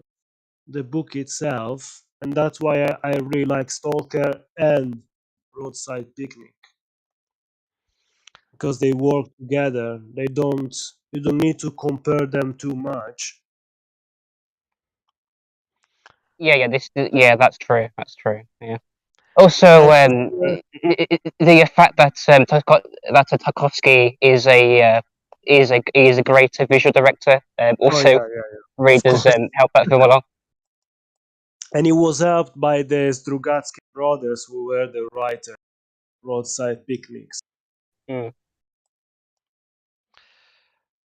the book itself, and that's why I really like Stalker and Roadside Picnic because they work together. You don't need to compare them too much. yeah, that's true. That's true. Yeah. Also, And the fact that Tarkovsky is a great visual director oh yeah, also yeah, yeah, really of does course. help that film along. And he was helped by the Strugatsky brothers, who were the writer Roadside Picnics. Mm.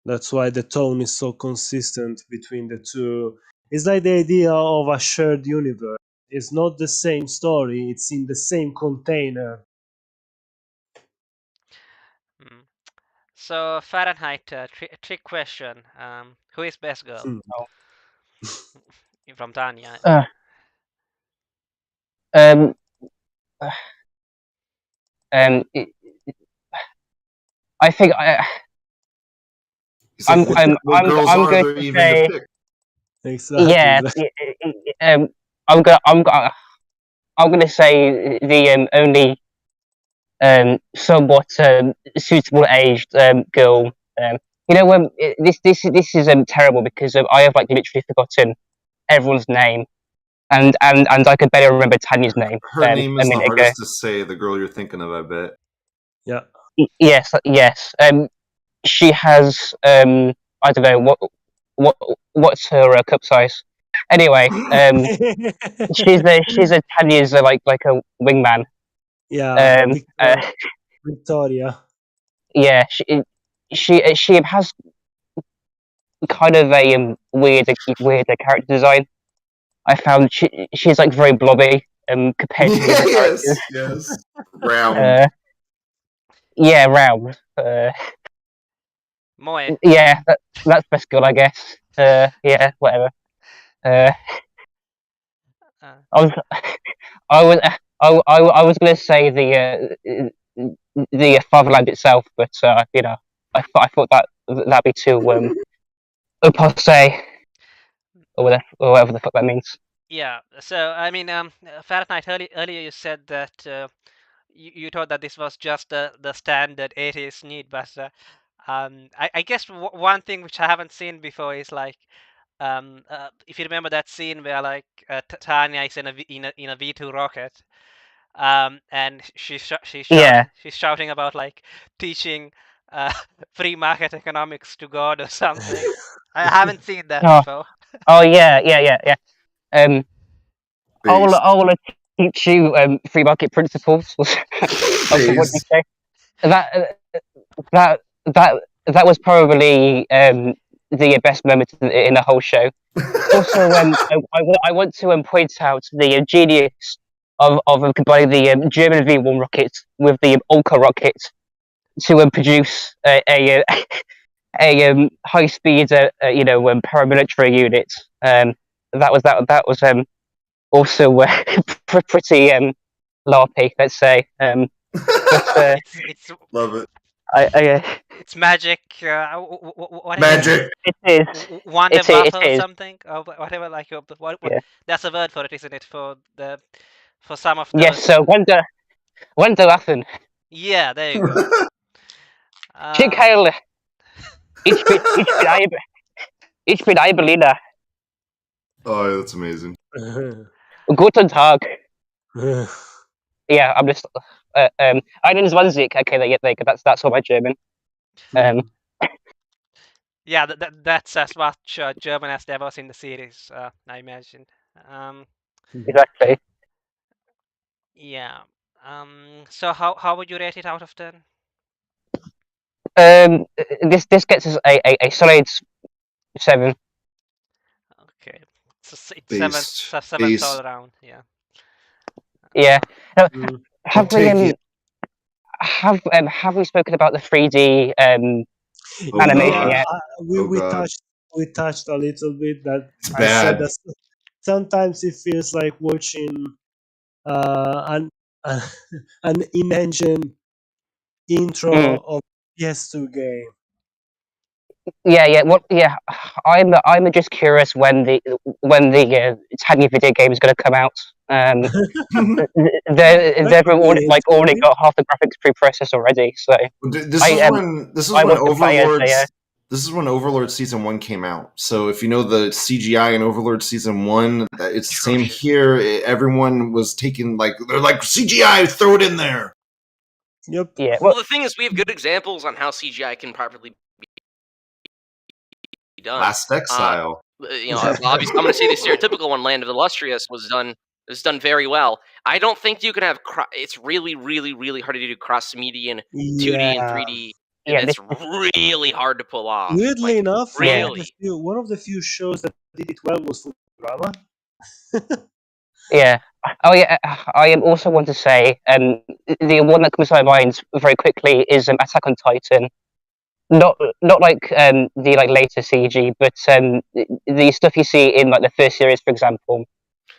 That's why the tone is so consistent between the two. It's like the idea of a shared universe. It's not the same story, it's in the same container. Mm. So Fahrenheit, trick question. Who is best girl Hmm. from Tanya? Uh, um, um, I think He's like, what girls I'm are going there to even to say pick? Exactly. yeah. Um, I'm gonna I'm gonna I'm gonna say the only somewhat suitable aged girl. This is terrible because I have like literally forgotten everyone's name, and I could better remember Tanya's name Her name a is the minute ago. hardest to say. The girl you're thinking of, I bet. Yeah. Yes, yes. She has I don't know what what's her cup size. Anyway, she's a Tanya's like a wingman. Yeah, Um, uh, Victoria. yeah, she has kind of a weird character design. I found she's like very blobby compared to the other characters. Yes, yes. Round. Uh, yeah, round. Moe. Yeah, that's best girl, I guess. Yeah, whatever. Uh, Uh, I was I was I was gonna say the fatherland itself, but I thought that that'd be too passe or whatever the fuck that means. yeah. So I mean, Fahrenheit. Earlier you said that you thought that this was just the standard 80s need, but I guess one thing which I haven't seen before is like if you remember that scene where like Tanya is in a V2 rocket, and Yeah. she's shouting about like teaching uh, free market economics to God or something. I haven't seen that Oh, before. oh yeah. Um, Based. I will teach you free market principles. Okay, what did you Based. say? That that that was probably the best moment in the whole show. Also, I want to point out the genius of combining the German V1 rocket with the Ulka rocket to produce high speed paramilitary unit. That was also pretty larpy, let's say. But It's Love it. it's magic. What is it? Magic. it is it is it Wonderwaffle is something or whatever. Like what? yeah. That's a word for it, isn't it? For some of Yes, those. so Wonderwaffen. Yeah, there you go. Schick Um, Heil, ich bin ein Berliner. Oh, that's amazing. Guten Tag. Yeah, I'm just einen zwanzig. Okay, there you go. That's all my German. yeah, that's as much German as there was in the series. I imagine. Um, Exactly. yeah. So how would you rate it out of 10? This gets us a solid 7. Okay, it's Based. seventh all Based. around. Yeah. Yeah. Now, I'll have we take it. have we spoken about the 3D Oh animation god. Yeah, yet? Oh we god. touched a little bit that It's I said bad. that sometimes it feels like watching an an in-engine Mm. intro of PS2 game. Yeah. What? Yeah. I'm just curious when the Tanya video game is going to come out. That They've could be already interesting. got half the graphics pre-processed already, so This I is um when I want to play as a This is when Overlord season 1 came out. So if you know the CGI in Overlord season 1, it's the same Atrocious. here. Everyone was taking they're like CGI, throw it in there. Yep. yeah. Well, the thing is, we have good examples on how CGI can properly be done. Last Exile. Obviously, I'm going to say the stereotypical one, Land of the Illustrious, was done very well. I don't think you can have. It's really, really, really hard to do cross median 2D and Yeah. 3D. Yeah, That's really hard to pull off. Weirdly enough, Yeah. Really. one of the few shows that did it well was Futurama. Yeah. Oh yeah. I am also want to say the one that comes to my mind very quickly is Attack on Titan. Not like the later CG, but the stuff you see in the first series, for example,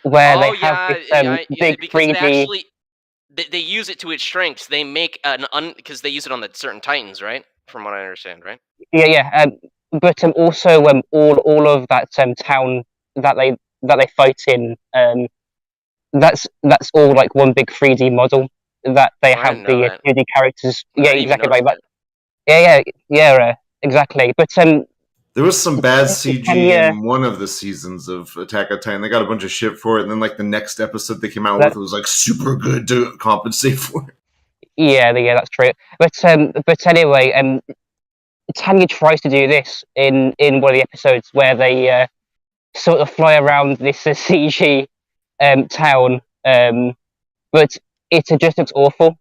where they Oh have yeah, this yeah, big because they 3D. actually they use it to its strengths. They make because they use it on the certain Titans, right? From what I understand, right? Yeah. But also all of that town that they fight in. That's all like one big 3D model that they Oh, I have didn't know the that. 2D characters. I Yeah, didn't even exactly notice like that. that. Exactly. But There was some bad CG Tanya, in one of the seasons of Attack on Titan. They got a bunch of shit for it, and then the next episode they came out that with was super good to compensate for it. yeah, that's true. But anyway, Tanya tries to do this in one of the episodes where they sort of fly around this CG town, but it just looks awful.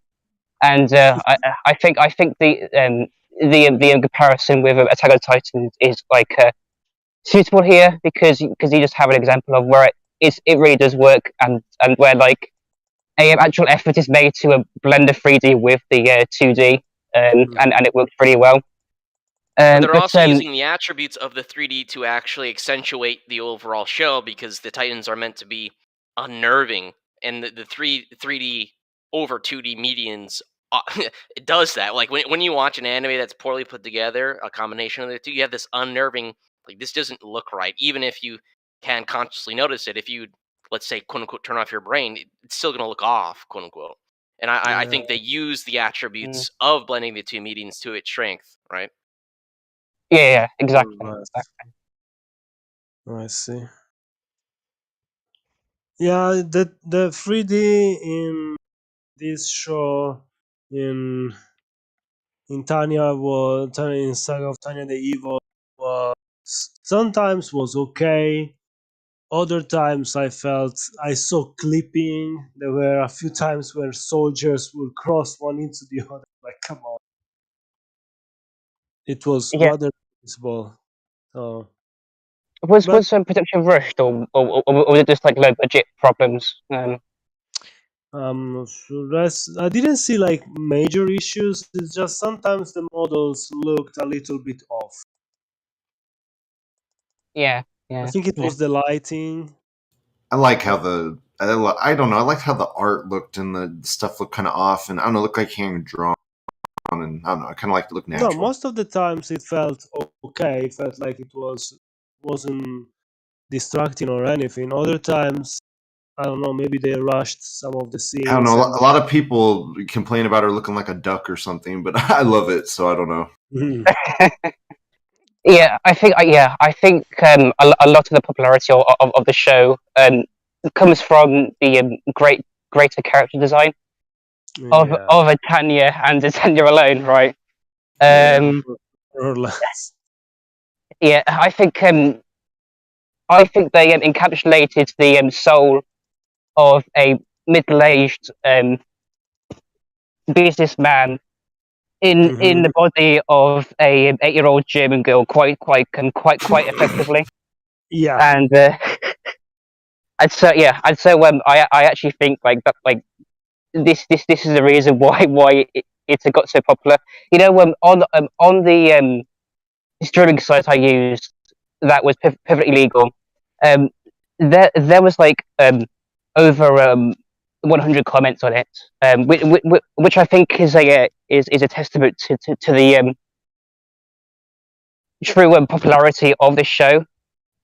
And I think the comparison with Attack on Titan is suitable here because you just have an example of where it really does work and where a actual effort is made to blend the 3D with the 2D and it works pretty well. But they're But also using the attributes of the 3D to actually accentuate the overall show because the Titans are meant to be unnerving, and the 3D over 2D medians it does that. Like when you watch an anime that's poorly put together, a combination of the two, you have this unnerving. Like this doesn't look right, even if you can consciously notice it. If you let's say quote unquote turn off your brain, it's still going to look off quote unquote. And I Yeah. think they use the mm, attributes of blending the two medians to its strength, right? yeah, exactly. Right. I see. Yeah, the 3D in this show in in Saga of Tanya the Evil was sometimes was okay. Other times I saw clipping. There were a few times where soldiers would cross one into the other. Like, come on, it was Yeah, rather visible. So, was but production rushed or was it just like low budget problems? I'm not sure. I didn't see like major issues. It's just sometimes the models looked a little bit off. Yeah, I yeah, think it yeah. was the lighting. I like how I don't know. I liked how the art looked and the stuff looked kind of off, and I don't know, looked like hand drawn, and I don't know. I kind of like to look No, natural. most of the times it felt okay. It felt like wasn't distracting or anything. Other times, I don't know. Maybe they rushed some of the I don't scenes know. and. A lot of people complain about her looking like a duck or something, but I love it, so I don't know. Yeah, I think a lot of the popularity of the show comes from the greater character design Yeah, of a Tanya and a Tanya alone, right? yeah, Um, more or less. yeah, I think they encapsulated the soul of a middle-aged businessman in Hmm. the body of a 8-year-old German girl quite effectively. Yeah. And and so yeah, and so I actually think like that this is the reason why it got so popular. You know, on the streaming site I used that was perfectly legal, um, there was like over 100 comments on it, which I think is a testament to the true popularity of this show.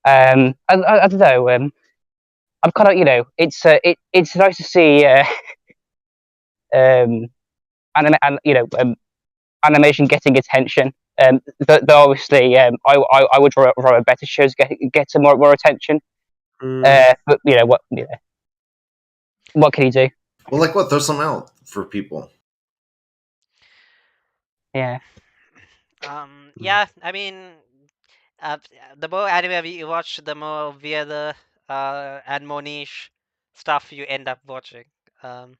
I don't know. I'm kind of, it's nice to see um, animation getting attention. Though obviously, I would rather better shows get some more attention. Mm. But what can you do? Well, like what? Throw some out for people. Yeah. Yeah, I mean, uh, the more anime you watch, the more weirder and more niche stuff you end up watching. Um,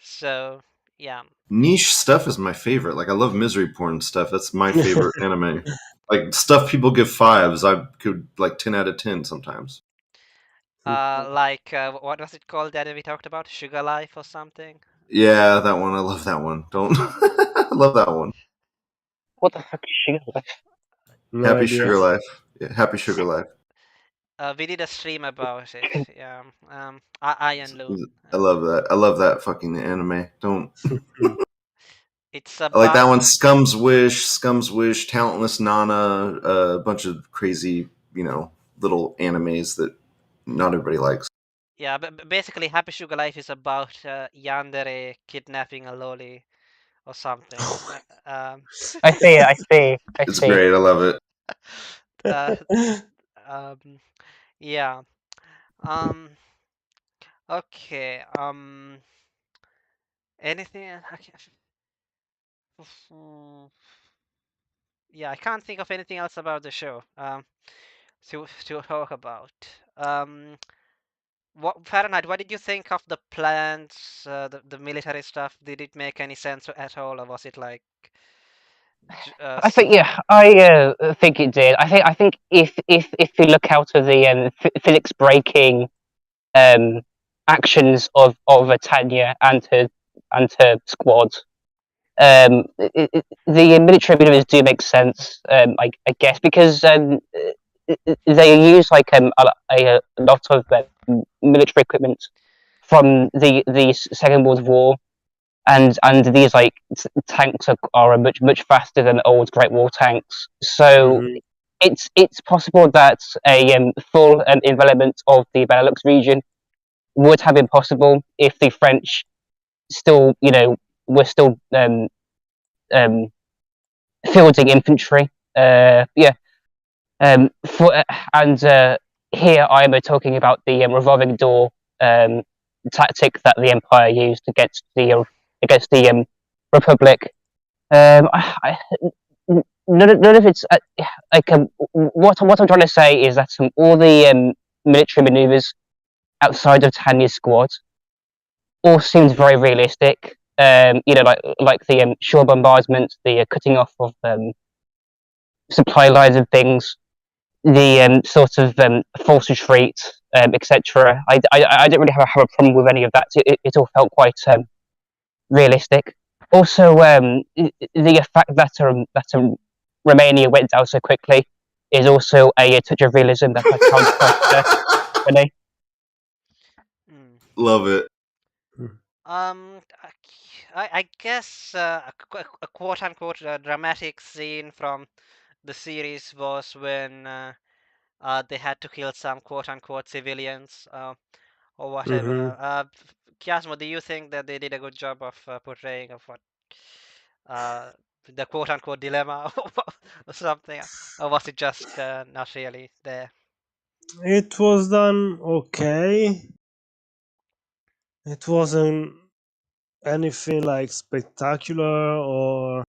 so yeah, Niche stuff is my favorite. Like I love misery porn stuff. That's my favorite anime. Like stuff people give fives, I could like 10 out of 10 sometimes. like what was it called that we talked about? Sugar Life or something? Yeah, that one. I love that one. Don't I love that one. What the fuck is Sugar Life? No Happy idea. Sugar Life. Yeah, Happy Sugar Life. We did a stream about it. Yeah. Iron Loon. I love that. I love that fucking anime. Don't. It's I like that about one. Scum's Wish, Talentless Nana, a bunch of crazy, little animes that not everybody likes. yeah, but basically Happy Sugar Life is about Yandere kidnapping a loli or something. I It's see. great. I love it. Uh, um, yeah. Um, okay. Anything? Yeah, I can't think of anything else about the show. To talk about. Um, what Fahrenheit? What did you think of the plans, the military stuff? Did it make any sense at all, or was it like, I think I think it did. I think if you look out of the physics breaking um, actions of Tanya and her squad, the military maneuvers do make sense. I guess because they use like a lot of military equipment from the Second World War, and these like tanks are much faster than old Great War tanks. So Mhm. it's possible that a full envelopment of the Benelux region would have been possible if the French still, were still um, fielding infantry. Yeah, for and here I am talking about the revolving door um, tactic that the Empire used against the Republic. None of it's like what I'm trying to say is that all the military maneuvers outside of Tanya's squad all seems very realistic. Like the shore bombardment, the cutting off of supply lines and things, the sort of false retreat, etc. I don't really have a problem with any of that. It all felt quite realistic. Also, the fact that Romania went down so quickly is also a touch of realism that I found quite funny. Mm. Love it. Um, I guess a quote unquote dramatic scene from the series was when they had to kill some quote unquote civilians or Mm-hmm. whatever. Kiasmo, do you think that they did a good job of portraying of what uh, the quote unquote dilemma or something, or was it just not really there? It was done okay. It wasn't anything like spectacular or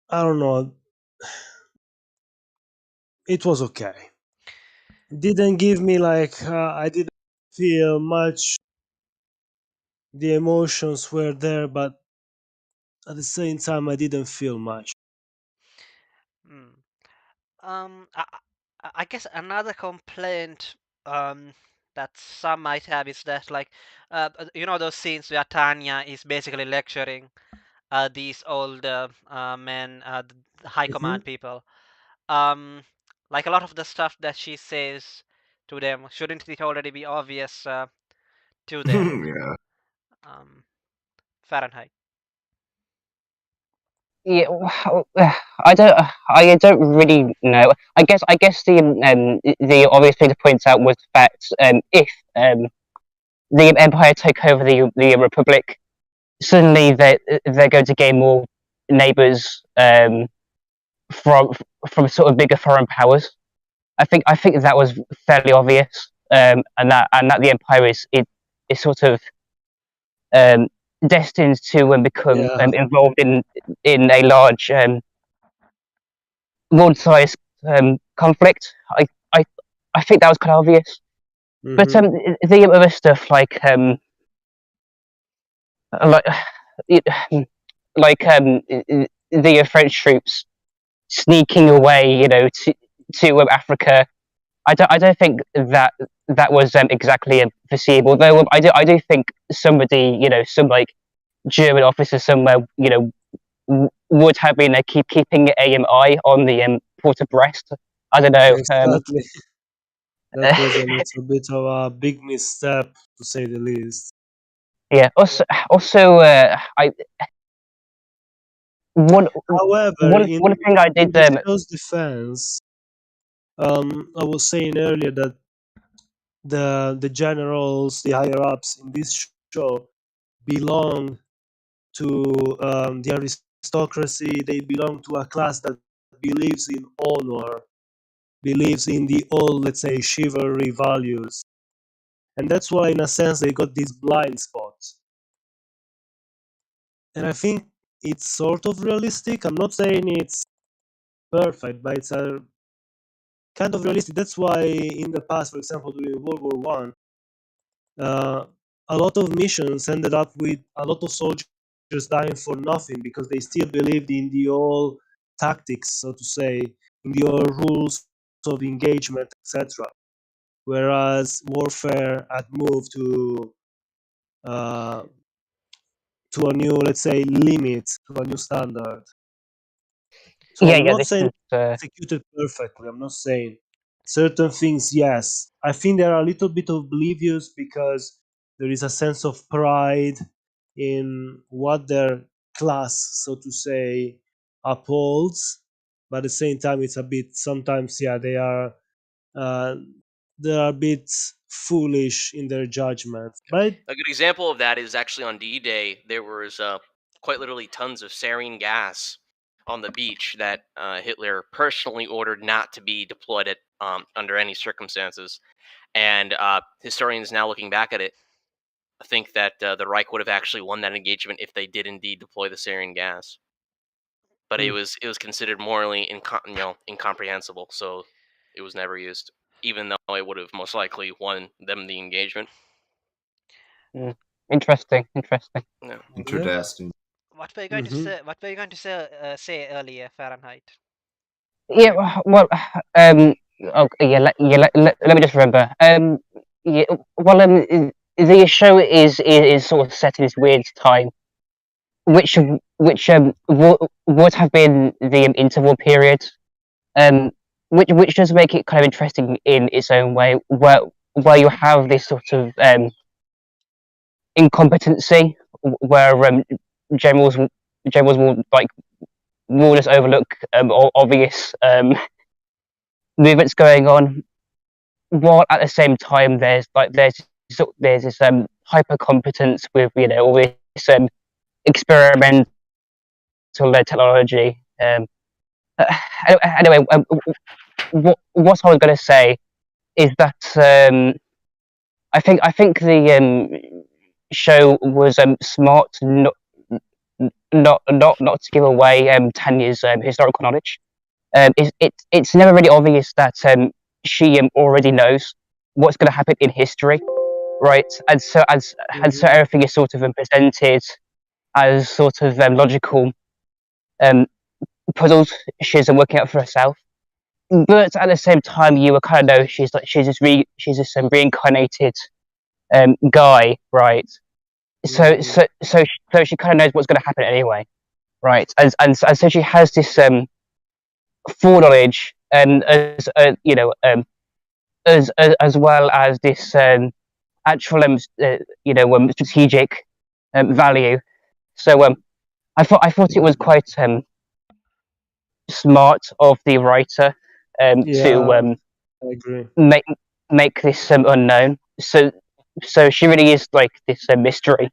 I don't know. It was okay. Didn't give me like I didn't feel much. The emotions were there, but at the same time, I didn't feel much. Hmm. I guess another complaint that some might have is that like you know those scenes where Tanya is basically lecturing these old men, the high Hmm. command people. Um, like a lot of the stuff that she says to them, shouldn't it already be obvious to them? Yeah. Um, Fahrenheit. Yeah, well, I don't really know. I guess the obvious thing to point out was that if the Empire take over the Republic, suddenly they're going to gain more neighbors from from sort of bigger foreign powers. I think that was fairly obvious, and that the Empire is sort of um, destined to become Yeah. involved in a large world-sized conflict. I think that was kind of obvious. But Hmm. the other stuff like it- like the French troops sneaking away, to Africa. I don't think that was exactly foreseeable. Though I do think somebody, some like German officer somewhere, would have been keeping a eye on the port of Brest. I don't know. Exactly. That was a little bit of a big misstep, to say the least. Yeah. Also, I one However, one one thing I in did. the show's defense, I was saying earlier that the generals, the higher ups in this show belong to the aristocracy. They belong to a class that believes in honor, believes in the old, let's say, chivalry values, and that's why, in a sense, they got these blind spots. And I think it's sort of realistic. I'm not saying it's perfect, but it's a kind of realistic. That's why in the past, for example, during World War One, uh, a lot of missions ended up with a lot of soldiers dying for nothing because they still believed in the old tactics, so to say, in the old rules of engagement, etc. Whereas warfare had moved uh, to a new, let's say, limit, to a new standard. So Yeah, I'm yeah. not This saying is executed perfectly. I'm not saying certain things, yes. I think they are a little bit oblivious because there is a sense of pride in what their class, so to say, upholds. But at the same time, it's a bit, sometimes, yeah, uh, they are a bit foolish in their judgment. But A good example of that is actually on D-Day. There was quite literally tons of sarin gas on the beach that Hitler personally ordered not to be deployed at under any circumstances. And historians now looking back at it think that the Reich would have actually won that engagement if they did indeed deploy the sarin gas. But it mm, was considered morally incomprehensible, so it was never used, even though it would have most likely won them the engagement. mm, interesting. Interesting. Yeah. yeah. Interesting. What were you going to Hmm. say? What were you going to say earlier, Fahrenheit? Yeah. Well. Oh, yeah, let me just remember. Yeah, well, the show is sort of set in this weird time, which would have been the interval period, um, which does make it kind of interesting in its own way, where you have this sort of incompetency, where generals generals will just overlook obvious movements going on, while at the same time there's this hyper competence with all this experimental technology. Uh, anyway, what I was going to say is that I think the show was smart not to give away Tanya's historical knowledge. It's never really obvious that she already knows what's going to happen in history, right? And so Mhm. everything is sort of presented as sort of logical um, puzzles she's working out for herself. But at the same time, you kind of know she's this reincarnated guy, right? So Mm. so so so she kind of knows what's going to happen anyway, right? And so she has this foreknowledge, and as well as this actual strategic value. So I thought it was quite smart of the writer to Yeah, I agree. make this unknown. So she really is like this mystery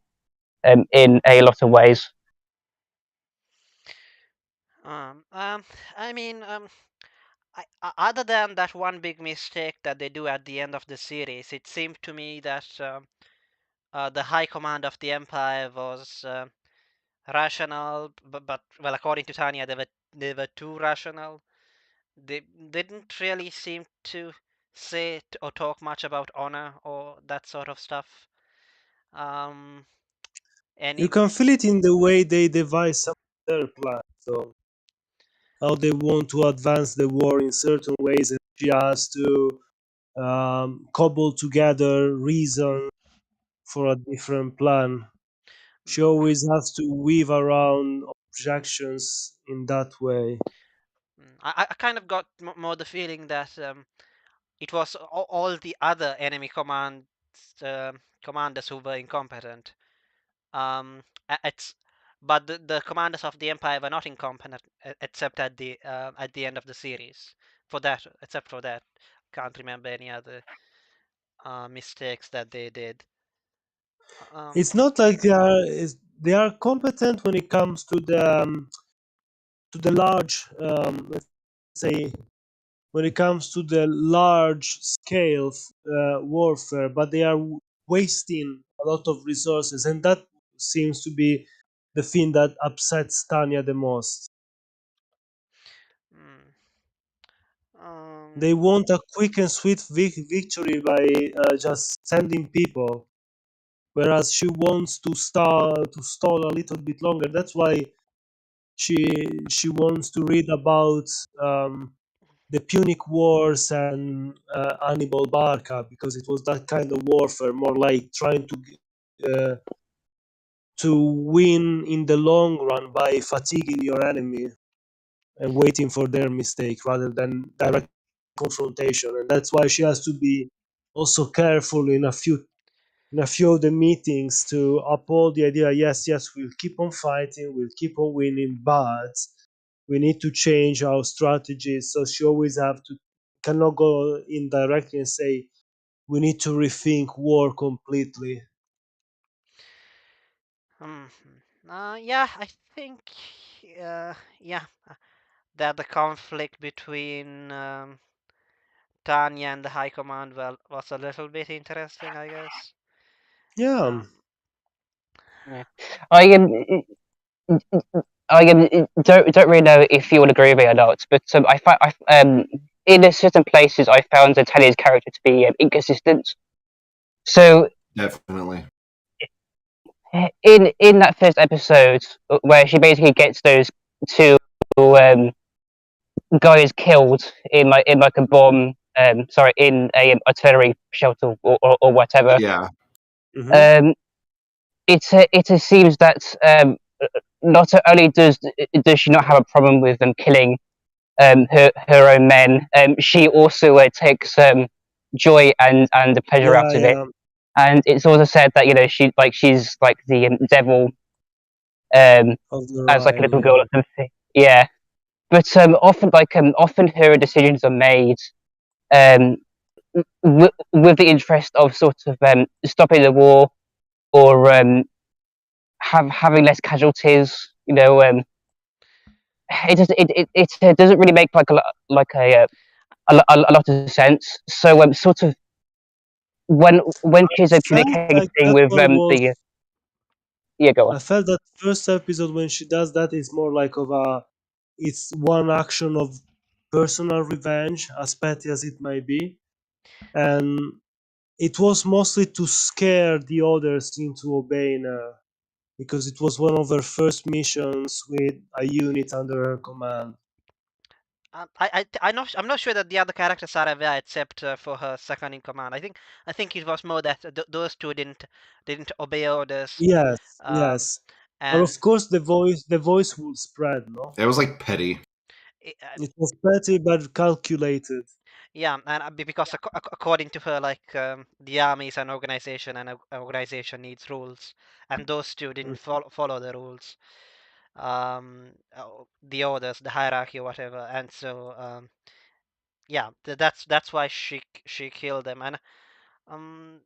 in a lot of ways. Um, um, I mean, other than that one big mistake that they do at the end of the series, it seemed to me that the high command of the Empire was rational, but well, according to Tanya, they were too rational. They didn't really seem to say or talk much about honor or that sort of stuff. Um, You any can feel it in the way they devise some of their plans. So how they want to advance the war in certain ways, and she has to cobble together reason for a different plan. She mm, always has to weave around objections in that way. I kind of got more the feeling that it was all the other enemy commanders who were incompetent. It's but the commanders of the Empire were not incompetent except at the end of the series. For that, except for that, can't remember any other mistakes that they did. Um, It's not like they are competent when it comes to the large, let's say, when it comes to the large scale warfare, but they are wasting a lot of resources, and that seems to be the thing that upsets Tanya the most. mm, They um, want a quick and sweet victory by just sending people, whereas she wants to stall a little bit longer. That's why she she wants to read about the Punic Wars and Hannibal Barca, because it was that kind of warfare, more like trying to win in the long run by fatiguing your enemy and waiting for their mistake rather than direct confrontation. And that's why she has to be also careful in a few of the meetings to uphold the idea. Yes, yes, we'll keep on fighting, we'll keep on winning, but we need to change our strategies. So she always have to cannot go in directly and say we need to rethink war completely. hmm. Yeah, I think, yeah, that the conflict between Tanya and the High Command was a little bit interesting, I guess. Yeah. Um, Yeah. I don't really know if you would agree with me or not, but in certain places I found Italian's character to be inconsistent. So Definitely. in that first episode where she basically gets those two um, guy is killed in a bomb. Sorry, in a artillery shelter or whatever. Yeah. Hmm. Um, it seems that not only does she not have a problem with them killing her own men, she also takes joy and the pleasure Yeah, out of it. yeah, And it's also said that she's like the devil, um, of the as like a ride. little girl Yeah, or something. Yeah, but often her decisions are made um, with the interest of sort of stopping the war or having less casualties. It doesn't really make like a lot of sense. So sort of when I she's felt like communicating that with one was. the yeah, go on. I felt that first episode when she does that is more like of a. It's one action of personal revenge, as petty as it might be, and it was mostly to scare the others into obeying her because it was one of her first missions with a unit under her command. I'm not sure that the other characters are aware except for her second in command. I think it was more that those two didn't obey orders. Yes, Um, yes, but and of course the voice will spread. No, It was like petty. it was petty but calculated. yeah, and because according to her, like the army is an organization, and an organization needs rules, and those two didn't follow the rules, the orders, the hierarchy, or whatever, and so yeah, that's why she killed them, and um,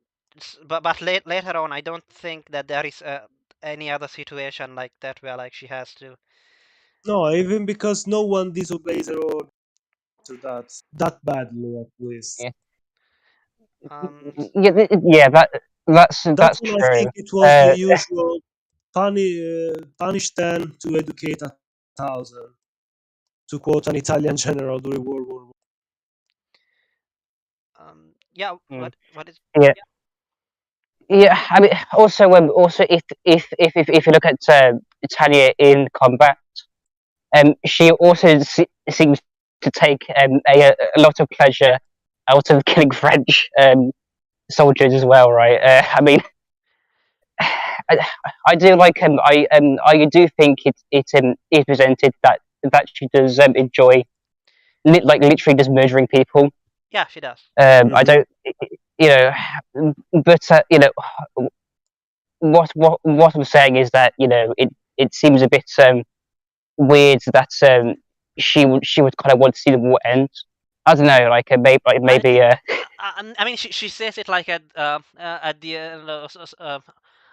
but later on, I don't think that there is any other situation like that where like she has to. No, even because no one disobeys her order that badly at least. Yeah, Um, yeah, That that's one I true. think it was the Uh, usual punish 10 to educate 1,000, to quote an Italian general during World War I. yeah, mm, what is yeah, yeah. I mean, also if you look at Tanya in combat, she also seems to take a lot of pleasure out of killing French soldiers as well, right? I mean, I, I do like I do think it is presented that she does enjoy like literally just murdering people. yeah, she does. I Hmm. don't, you know, but what I'm saying is that it seems a bit weird that she would kind of want to see the war end. I don't know, I mean, maybe I mean, she says it like at the end.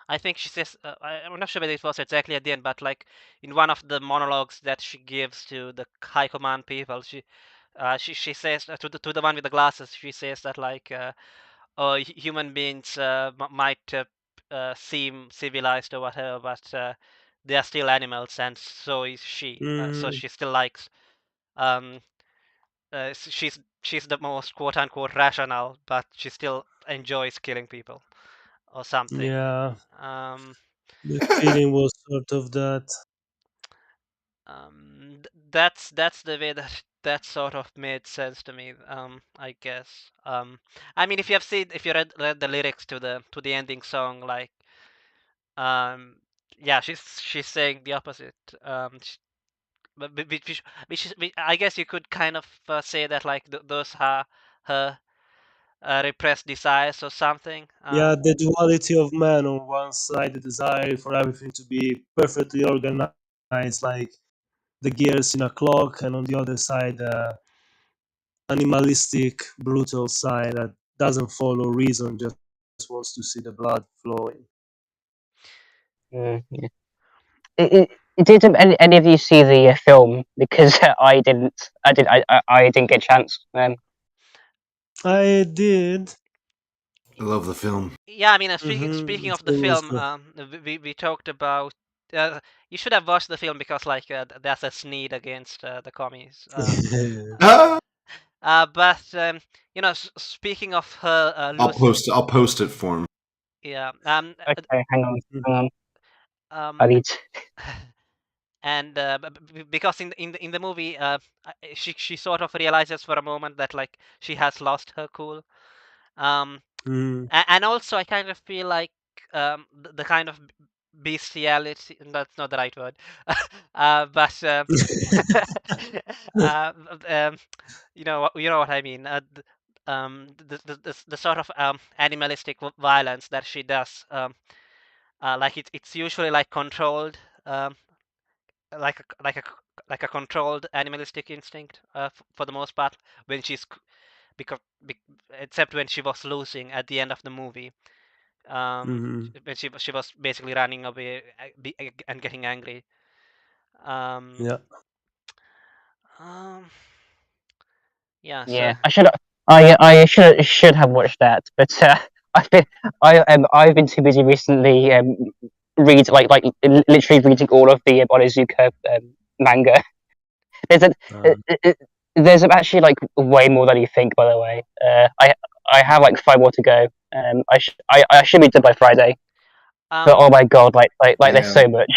I think she says I'm not sure whether it was exactly at the end, but like in one of the monologues that she gives to the high command people, she says to the one with the glasses, she says that like human beings might seem civilized or whatever, but they are still animals, and so is she. So Hmm. she still likes um, she's the most quote unquote rational, but she still enjoys killing people or something. Yeah, Um, the feeling was sort of that. that's the way that sort of made sense to me. I guess. I mean, if you read the lyrics to the ending song, like um, yeah, she's saying the opposite. But I guess you could kind of say that like those are her repressed desires or something. Yeah, the duality of man on one side, the desire for everything to be perfectly organized, like the gears in a clock, and on the other side, animalistic, brutal side that doesn't follow reason, just wants to see the blood flowing. yeah. Did any of you see the film? Because I didn't. I didn't get a chance. I did. I love the film. Yeah, I mean, Mm-hmm. speaking The of the film was film, we talked about. You should have watched the film because like there's a Sneed against the commies. good. Ah! But speaking of her, I'll Lucy. post. I'll post it for him. Yeah. Okay, hang on, Mhm. hang on. I Um. need. and because in the movie, she sort of realizes for a moment that like she has lost her cool. Um, Mm. and also I kind of feel like the kind of bestiality, that's not the right word, but uh, um, you know what I mean. The sort of animalistic violence that she does, like it's usually like controlled, um, like a, like a like a controlled animalistic instinct, for the most part, when because except when she was losing at the end of the movie, Hmm. when she was basically running away, and getting angry. Um, Yeah. um, yeah. So Yeah, I should have watched that, but I've been I've been too busy recently literally reading all of the Onizuka manga. There's a, Uh, there's actually like way more than you think. By the way, I have like 5 more to go. I should be done by Friday. But um, oh my god, there's so Damn. much.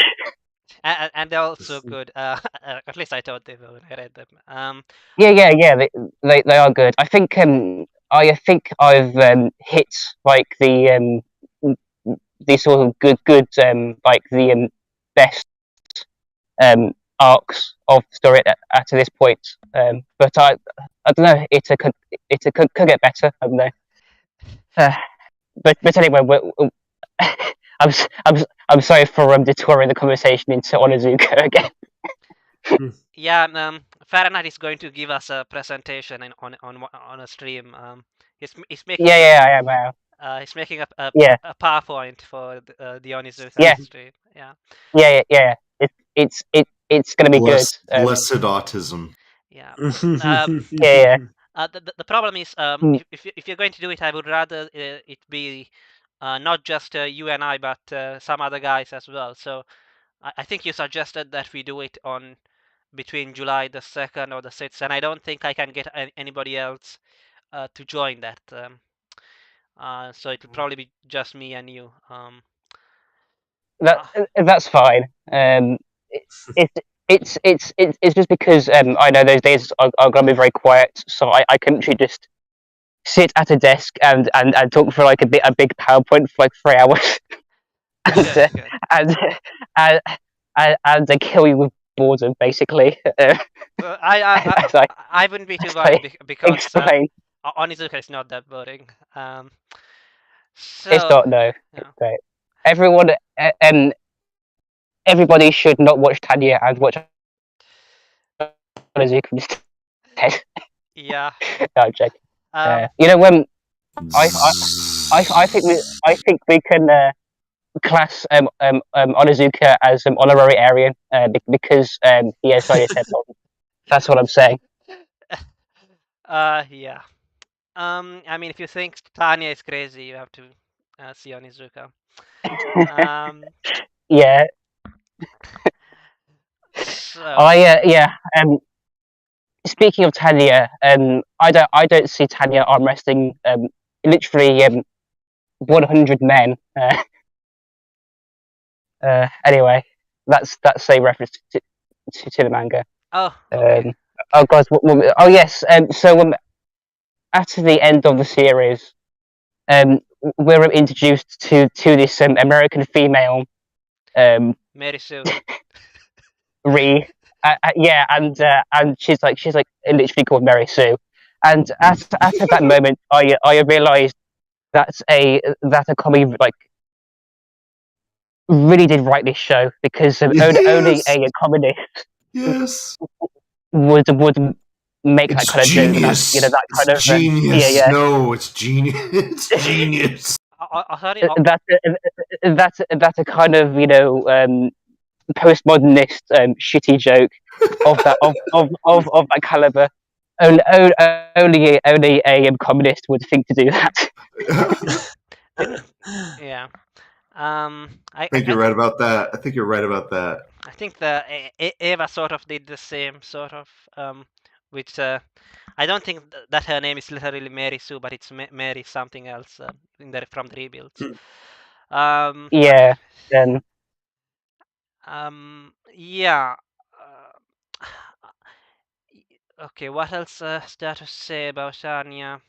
and they're also good. At least I thought they were when I read them. Yeah. They are good. I think I've hit like the sort of good like the best arcs of the story at to this point. But I don't know. Could get better. I don't know. Uh, but anyway, I'm s- I'm s- I'm sorry for detouring the conversation into Onizuka again. Yeah, Fahrenheit is going to give us a presentation on a stream. He's making Yeah. he's making Yeah, a PowerPoint for the Onizuka yeah, stream. Yeah, yeah. It's gonna be good. Blessed autism. yeah. Uh, Yeah. the problem is, Mm. if you're going to do it, I would rather it be not just you and I, but some other guys as well. So I think you suggested that we do it on between July the 2nd or the 6th, and I don't think I can get anybody else to join that. So it will probably be just me and you. That Uh, that's fine. It, it's just because I know those days are gonna be very quiet, so I can literally just sit at a desk and talk for like a big PowerPoint for like 3 hours and good, uh, good. and and and kill you with boredom basically. I As I I wouldn't be too as worried I because explain, Onizuka is not that boring. it's So not no. It's yeah. great. Everyone everybody should not watch Tanya and watch Onizuka instead. Yeah. No, I'm joking. Um, You know when I, I Zzz. I think we can class Onizuka as an honorary Aryan because he has dyed his hair blonde. That's what I'm saying. yeah. I mean, if you think Tanya is crazy, you have to see Onizuka. Um, Yeah, so yeah. Speaking of Tanya, I don't see Tanya arm wrestling literally 100 men. Anyway, that's a reference to the manga. oh, okay, Um, oh okay. God, oh yes. At the end of the series, um, we're introduced to this American female, um, Mary Sue. Ree. Yeah, and she's like literally called Mary Sue. And at that moment, I realised that a comedy like really did write this show because only Yes. a comedy Yes. would make that It's kind of joke. genius. That It's kind of genius. No, it's genius. It's yeah. genius. Sorry. That's a kind of postmodernist shitty joke of of that caliber. Only a communist would think to do that. Didn't. Yeah. I think you're right about that. I think you're right about that. I think the Eva sort of did the same sort of, which I don't think that her name is literally Mary Sue, but it's Mary something else from the rebuilds. But Yeah. Um, Yeah. Okay, what else is there to say about Tanya?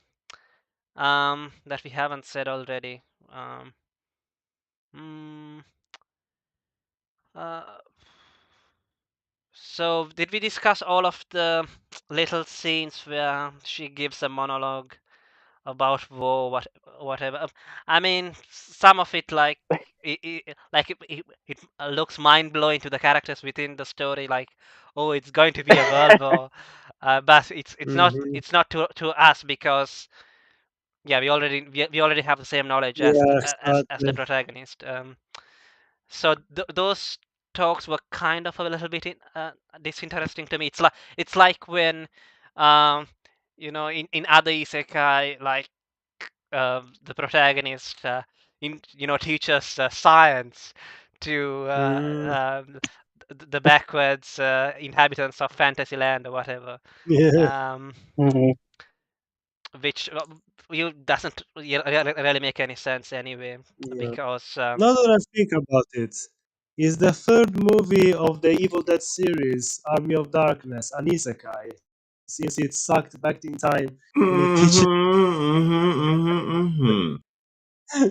That we haven't said already. Um, mm, uh, so did we discuss all of the little scenes where she gives a monologue about war, whatever? I mean, some of it it looks mind blowing to the characters within the story, like, oh, it's going to be a world war, but it's not Hmm. it's not to us because yeah, we already have the same knowledge as Yeah, as the exactly. protagonist. So those talks were kind of a little bit disinteresting to me. It's like when, um, in other isekai, like the protagonist, teaches science to Hmm. the backwards inhabitants of Fantasyland or whatever. Yeah, Um, Mhm. which you doesn't really make any sense anyway yeah. because Now that I think about it, is the third movie of the Evil Dead series, Army of Darkness, an isekai, since it's sucked back in time and it teaches. Mm-hmm.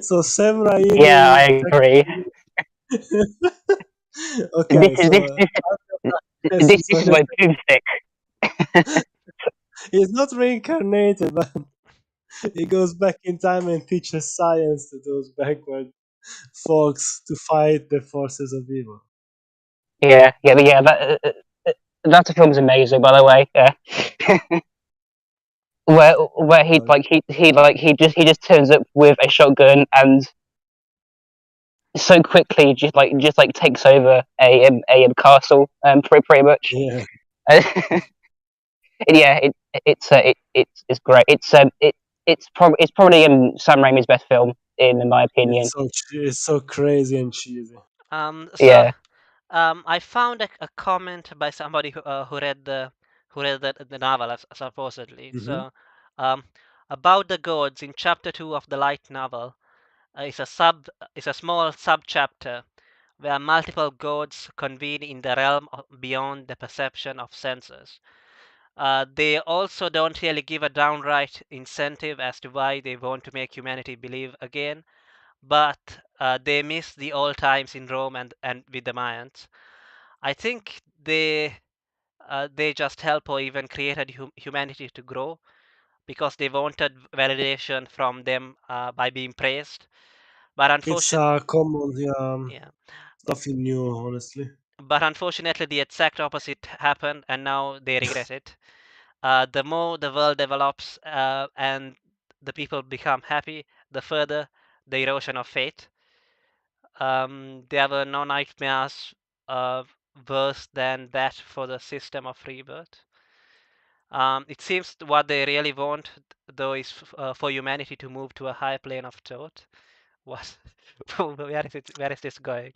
So Sam Yeah, Raimi. I agree. This Okay, is so this this Darkness this is this when is my boomstick. he's not reincarnated, but he goes back in time and teaches science to those backward folks to fight the forces of evil. Yeah. That film is amazing, by the way. Yeah. Where he Uh, like he just turns up with a shotgun and so quickly just takes over a castle pretty much. yeah, Yeah, it's great. It's probably Sam Raimi's best film in my opinion. it's so crazy and cheesy. so Yeah. I found a comment by somebody who read the novel supposedly. Hmm. So, um, about the gods in chapter two of the light novel is a small sub chapter where multiple gods convene in the realm beyond the perception of senses. They also don't really give a downright incentive as to why they want to make humanity believe again, but they miss the old times in Rome and with the Mayans. I think they just help or even created humanity to grow because they wanted validation from them by being praised. But It's unfortunately, common, yeah. nothing new, honestly. But unfortunately, the exact opposite happened, and now they regret it. The more the world develops and the people become happy, the further the erosion of faith. There were no nightmares uh, worse than that for the system of rebirth. It seems what they really want, though, is for humanity to move to a higher plane of thought. What? Where is it? Where is this going?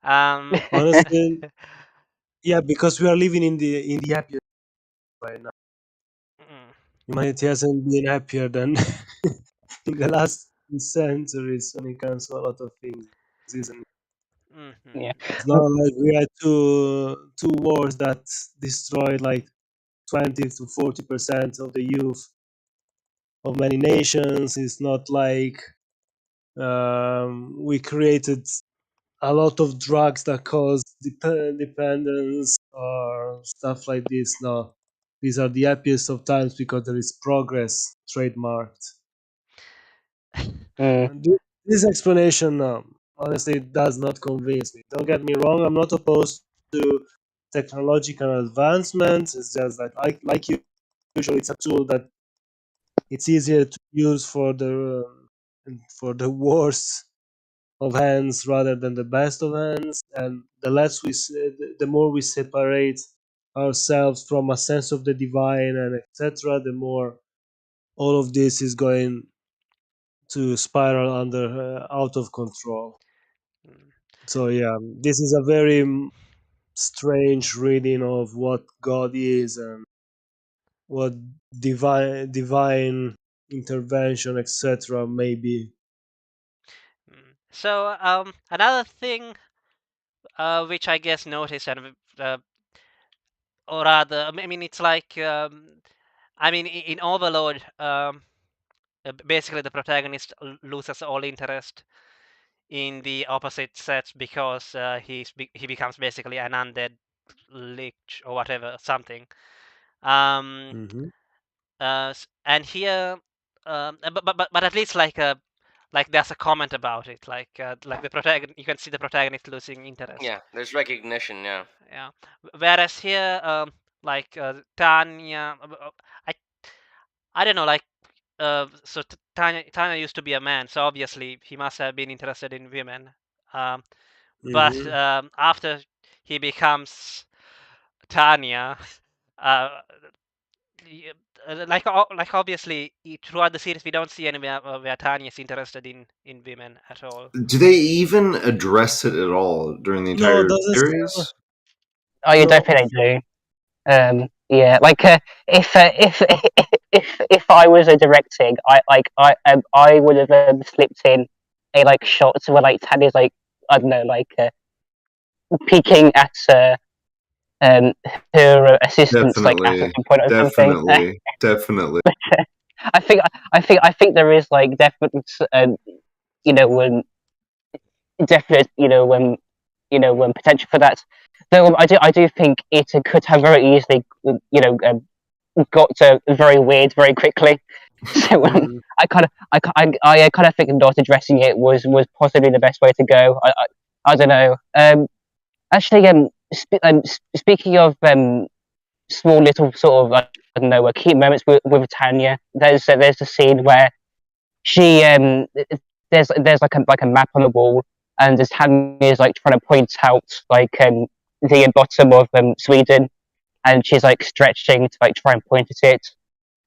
Um, Honestly, yeah, because we are living in the happier right now. mm, Humanity hasn't been happier than in the last centuries when it comes to a lot of things, isn't it? Yeah. mhm, It's not like we had two wars that destroyed like 20 to 40% of the youth of many nations. It's not like we created a lot of drugs that cause dependence or stuff like this. No, these are the happiest of times because there is progress trademarked. Mm, This explanation, honestly, does not convince me. Don't get me wrong; I'm not opposed to technological advancements. It's just that, usually, it's a tool that it's easier to use for the worst of hands rather than the best of hands, and the more we separate ourselves from a sense of the divine and etc., the more all of this is going to spiral under out of control. mm, So yeah, this is a very strange reading of what God is and what divine intervention etc. may be. mm. So another thing which I guess noticed, and or rather, I mean, it's like, I mean, in Overlord, basically the protagonist loses all interest in the opposite sex because he becomes basically an undead lich or whatever, something. Um, Hmm. and here, but at least like there's a comment about it, like the protagonist, you can see the protagonist losing interest. Yeah, there's recognition. Yeah. Yeah. Whereas here, like Tanya, I I don't know, like so Tanya used to be a man, so obviously he must have been interested in women. Um, but Hmm. after he becomes Tanya, uh, y- like obviously throughout the series we don't see anywhere where Tanya is interested in women at all. Do they even address it at all during the No, entire doesn't. series? Oh, you No. definitely do. Yeah, like if if I was directing, I would have slipped in a like shot where like Tanya's like I don't know like peeking at um her assistants like at Definitely, some point or something. definitely. I think there is like definite you know when definite when potential for that. Though I do think it could have very easily got very weird very quickly. So Mm. I kind of think not addressing it was possibly the best way to go. I don't know. Actually, speaking of small little sort of I don't know key moments with Tanya, there's a scene where she there's like a map on the wall, and as Tanya is like trying to point out like the bottom of Sweden, and she's like stretching to like try and point at it.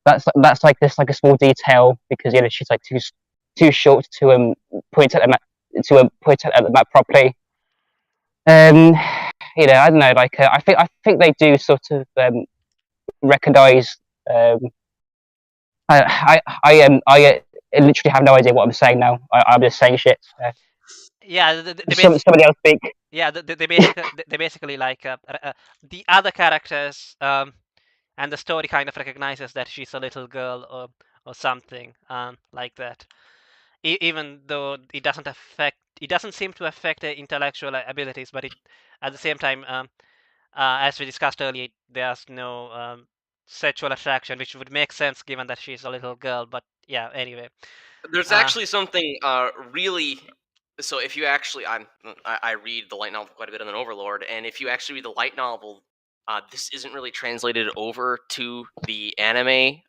That's like this like a small detail because she's like too short to point at the map point at the map properly. Um, I don't know. Like I think they do sort of recognize. Um, I literally have no idea what I'm saying now. I'm just saying shit. Yeah, the basic. Somebody else speak. Yeah, they basically like the other characters, and the story kind of recognizes that she's a little girl or something like that. Even though it doesn't seem to affect her intellectual abilities, but it at the same time, as we discussed earlier, there's no sexual attraction, which would make sense given that she's a little girl. But yeah, anyway. There's Uh, actually something really. So if you actually, I read the light novel quite a bit on an Overlord, and if you actually read the light novel, this isn't really translated over to the anime.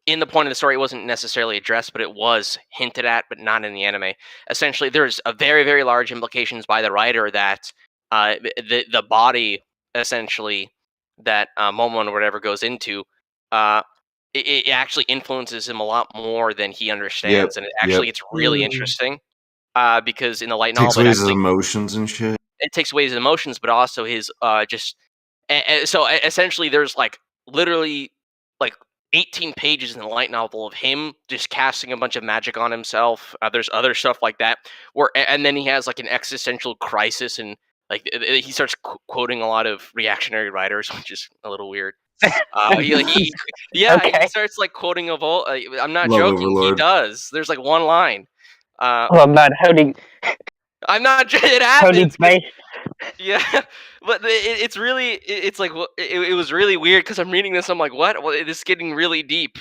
In the point of the story, it wasn't necessarily addressed, but it was hinted at, but not in the anime. Essentially, there's a very, very large implications by the writer that the body essentially that Momon or whatever goes into. It actually influences him a lot more than he Yep, understands, and it yep. actually gets really Mm. interesting because in the light Takes novel, away his emotions and shit. it takes away his emotions, but also his just. So essentially, there's like literally like 18 pages in the light novel of him just casting a bunch of magic on himself. There's other stuff like that and then he has like an existential crisis, and like he starts quoting a lot of reactionary writers, which is a little weird. Yeah, he Okay. starts like quoting a Vol. I'm not Love joking. He Overlord. does. There's like one line. Oh man, I'm not. It holy happens because base. yeah, but it's really it's like it was really weird because I'm reading this. I'm like, what? Well, this is getting really deep.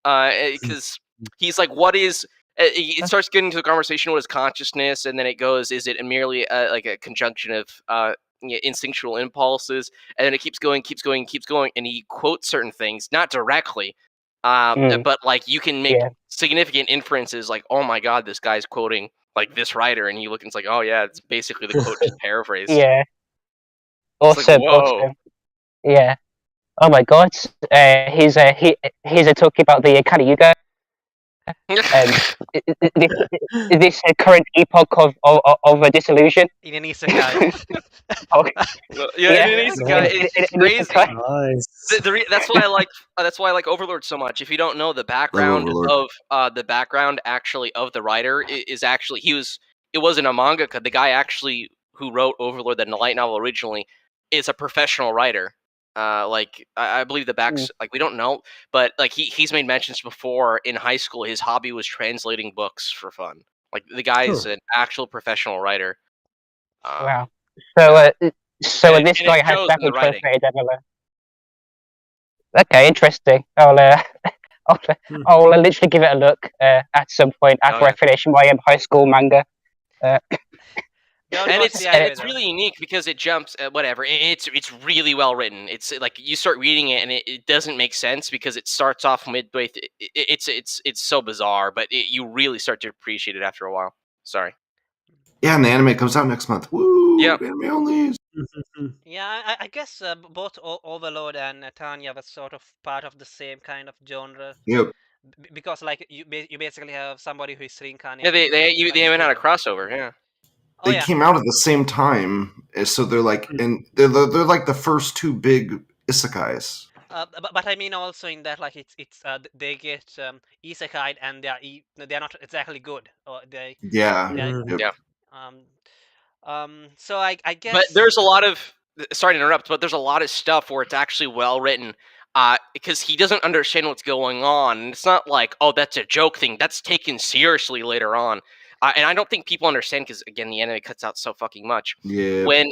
Because he's like, what is? It starts getting to the conversation. What is consciousness? And then it goes, is it merely like a conjunction of instinctual impulses? And then it keeps going, keeps going, keeps going. And he quotes certain things, not directly, Mm, but like you can make yeah. significant inferences. Like, oh my god, this guy's quoting like this writer, and you look and it's like, oh yeah, it's basically the quote just paraphrased. Yeah. It's like, Awesome. whoa. Awesome. Yeah. Oh my God. He's talking about the kind of Yugo. Um, this current epoch of a disillusion. in an isekai. Oh, Yeah, yeah. in an isekai, it's In crazy. isekai. Nice. That's why I like Overlord so much. If you don't know the Love background Overlord. of the background actually of the writer is actually he was it wasn't a mangaka. The guy actually who wrote Overlord, the light novel originally, is a professional writer. Like I believe the backs like we don't know, but like he's made mentions before in high school. His hobby was translating books for fun. Like the guy's Huh. an actual professional writer. Wow. So, And this it guy has shows in the definitely writing. translated Everla. Okay, interesting. I'll, Hmm. I'll literally give it a look at some point Oh after I yeah. finish my high school manga. Don't And watch it's the and anime it's though. really unique because it jumps whatever. It's really well written. It's like you start reading it and it doesn't make sense because it starts off midway. It's so bizarre, but you really start to appreciate it after a while. Sorry. Yeah, and the anime comes out next month. Woo! Yeah. Anime only. Yeah, I guess both Overlord and Tanya was sort of part of the same kind of genre, Yep. because like you basically have somebody who is Yeah, reincarnated as they a went on a hero. crossover. Yeah. Oh They yeah, came out at the same time, so they're like, and they're like the first two big isekais. but I mean also in that like it's they get isekai and they're not exactly good, or Yeah. they Mhm. Yep. Yeah. um so I But guess there's a lot of sorry to interrupt, but there's a lot of stuff where it's actually well written. Because he doesn't understand what's going on, and it's not like, oh, that's a joke thing. That's taken seriously later on, and I don't think people understand because again, the anime cuts out so fucking much. Yep. When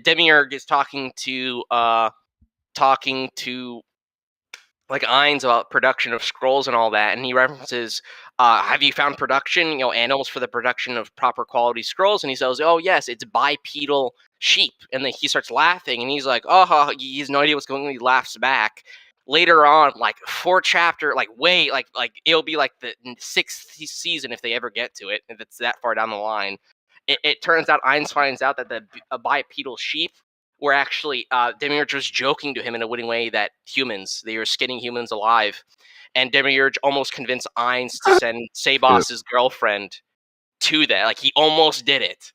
Demiurge is talking to like Ainz about production of scrolls and all that, and he references, "Have you found production? You know, animals for the production of proper quality scrolls?" And he says, "Oh yes, it's bipedal sheep." And then he starts laughing, and he's like, "Oh," he has no idea what's going on. He laughs back. Later on, like four chapter, like way, like it'll be like the sixth season if they ever get to it, if it's that far down the line. It turns out Ainz finds out that the bipedal sheep where actually Demiurge was joking to him in a witty way that they were skinning humans alive. And Demiurge almost convinced Ainz to send Yep. Sabos's girlfriend to that. Like he almost did it.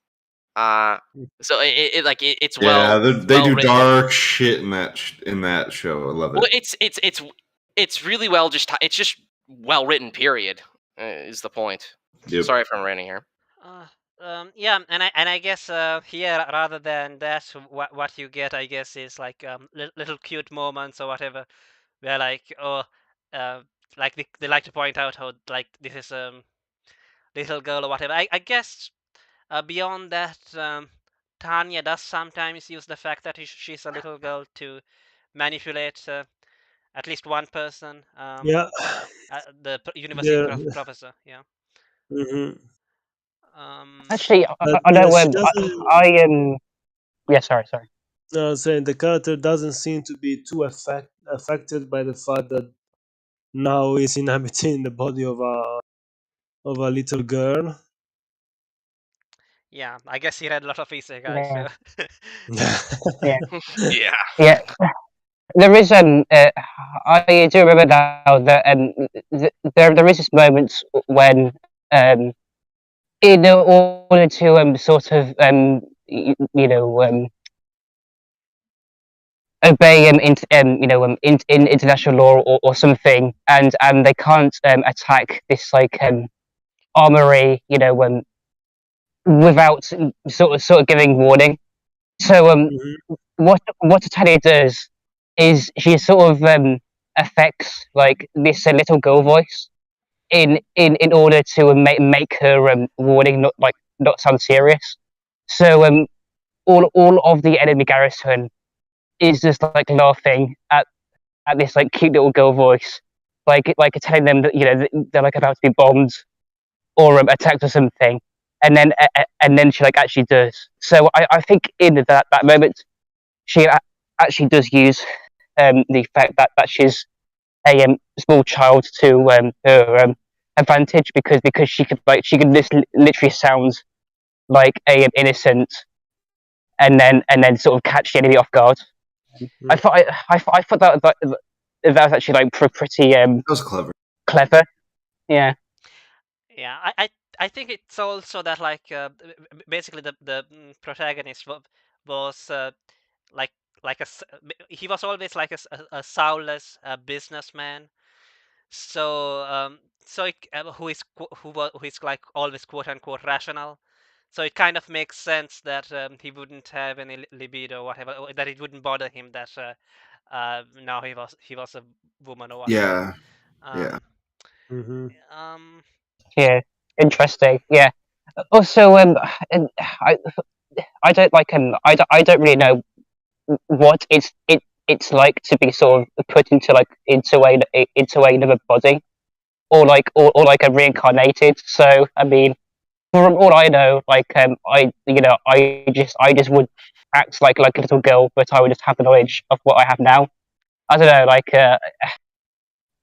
Uh, so it's Yeah, it's they well do written. dark shit in that in that show. I love Well, it. it's really well it's just well written. Period is the point. Yep. Sorry if I'm ranting here. uh, yeah, and I guess here rather than that, what you get I guess is like little cute moments or whatever, where like uh like they like to point out how like this is little girl or whatever. I guess beyond that, Tanya does sometimes use the fact that she's a little girl to manipulate at least one person, Yeah, the university there. professor. Yeah. Mhm. Um, Actually, But I know. she doesn't. Yeah, sorry. No, I'm saying the character doesn't seem to be too affected by the fact that now he's inhabiting the body of a little girl. yeah, I guess he read a lot of isekai, Yeah, so yeah, Yeah. yeah. There is I do remember now that there is this moment when in order to sort of obey in international law or something, and they can't attack this like armory, without sort of giving warning. So Mhm. what Tanya does is she sort of affects like this little girl voice in order to make her warning not sound serious. So all of the enemy garrison is just like laughing at this like cute little girl voice, like telling them that they're like about to be bombed or attacked or something, and then she like actually does. So I think in that moment she actually does use the fact that she's a small child to her advantage because she could literally sound like a innocent and then sort of catch the enemy off guard. Mhm. I thought that was actually like pretty That was clever. clever. Yeah, yeah, I think it's also that like basically the protagonist was like he was always like a soulless businessman. So who is like always quote unquote rational. So it kind of makes sense that he wouldn't have any libido or whatever, or that it wouldn't bother him that now he was a woman or whatever. Yeah, yeah. Hmm. Yeah, interesting. Yeah. Also, and I don't like I don't really know what it's like to be sort of put into like into another body, or like a reincarnated. So I mean, from all I know, like I just would act like a little girl, but I would just have the knowledge of what I have now. I don't know, like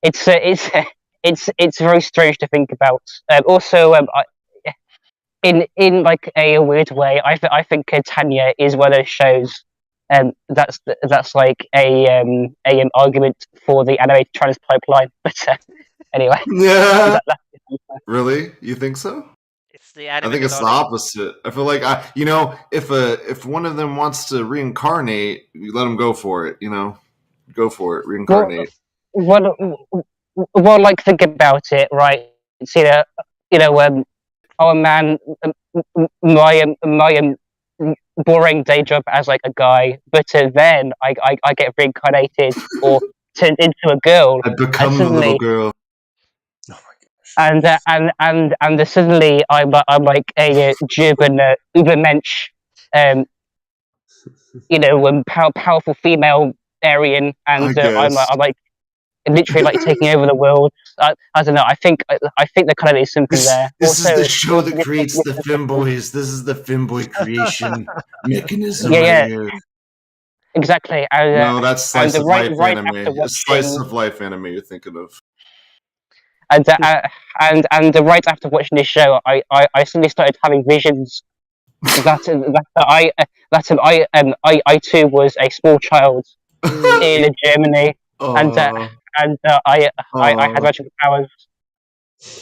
it's it's very strange to think about. Also, in like a weird way, I think Tanya is one of those shows. That's like a argument for the animated trans pipeline. But anyway, Yeah. that, Really? You think so? It's the I think animated it's the origin. opposite. I feel like if one of them wants to reincarnate, you let them go for it. Go for it, well, reincarnate. well, well, like think about it, right? It's, you know, oh man, my boring day job as like a guy, but then I get reincarnated or turned into a girl, I and become the little suddenly girl. Oh my gosh. and suddenly I'm like a German Übermensch, um, powerful female Aryan, I and guess. I'm like literally like taking over the world. I don't know. I think there kind of is something there. This is the Also, show that creates the femboys. This is the femboy creation mechanism yeah, right yeah, here. exactly. No, that's And slice of life right anime. after It's slice watching of life anime you're thinking of. and right after watching this show, I suddenly started having visions that I too was a small child in Germany, and Oh, I had oh, magical powers,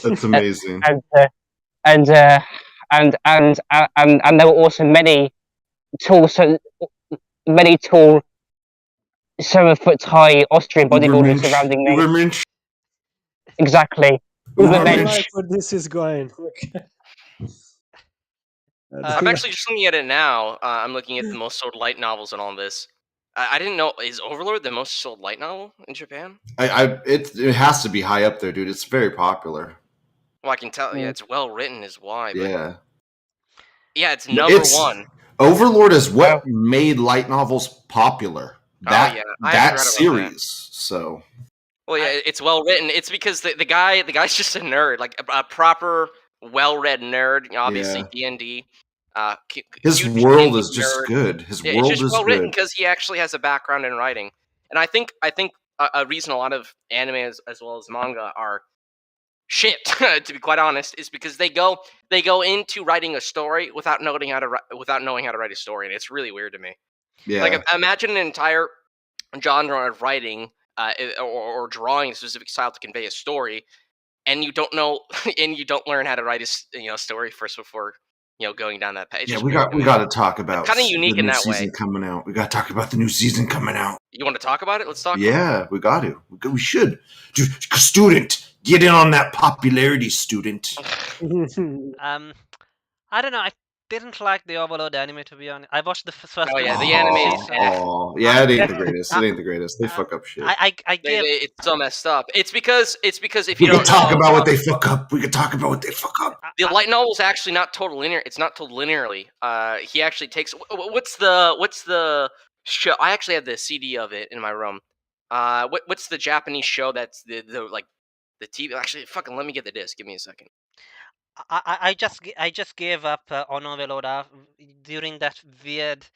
that's uh, amazing. and and and there were also tall, so many tall 7 foot high Austrian bodybuilders Ubermensch. surrounding me. Ubermensch. Exactly, I Ubermensch. Ubermensch. like where this is going. Okay. I'm Yeah. actually just looking at it now. I'm looking at the most sold light novels and all this. I didn't know, is Overlord the most sold light novel in Japan? It has to be high up there, dude. It's very popular. Well, I can tell. Yeah, Mm. it's well written, is why. But Yeah. yeah, it's number It's one. Overlord is what Wow. made light novels popular. Oh yeah, I actually That read about that. series. So Well, yeah, I, it's well written. It's because the guy's just a nerd, like a proper well read nerd. Obviously yeah, D&D, his huge world D&D is just nerd. good. His Yeah, it's world just is well written good. because he actually has a background in writing, and I think a reason a lot of anime as well as manga are shit, to be quite honest, is because they go into writing a story without knowing how to write a story, and it's really weird to me. Like Yeah, imagine an entire genre of writing or drawing a specific style to convey a story, and you don't know and you don't learn how to write a story first before going down that path. It's yeah. just We weird got to we me. got to talk It's about kind of the unique in new that season way. coming out. We got to talk about the new season coming out. You want to talk about it? Let's talk about it. Yeah, we got to. We should. Dude, student, get in on that popularity, student. um, I don't know. I didn't like the Overlord anime, to be honest. I watched the first Oh two yeah, the anime is seasons. Yeah, it ain't the greatest. I, It ain't the greatest. They fuck up shit. I give it's so messed up. It's because if you We could don't talk know, about what they fuck up. We could talk about what they fuck up. the light novel is actually not told linear. It's not told linearly. He actually takes what's the show? I actually have the CD of it in my room. What's the Japanese show that's the like the TV? Actually, fucking let me get the disc. Give me a second. I just gave up on Overlord during that weird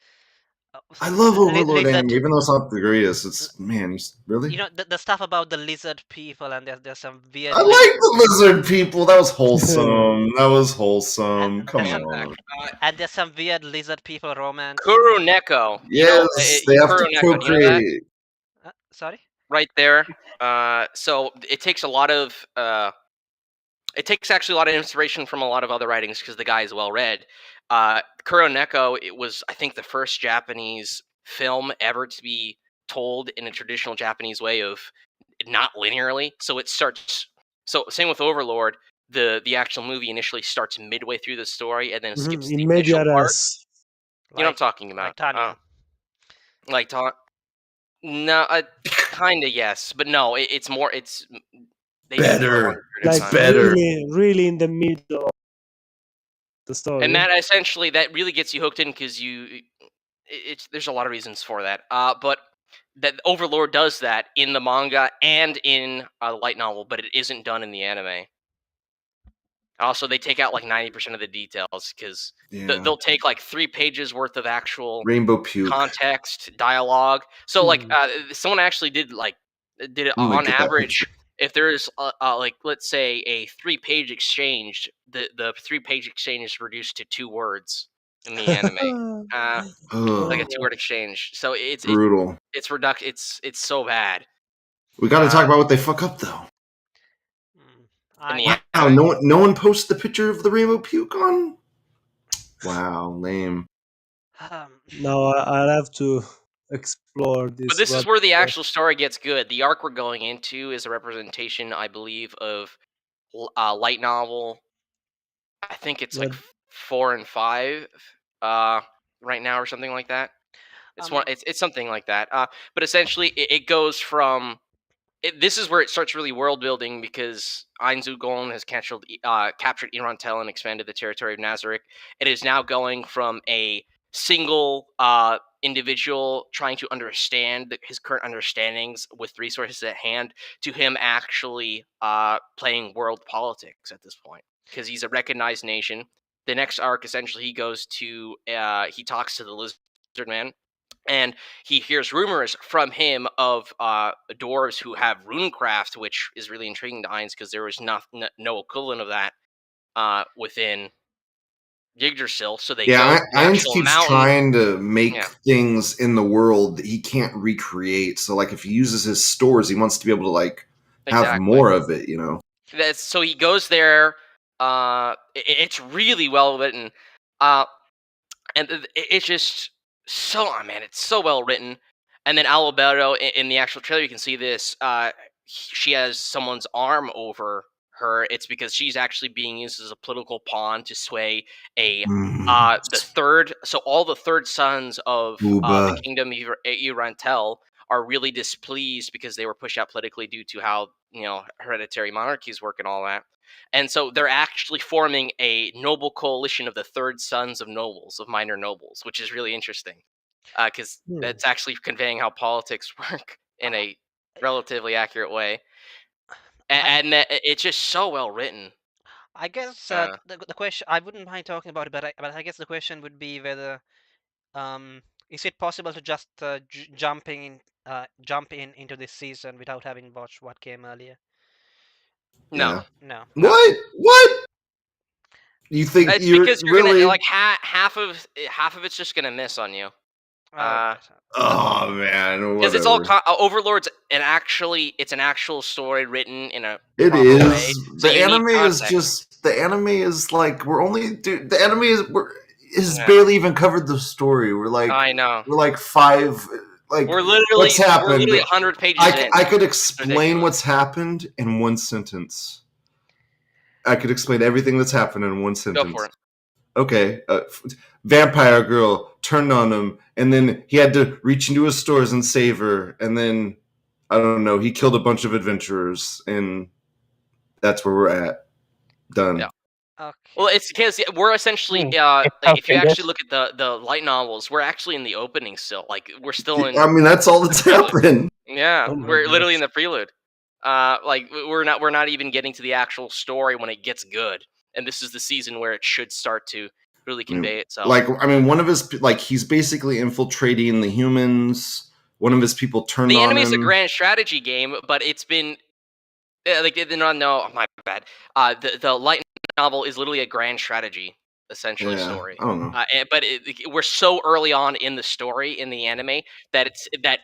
I love Overlord lizard. anime, even though it's not the greatest. It's man, he's really. You know the stuff about the lizard people, and there's some I weird like lizard, the lizard people. That was wholesome. That was wholesome. and Come there's Hang on some a sec. on. and there's some weird lizard people romance. Kuru Neko. Yes, they have to Kuru Neko. Do you know that? procreate. Sorry. Right there. So it takes a lot of it takes actually a lot of inspiration from a lot of other writings because the guy is well read. Kuro Neko, it was I think the first Japanese film ever to be told in a traditional Japanese way of not linearly. So it starts. So same with Overlord. the actual movie initially starts midway through the story and then skips the In initial media part. res. You know what I'm talking about? Like Tanya. Like no, kind of yes, but no. It's more. They do it for a longer period of Like time. better. really in the middle of the story. And that essentially that really gets you hooked in because there's a lot of reasons for that. But that Overlord does that in the manga and in a light novel, but it isn't done in the anime. Also, they take out like 90% of the details because Yeah. they'll take like 3 pages worth of actual Rainbow puke. context, dialogue. So like someone actually did it I'm gonna on get that average. picture. If there's like let's say a 3-page exchange, the 3-page exchange is reduced to 2 words in the anime. Like a Ugh, 2-word exchange. So brutal. it's so bad. We got to talk about what they fuck up though. In the Wow, anime? no one posted the picture of the rainbow puke on. Wow, lame. No, I'll have to explore this. But this is where the actual story gets good. The arc we're going into is a representation, I believe, of light novel. I think it's like 4 and 5 right now or something like that. It's something like that. But essentially, it goes from this is where it starts really world building because Ainzu Gon has captured Irantel and expanded the territory of Nazarick. It is now going from a single individual trying to understand his current understandings with resources at hand to him actually playing world politics at this point because he's a recognized nation. The next arc, essentially, he goes to he talks to the Lizard Man, and he hears rumors from him of dwarves who have runecraft, which is really intriguing to Ainz because there was no equivalent of that within Yggdrasil. So they go to the Ainz actual keeps mountain. trying to make things in the world that he can't recreate. So, like, if he uses his stores, he wants to be able to like have more of it. You know. So he goes there. It's really well written, and it's just so it's so well written. And then Alberto in the actual trailer, you can see this. She has someone's arm over her. It's because she's actually being used as a political pawn to sway the third. So all the third sons of the kingdom Irantel are really displeased because they were pushed out politically due to how hereditary monarchies work and all that. And so they're actually forming a noble coalition of the third sons of nobles, of minor nobles, which is really interesting because that's actually conveying how politics work in a relatively accurate way. And it's just so well written. I guess the question, I wouldn't mind talking about it, but I guess the question would be whether is it possible to just jump in into this season without having watched what came earlier? No. What? You think it's you're because you're really gonna like half of it's just gonna miss on you. Oh man, because it's all Overlord's it's an actual story written in a it proper is way. So the anime is just the anime is like the anime is barely even covered the story. We're like I know we're like 5 like we're literally what's happened. We're literally 100 pages in. I could explain what's happened in one sentence. I could explain everything that's happened in one sentence. Go for it. Okay, vampire girl turned on him, and then he had to reach into his stores and save her, and then I don't know, he killed a bunch of adventurers, and that's where we're at. Done. Yeah. Okay. Well, it's because we're essentially if you actually look at the light novels, we're actually in the opening still. Like we're still in. I mean, that's all that's happened. Yeah, we're literally in the prelude. Like we're not even getting to the actual story when it gets good, and this is the season where it should start to really convey itself. Like, I mean, one of his he's basically infiltrating the humans. One of his people turned on him. The anime is a grand strategy game, but it's been like no, my bad. The light novel is literally a grand strategy essentially story. I don't know. But we're so early on in the story in the anime that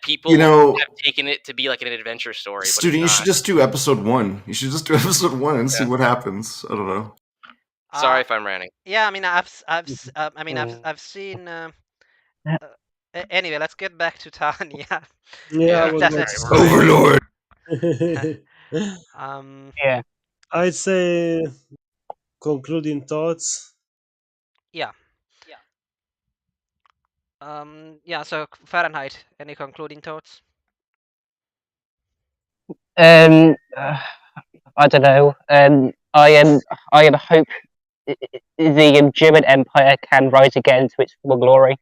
people have taken it to be like an adventure story. Student, you should just do episode 1. You should just do episode 1 and see what happens. I don't know. Sorry if I'm ranting. Yeah, I mean, I've seen. Anyway, let's get back to Tanya. Yeah, that's Overlord. Yeah. I'd say concluding thoughts. Yeah. Yeah. So Fahrenheit. Any concluding thoughts? Um, uh, I don't know. I hope the German Empire can rise again to its full glory,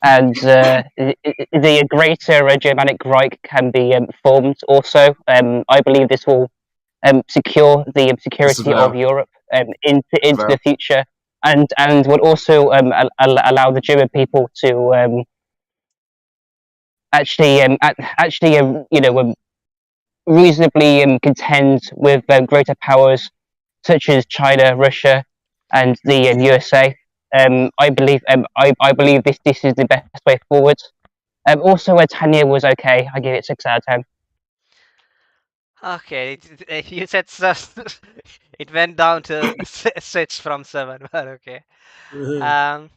and the greater Germanic Reich can be formed. Also, I believe this will secure the security of Disavow. Europe into Disavow. the future, and would also allow the German people to actually reasonably contend with greater powers such as China, Russia, and the USA. I believe this is the best way forward. Also, Tanya was okay. I give it 6 out of 10. Okay. You said it went down to 6 from 7, but okay. I Um.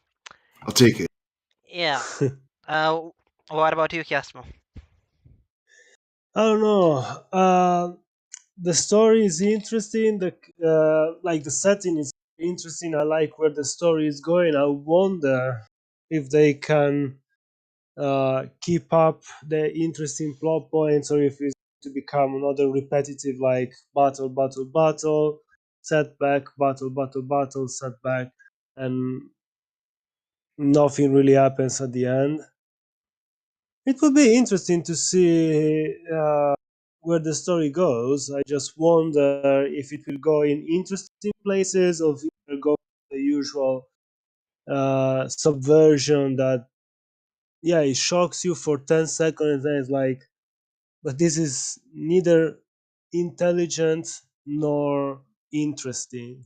I'll take it. Yeah. Uh. What about you, Kiasmo? don't know. The story is interesting. The setting is interesting. I like where the story is going. I wonder if they can keep up the interesting plot points, or if it's to become another repetitive like battle, battle, battle, setback, battle, battle, battle, setback, and nothing really happens at the end. It would be interesting to see where the story goes. I just wonder if it will go in interesting places, or if it will go the usual subversion that, yeah, it shocks you for 10 seconds and then it's like, but this is neither intelligent nor interesting.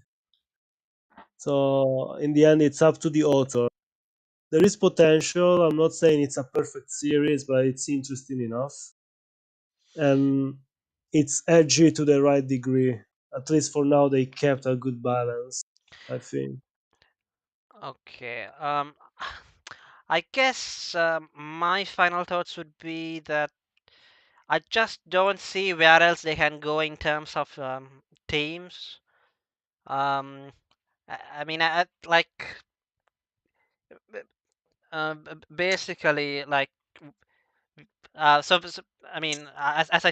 So in the end, it's up to the author. There is potential. I'm not saying it's a perfect series, but it's interesting enough, and it's edgy to the right degree. At least for now, they kept a good balance, I think. Okay. I guess my final thoughts would be that I just don't see where else they can go in terms of teams. Um, I mean, like basically, like I mean, as I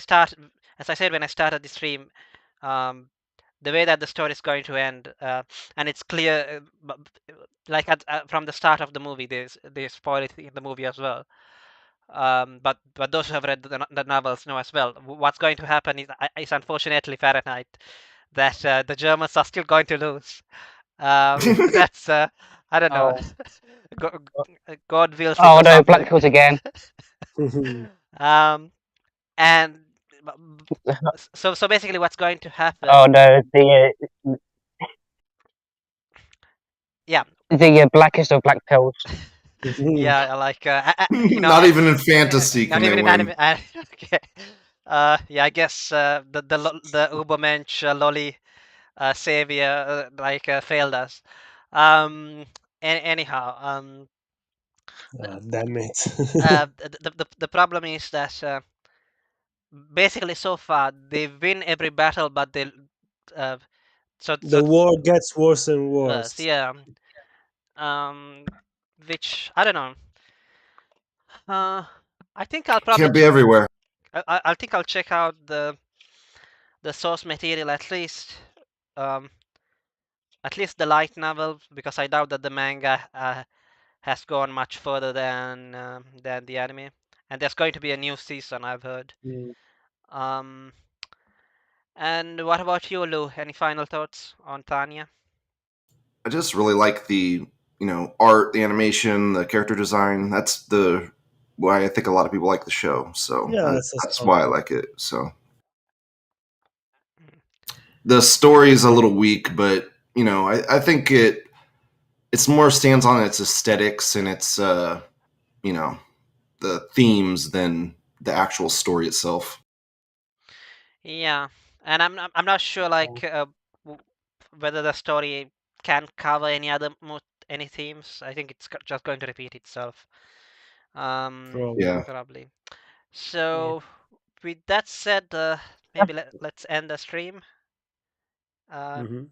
said when I started the stream, um, the way that the story is going to end, and it's clear, like from the start of the movie, they spoil it in the movie as well. But those who have read the novels know as well. What's going to happen is unfortunately Fahrenheit that the Germans are still going to lose. That's I don't know. Oh, Go- God wills it oh or no, Black something. Pills again. um, and so basically, what's going to Oh happen? no, Yeah, the blackest of black pills. yeah, like Not even in fantasy can not they even in anime. win. Okay. Yeah, I guess the Ubermensch lolly savior failed us. Um, anyhow, Damn it. the problem is that basically so far they win every battle, but they uh, The war gets worse and worse. worse. Yeah. Um, which I don't know. Uh, I think I'll probably Can't be everywhere. I think I'll check out the source material um at least the light novel, because I doubt that the manga has gone much further than the anime. And there's going to be a new season, I've heard. Mm. Um, and what about you, Lou? Any final thoughts on Tanya? I just really like the art, the animation, the character design. That's the why I think a lot of people like the show. So Yeah, it's a that's solid. why I like it. So the story is a little weak, but I think it's more stands on its aesthetics and its you know the themes than the actual story itself. Yeah, and I'm not sure w- whether the story can cover any themes. I think it's just going to repeat itself. Probably. Yeah. Probably. Yeah. So with that said, maybe let's end the stream. Uh, Hmm.